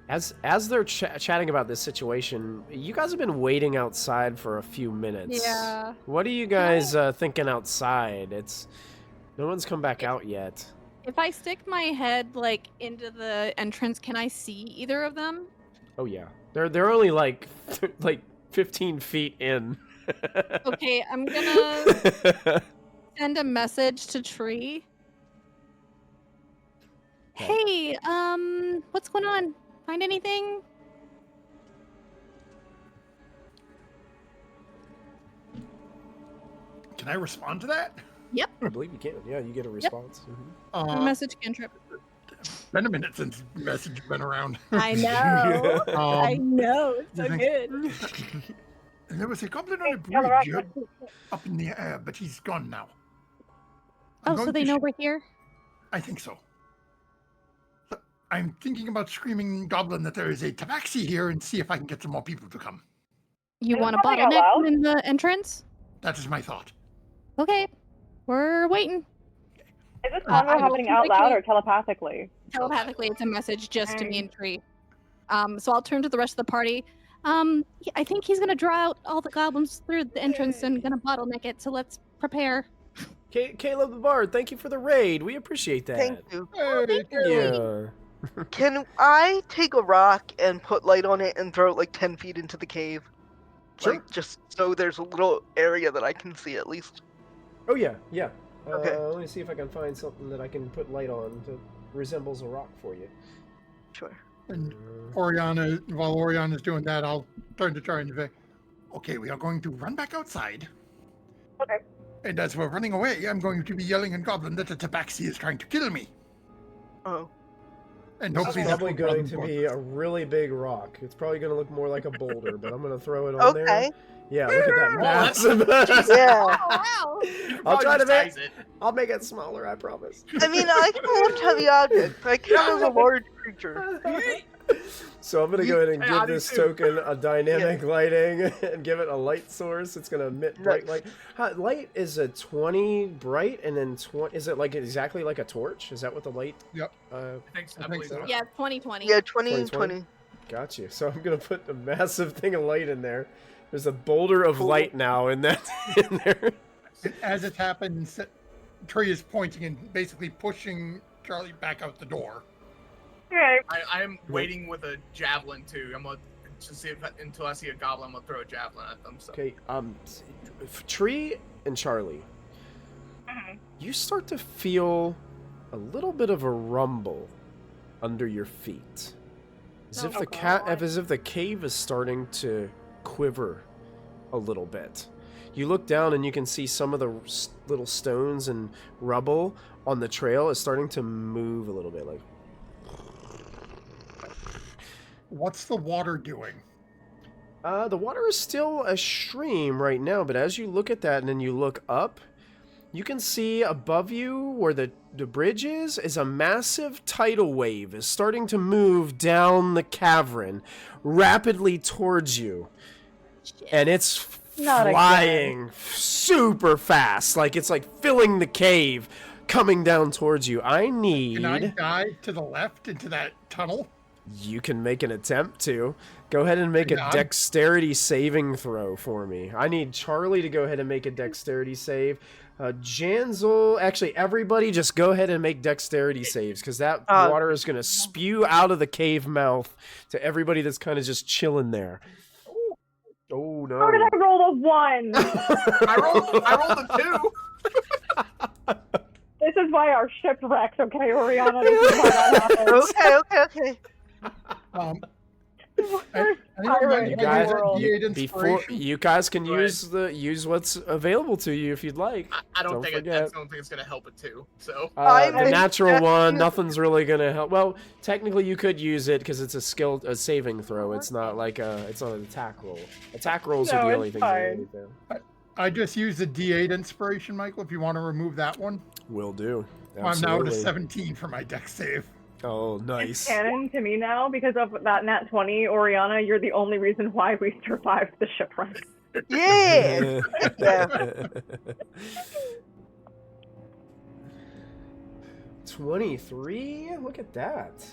As they're chatting about this situation, you guys have been waiting outside for a few minutes. Yeah. What are you guys thinking outside? No one's come back out yet. If I stick my head like into the entrance, can I see either of them? Oh yeah, they're only like 15 feet in. Okay, I'm gonna send a message to Tree. Hey, what's going on? Find anything? Can I respond to that? Yep. I believe you can. Yeah, you get a response. A message cantrip. Been a minute since message has been around. I know. I Um, know. It's so thank- good. And there was a goblin on a Tell her bridge up in the air, but he's gone now. I'm Oh, so going they to know sh- we're here? I think so. I'm thinking about screaming goblin that there is a tabaxi here and see if I can get some more people to come. You Is want a something out bottleneck loud? in the entrance? That is my thought. Okay. We're waiting. Is this I convo will happening out loud quickly- or telepathically? Telepathically, it's a message just to me and Tree. So I'll turn to the rest of the party. I think he's gonna draw out all the goblins through the entrance and gonna bottleneck it. So let's prepare. Caleb the Bard, thank you for the raid. We appreciate that. Thank you. Yeah. Can I take a rock and put light on it and throw it like 10 feet into the cave? Sure. Like, just so there's a little area that I can see at least. Oh yeah, yeah. Okay. Let me see if I can find something that I can put light on that resembles a rock for you. Sure. And while Oriana's doing that, I'll turn to Charlie and say, okay, we are going to run back outside. Okay. And as we're running away, I'm going to be yelling in Goblin that the tabaxi is trying to kill me. Oh. And It's hopefully probably that will going to run be a really big rock. It's probably going to look more like a boulder, but I'm going to throw it on there. Okay. Yeah, look at that massive. Yeah. Wow. I'll try to make. disguise it. I'll make it smaller. I promise. I mean, I can lift heavy objects. I count as a large creature. So I'm gonna go ahead and Hey, I give do this too. token a dynamic lighting and give it a light source. It's gonna emit bright Nice. light. Light is a 20 bright, and then 20. Is it like exactly like a torch? Is that what the light? Yep. I think so. I I think believe so. so. Yeah, 2020. Yeah, 20 and 20. 20. Got you. So I'm gonna put a massive thing of light in there. There's a boulder of Cool. light now in that in there. As it happens, Trey is pointing and basically pushing Charlie back out the door. Okay. I'm waiting with a javelin too. I'm gonna to see if until I see a goblin, I'm gonna throw a javelin at them. So. Okay. Tree and Charlie, Mhm. you start to feel a little bit of a rumble under your feet, as Oh, if the God. as if the cave is starting to quiver a little bit. You look down and you can see some of the little stones and rubble on the trail is starting to move a little bit, like. What's the water doing? The water is still a stream right now, but as you look at that and then you look up, you can see above you where the bridge is a massive tidal wave is starting to move down the cavern rapidly towards you. And it's Not flying super fast, like it's like filling the cave, coming down towards you. I need... Can I dive to the left into that tunnel? You can make an attempt to. Go ahead and make a Yeah. dexterity saving throw for me. I need Charlie to go ahead and make a dexterity save. Janzel, actually, everybody just go ahead and make dexterity saves, because that water is going to spew out of the cave mouth to everybody that's kind of just chilling there. Oh, no. How did I roll a 1? I rolled a 2. This is why our ship wrecked, okay, Oriana? This is why that happens. Okay. I First didn't pirate remind in You the guys, world. before you guys can Right. use what's available to you if you'd like. I don't Don't think forget. I don't think it's gonna help it too. So I'm The natural one, expecting- nothing's really gonna help. Well, technically you could use it because it's a saving throw. It's not like it's not an attack roll. Attack rolls No, are the it's only things fine. that I just used the D8 inspiration, Michael, if you want to remove that one. will do. I'm now at a Absolutely. 17 for my dex save. Oh, It's nice. canon to me now because of that nat 20, Oriana. You're the only reason why we survived the shipwreck. Yeah. Yeah. 23? Look at that.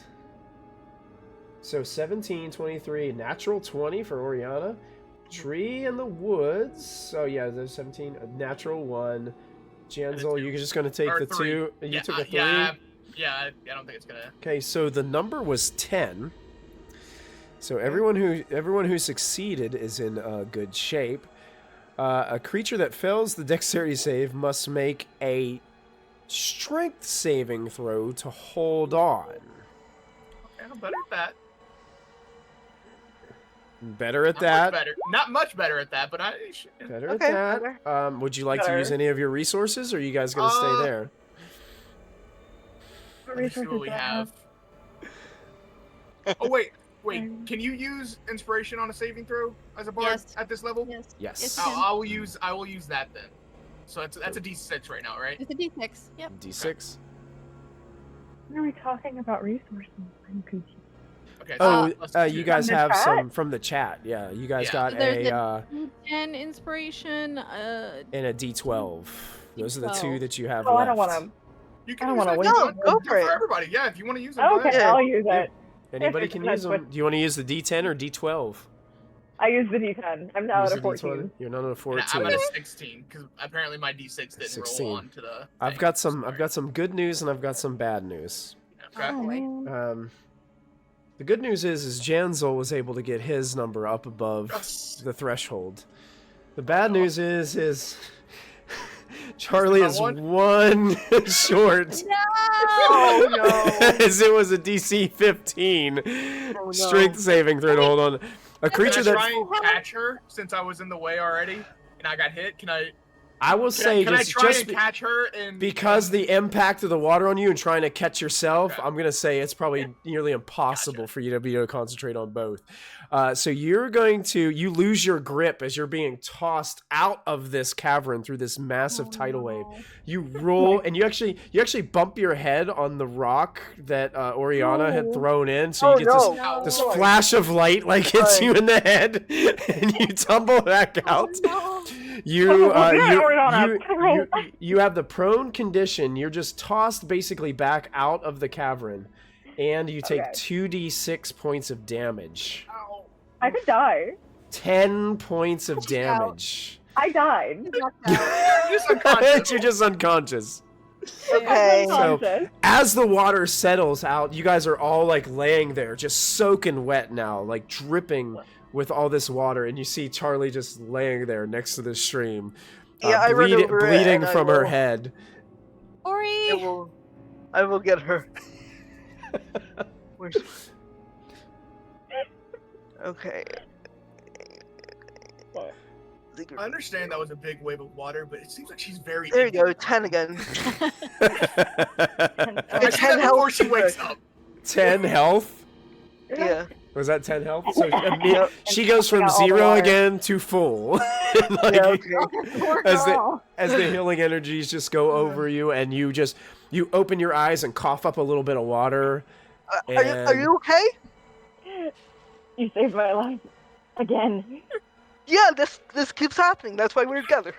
So 17, 23, natural 20 for Oriana. Tree in the woods. Oh yeah, there's 17. A natural 1. Janzel, you're just going to take Or the 3. 2. You took a 3? Yeah, I don't think it's gonna. Okay, so the number was 10. So everyone who succeeded is in good shape. A creature that fails the dexterity save must make a strength saving throw to hold on. Okay, I'm better at that. Better at Not that. Much better. Not much better at that, but I. Better Okay, at that. Would you like to use any of your resources, or are you guys going to stay there? What Let me see resources what we do I have. Oh wait. Can you use inspiration on a saving throw as a bard Yes. at this level? Yes. Yes. Yes, Oh, you can. I will use that then. So that's a D6 right now, right? It's a D6. Yep. D6. What are we talking about resources? I'm confused. Okay. Oh, let's do you it. guys From the have chat? some from the chat. Yeah, you guys Yeah. got There's a 10 inspiration. and a D12. Those are the 2 D12. that you have Oh, left. I don't want to. You I can don't use wanna that. waste No, it. go for it. everybody. Yeah, if you want to use them. Okay, go ahead. I'll use it. Anybody If can it's use them. Do you want to use the D10 or D12? I use the D10. I'm now Use at a the 14. D20. You're not at a And 14. I'm at a 16 because apparently my D6 didn't 16. roll on to the. I've thing. got some Sorry. good news and I've got some bad news. Okay. Oh, boy. The good news is Janzel was able to get his number up above Yes. the threshold. The bad news is Charlie is One? one short. Oh no. As it was a DC 15 Oh, no. strength saving throw to hold on. A creature Can I try that and catch her since I was in the way already and I got hit? Can I? I will say Can I just try just and catch her and because the impact of the water on you and trying to catch yourself, Okay. I'm gonna say it's probably nearly impossible for you to be able to concentrate on both. So you lose your grip as you're being tossed out of this cavern through this massive tidal wave. You roll and you actually bump your head on the rock that Oriana had thrown in, so you get this flash of light like hits you in the head, and you tumble back out. You have the prone condition. You're just tossed basically back out of the cavern, and you take 2d6 points of damage. I could die. 10 points of damage. I died. You're just unconscious. Okay. So as the water settles out, you guys are all like laying there, just soaking wet now, like dripping with all this water, and you see Charlie just laying there next to the stream, Yeah, I run over it bleeding and I from her will- head. Ori! I will get her. Where's... Okay. I understand that was a big wave of water, but it seems like she's very. There you go, 10 again. I see that before she wakes up. 10 health? Yeah. Was that 10 health? So Yep. she goes from Got all the 0 water. again to full. Like, Yeah, okay. as the healing energies just go over you, and you open your eyes and cough up a little bit of water. Are you okay? You saved my life. Again. Yeah, this keeps happening. That's why we're together.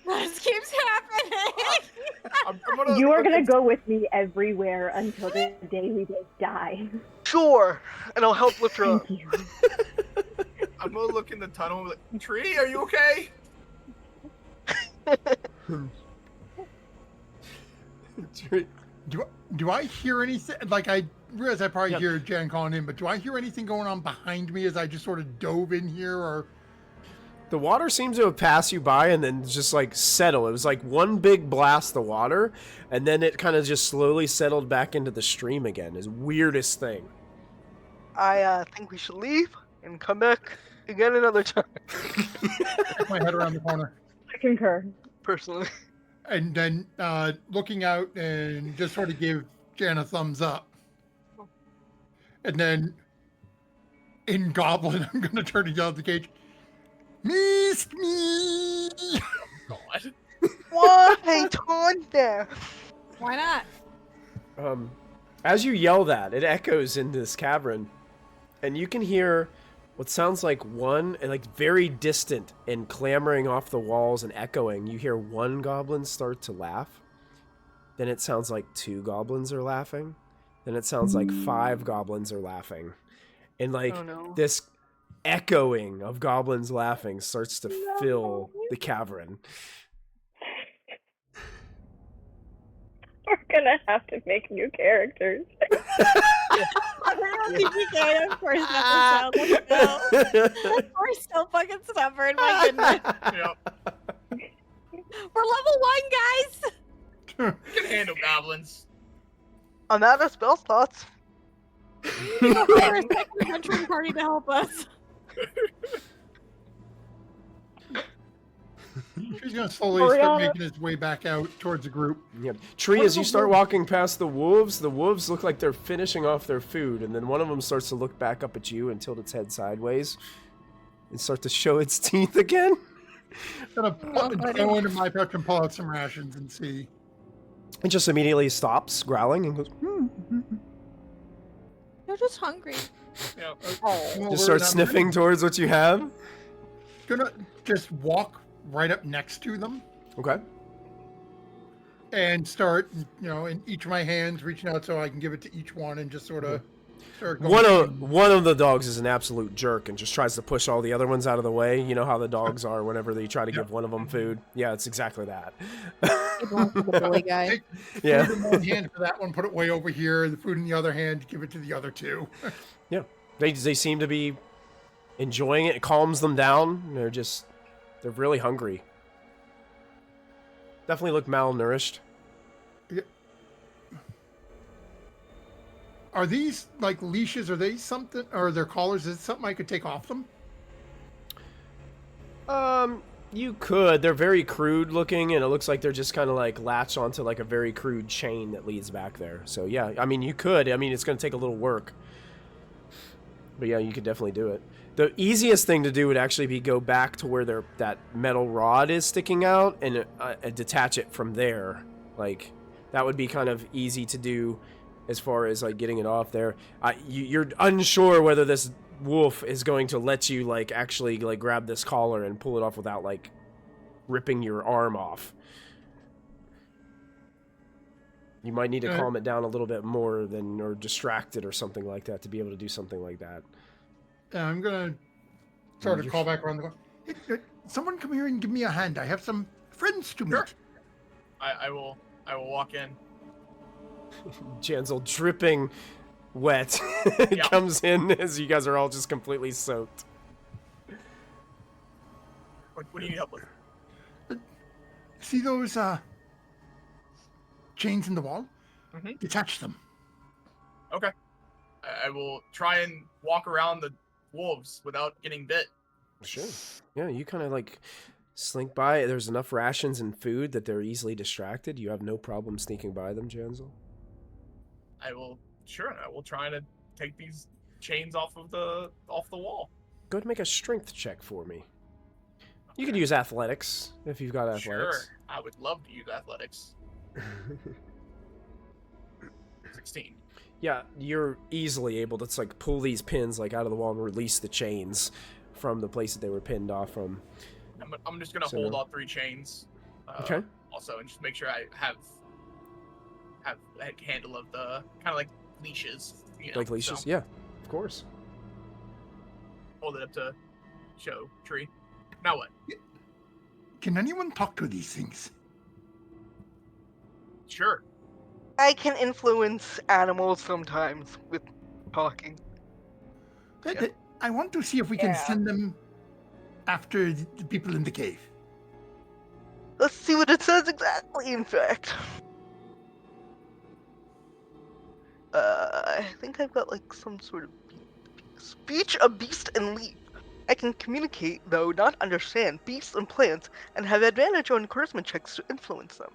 This keeps happening! You are gonna go with me everywhere until the day we both die. Sure, and I'll help lift her up. Thank you. I'm gonna look in the tunnel. Like, Tree, are you okay? Do I hear anything? Like, I realize I probably hear Jan calling in, but do I hear anything going on behind me as I just sort of dove in here? Or The water seems to have passed you by and then just like settle. It was like one big blast of water, and then it kind of just slowly settled back into the stream again. Is weirdest thing. I think we should leave and come back again another time. put my head around the corner, I concur. Personally. and then looking out and just sort of give Jan a thumbs up, and then in Goblin, I'm gonna turn to yell at the cage. Missed me! God. Why taunt them? Why not? As you yell that, it echoes in this cavern, and you can hear what sounds like very distant and clamoring off the walls and echoing. You hear one goblin start to laugh. Then it sounds like 2 goblins are laughing. Then it sounds like 5 goblins are laughing. And Oh, no. this echoing of goblins laughing starts to fill the cavern. We're gonna have to make new characters. TPK, of course, never let's go. We're so fucking stubborn, my goodness. Yep. We're level 1, guys! You can handle goblins. I'm out of spell slots. We need to hire a second adventuring party to help us. He's gonna slowly start Oriana. making his way back out towards the group. Yep. Tree, as you start walking past the wolves look like they're finishing off their food, and then one of them starts to look back up at you and tilt its head sideways and start to show its teeth again. Gonna go into my pouch and pull out some rations and see. It just immediately stops growling and goes, They're just hungry. Yep. just starts sniffing towards what you have. Gonna just walk right up next to them Okay. and start, in each of my hands, reaching out so I can give it to each one and just sort of start going. One of the dogs is an absolute jerk and just tries to push all the other ones out of the way. You know how the dogs are whenever they try to give one of them food. Yeah, it's exactly that. The bully guy. Take Yeah. food in one hand for that one, put it way over here. The food in the other hand, give it to the other 2. Yeah, they seem to be enjoying it. It calms them down. They're really hungry. Definitely look malnourished. Are these like leashes? Are they something? Or are there collars? Is it something I could take off them? You could. They're very crude looking, and it looks like they're just kind of like latched onto like a very crude chain that leads back there. So yeah, I mean, you could. I mean, it's going to take a little work. But yeah, you could definitely do it. The easiest thing to do would actually be go back to where that metal rod is sticking out and detach it from there. Like, that would be kind of easy to do as far as like getting it off there. You're unsure whether this wolf is going to let you like actually like grab this collar and pull it off without like ripping your arm off. You might need to calm it down a little bit more or distract it or something like that to be able to do something like that. I'm gonna sort of call back around the corner. Hey, someone come here and give me a hand. I have some friends to meet. Sure. I will walk in. Jansel, dripping wet, comes in as you guys are all just completely soaked. What do you need help with? See those chains in the wall? Mm-hmm. Detach them. Okay. I will try and walk around the wolves without getting bit. Sure. Yeah, you kind of like slink by. There's enough rations and food that they're easily distracted. You have no problem sneaking by them, Jansel. I will try to take these chains off the wall. Go ahead and make a strength check for me. You could use athletics if you've got athletics. Sure. I would love to use athletics. 16. Yeah, you're easily able to like pull these pins like out of the wall and release the chains from the place that they were pinned off from. I'm just gonna hold all 3 chains. Okay. Also, and just make sure I have a handle of the kind of like leashes. Like leashes, so yeah, of course. Hold it up to show Tree. Now what? Can anyone talk to these things? Sure. I can influence animals sometimes with talking. I want to see if we can send them after the people in the cave. Let's see what it says exactly, in fact. I think I've got like some sort of speech, a beast, and leap. I can communicate, though not understand, beasts and plants, and have advantage on charisma checks to influence them.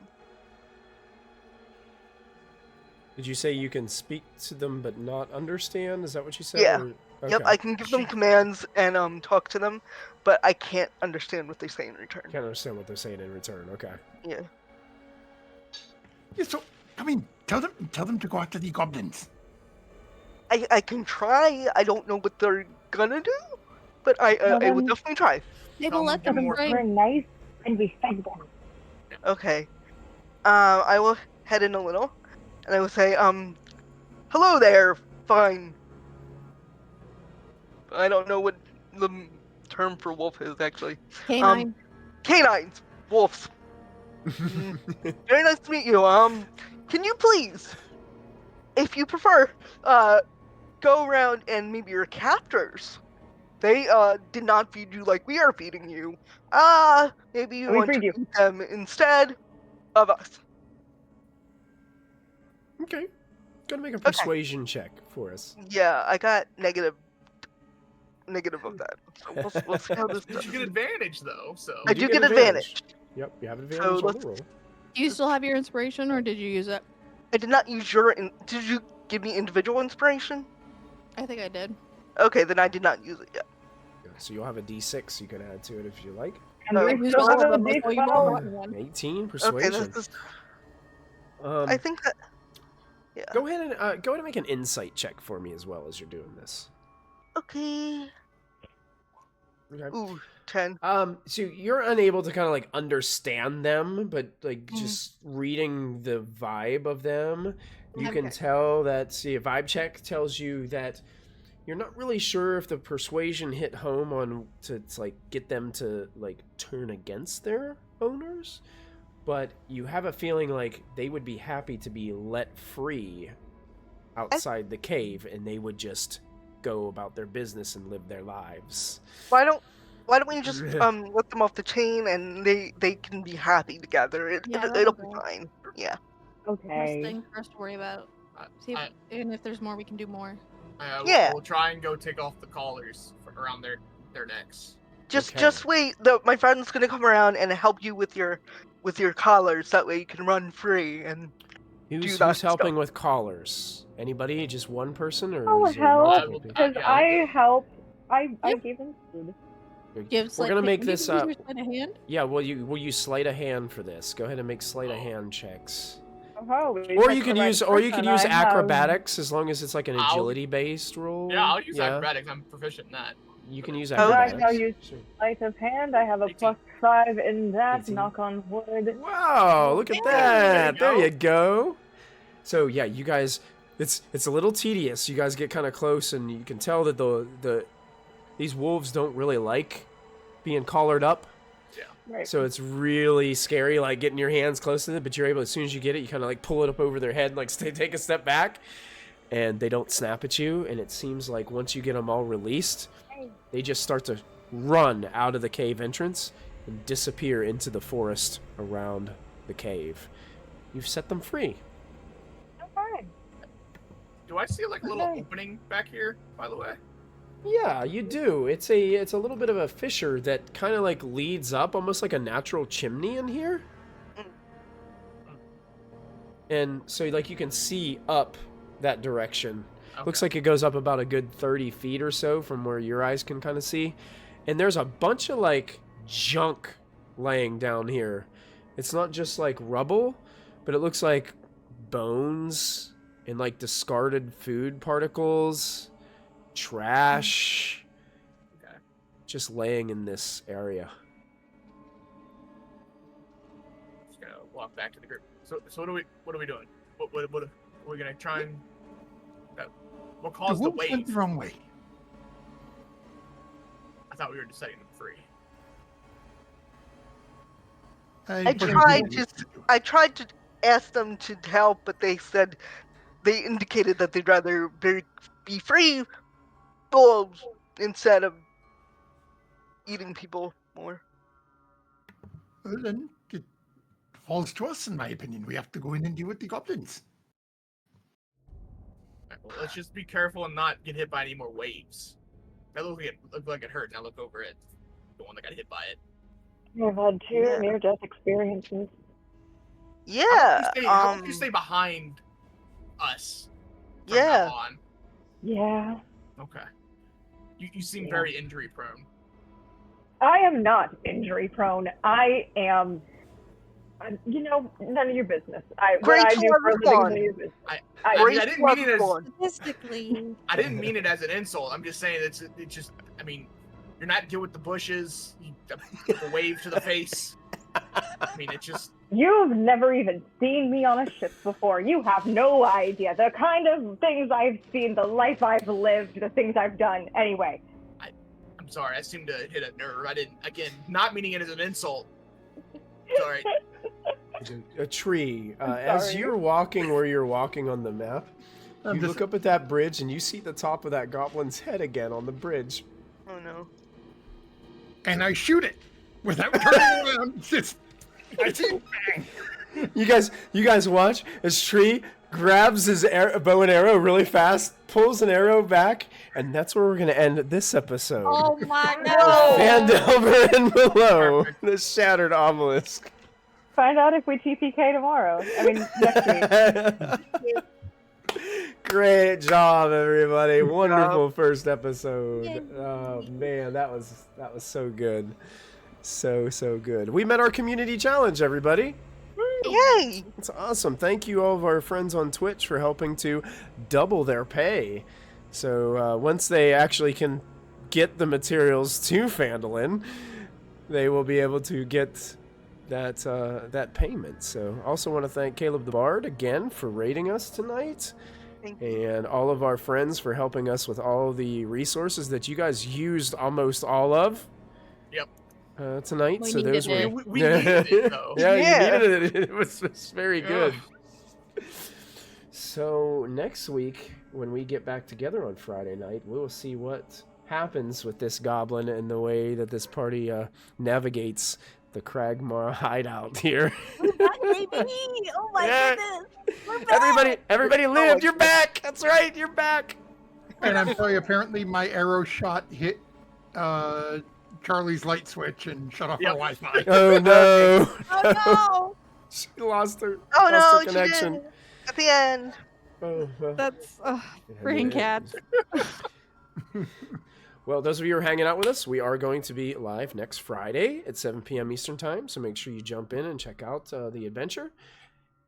Did you say you can speak to them but not understand? Is that what you said? Yeah. Or... Yep, I can give them commands and talk to them, but I can't understand what they say in return. Can't understand what they're saying in return. Okay. Yeah. Yeah, so come in. Tell them to go after the goblins. I can try. I don't know what they're gonna do, but I would definitely try. They will let them We're bring. nice and we fed them. Okay. I will head in a little, and I will say, hello there, fine. I don't know what the term for wolf is, actually. Canine. Canines! Wolves. Very nice to meet you. Can you please, if you prefer, go around and maybe your captors. They, did not feed you like we are feeding you. Maybe you want to eat them instead of us. Okay. Gonna make a persuasion check for us. Yeah, I got negative of that. So we'll see how this does. You get advantage though, so. I do get advantage. Yep, you have advantage on the roll. Do you still have your inspiration, or did you use it? I did not use your. Did you give me individual inspiration? I think I did. Okay, then I did not use it yet. So you'll have a D6 you can add to it if you like. And we still have a D12. 18 persuasion. Okay, I think that. Yeah. Go ahead and make an insight check for me as well as you're doing this. Okay. Okay. Ooh, 10. So you're unable to kind of like understand them, but like just reading the vibe of them, you can tell that. See, a vibe check tells you that you're not really sure if the persuasion hit home on to like get them to like turn against their owners, but you have a feeling like they would be happy to be let free outside the cave, and they would just go about their business and live their lives. Why don't we just let them off the chain and they can be happy together? It'll be fine. Yeah. Okay. First thing for us to worry about. See if there's more, we can do more. We'll try and go take off the collars around their necks. Just wait. My friend's gonna come around and help you with your collars. That way you can run free and. Who's helping with collars? Anybody? Just one person, or? I'll is there help multiple people? because I help. I gave him food. We're gonna make this. Sleight of hand? Yeah. Will you sleight of hand for this? Go ahead and make sleight of hand checks. Oh, Or you can use acrobatics as long as it's like an agility based roll. Yeah, I'll use acrobatics. I'm proficient in that. You can use acrobatics. I'll use sleight of hand. I have a +5 in that. 18. Knock on wood. Wow! Look at that. There you go. So yeah, you guys, it's a little tedious. You guys get kind of close, and you can tell that these wolves don't really like being collared up. Yeah. Right. So it's really scary, like getting your hands close to them. But you're able, as soon as you get it, you kind of like pull it up over their head, and like take a step back, and they don't snap at you. And it seems like once you get them all released, they just start to run out of the cave entrance and disappear into the forest around the cave. You've set them free. Okay. Do I see like a little opening back here, by the way? Yeah, you do. It's a little bit of a fissure that kind of like leads up, almost like a natural chimney in here. And so like you can see up that direction. Okay. Looks like it goes up about a good 30 feet or so from where your eyes can kind of see. And there's a bunch of like junk laying down here. It's not just like rubble, but it looks like bones and like discarded food particles, trash, just laying in this area. Just gonna walk back to the group. So what are we doing? What are we gonna try and? What caused the wave? Went the wrong way. I thought we were just setting them free. I tried to ask them to help, but they indicated that they'd rather be free wolves instead of eating people more. Well, then it falls to us, in my opinion. We have to go in and deal with the goblins. Well, let's just be careful and not get hit by any more waves. That looked like it hurt. Now look over it. The one that got hit by it. I've had 2 near-death experiences. Yeah. How about you stay behind us? Yeah. Yeah. Okay. You seem very injury prone. I am not injury prone. I am, none of your business. What I do for a living is none of your business. I didn't mean it as Statistically. I didn't mean it as an insult. I'm just saying it's just. I mean, you're not good with the bushes. You give a wave to the face. I mean, it just. You've never even seen me on a ship before. You have no idea the kind of things I've seen, the life I've lived, the things I've done. Anyway. I'm sorry. I seemed to hit a nerve. I didn't. Again, not meaning it as an insult. Sorry. A tree. As you're walking where you're walking on the map, you look up at that bridge and you see the top of that goblin's head again on the bridge. Oh no. And I shoot it without turning around. Just, I see, bang. You guys watch as Tree grabs his bow and arrow really fast, pulls an arrow back, and that's where we're going to end this episode. Oh my god. Phandelver and below, the shattered obelisk. Find out if we TPK tomorrow. I mean, next week. Great job, everybody. Wonderful first episode. Oh, man, that was so good. So good. We met our community challenge, everybody. Yay! It's awesome. Thank you all of our friends on Twitch for helping to double their pay. So once they actually can get the materials to Phandalin, they will be able to get that payment. So also want to thank Caleb the Bard again for raiding us tonight. And all of our friends for helping us with all the resources that you guys used almost all of. Yep. Tonight. We so those needed were it. We needed it, though. Yeah, Yeah. you needed it. It was very good. So next week, when we get back together on Friday night, we will see what happens with this goblin and the way that this party navigates the Cragmar hideout here. Baby! Oh my Yeah. goodness! We're back! Everybody lived. You're back. That's right. You're back. And I'm sorry, apparently my arrow shot hit Charlie's light switch and shut off our Wi-Fi. Oh no. Oh She lost her, Oh lost no, her she connection. did. At the end. Oh, well. That's freaking cats. Well, those of you who are hanging out with us, we are going to be live next Friday at 7 p.m. Eastern Time, so make sure you jump in and check out the adventure.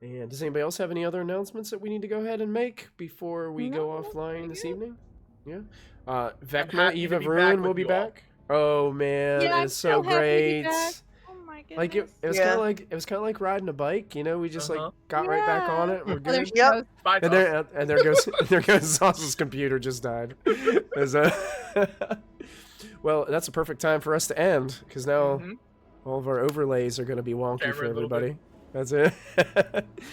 And does anybody else have any other announcements that we need to go ahead and make before we go offline this evening? Yeah. Vecna, happy Eve to of be Ruin back will with be you all. back. Oh man, Yeah, I'm it's so so happy to be great. back. Oh my goodness. Like it was Yeah. kind of like riding a bike, you know. We just Uh-huh. like got right back on it. We're Oh, there's good. Yep. no- Bye, And there goes Sauce's computer just died. Well, that's a perfect time for us to end because now Mhm. all of our overlays are going to be wonky Camera for a little everybody. That's it.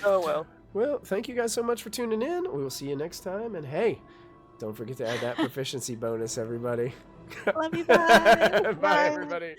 Oh well. Well, thank you guys so much for tuning in. We will see you next time. And hey, don't forget to add that proficiency bonus, everybody. Love you, bye. Bye, everybody.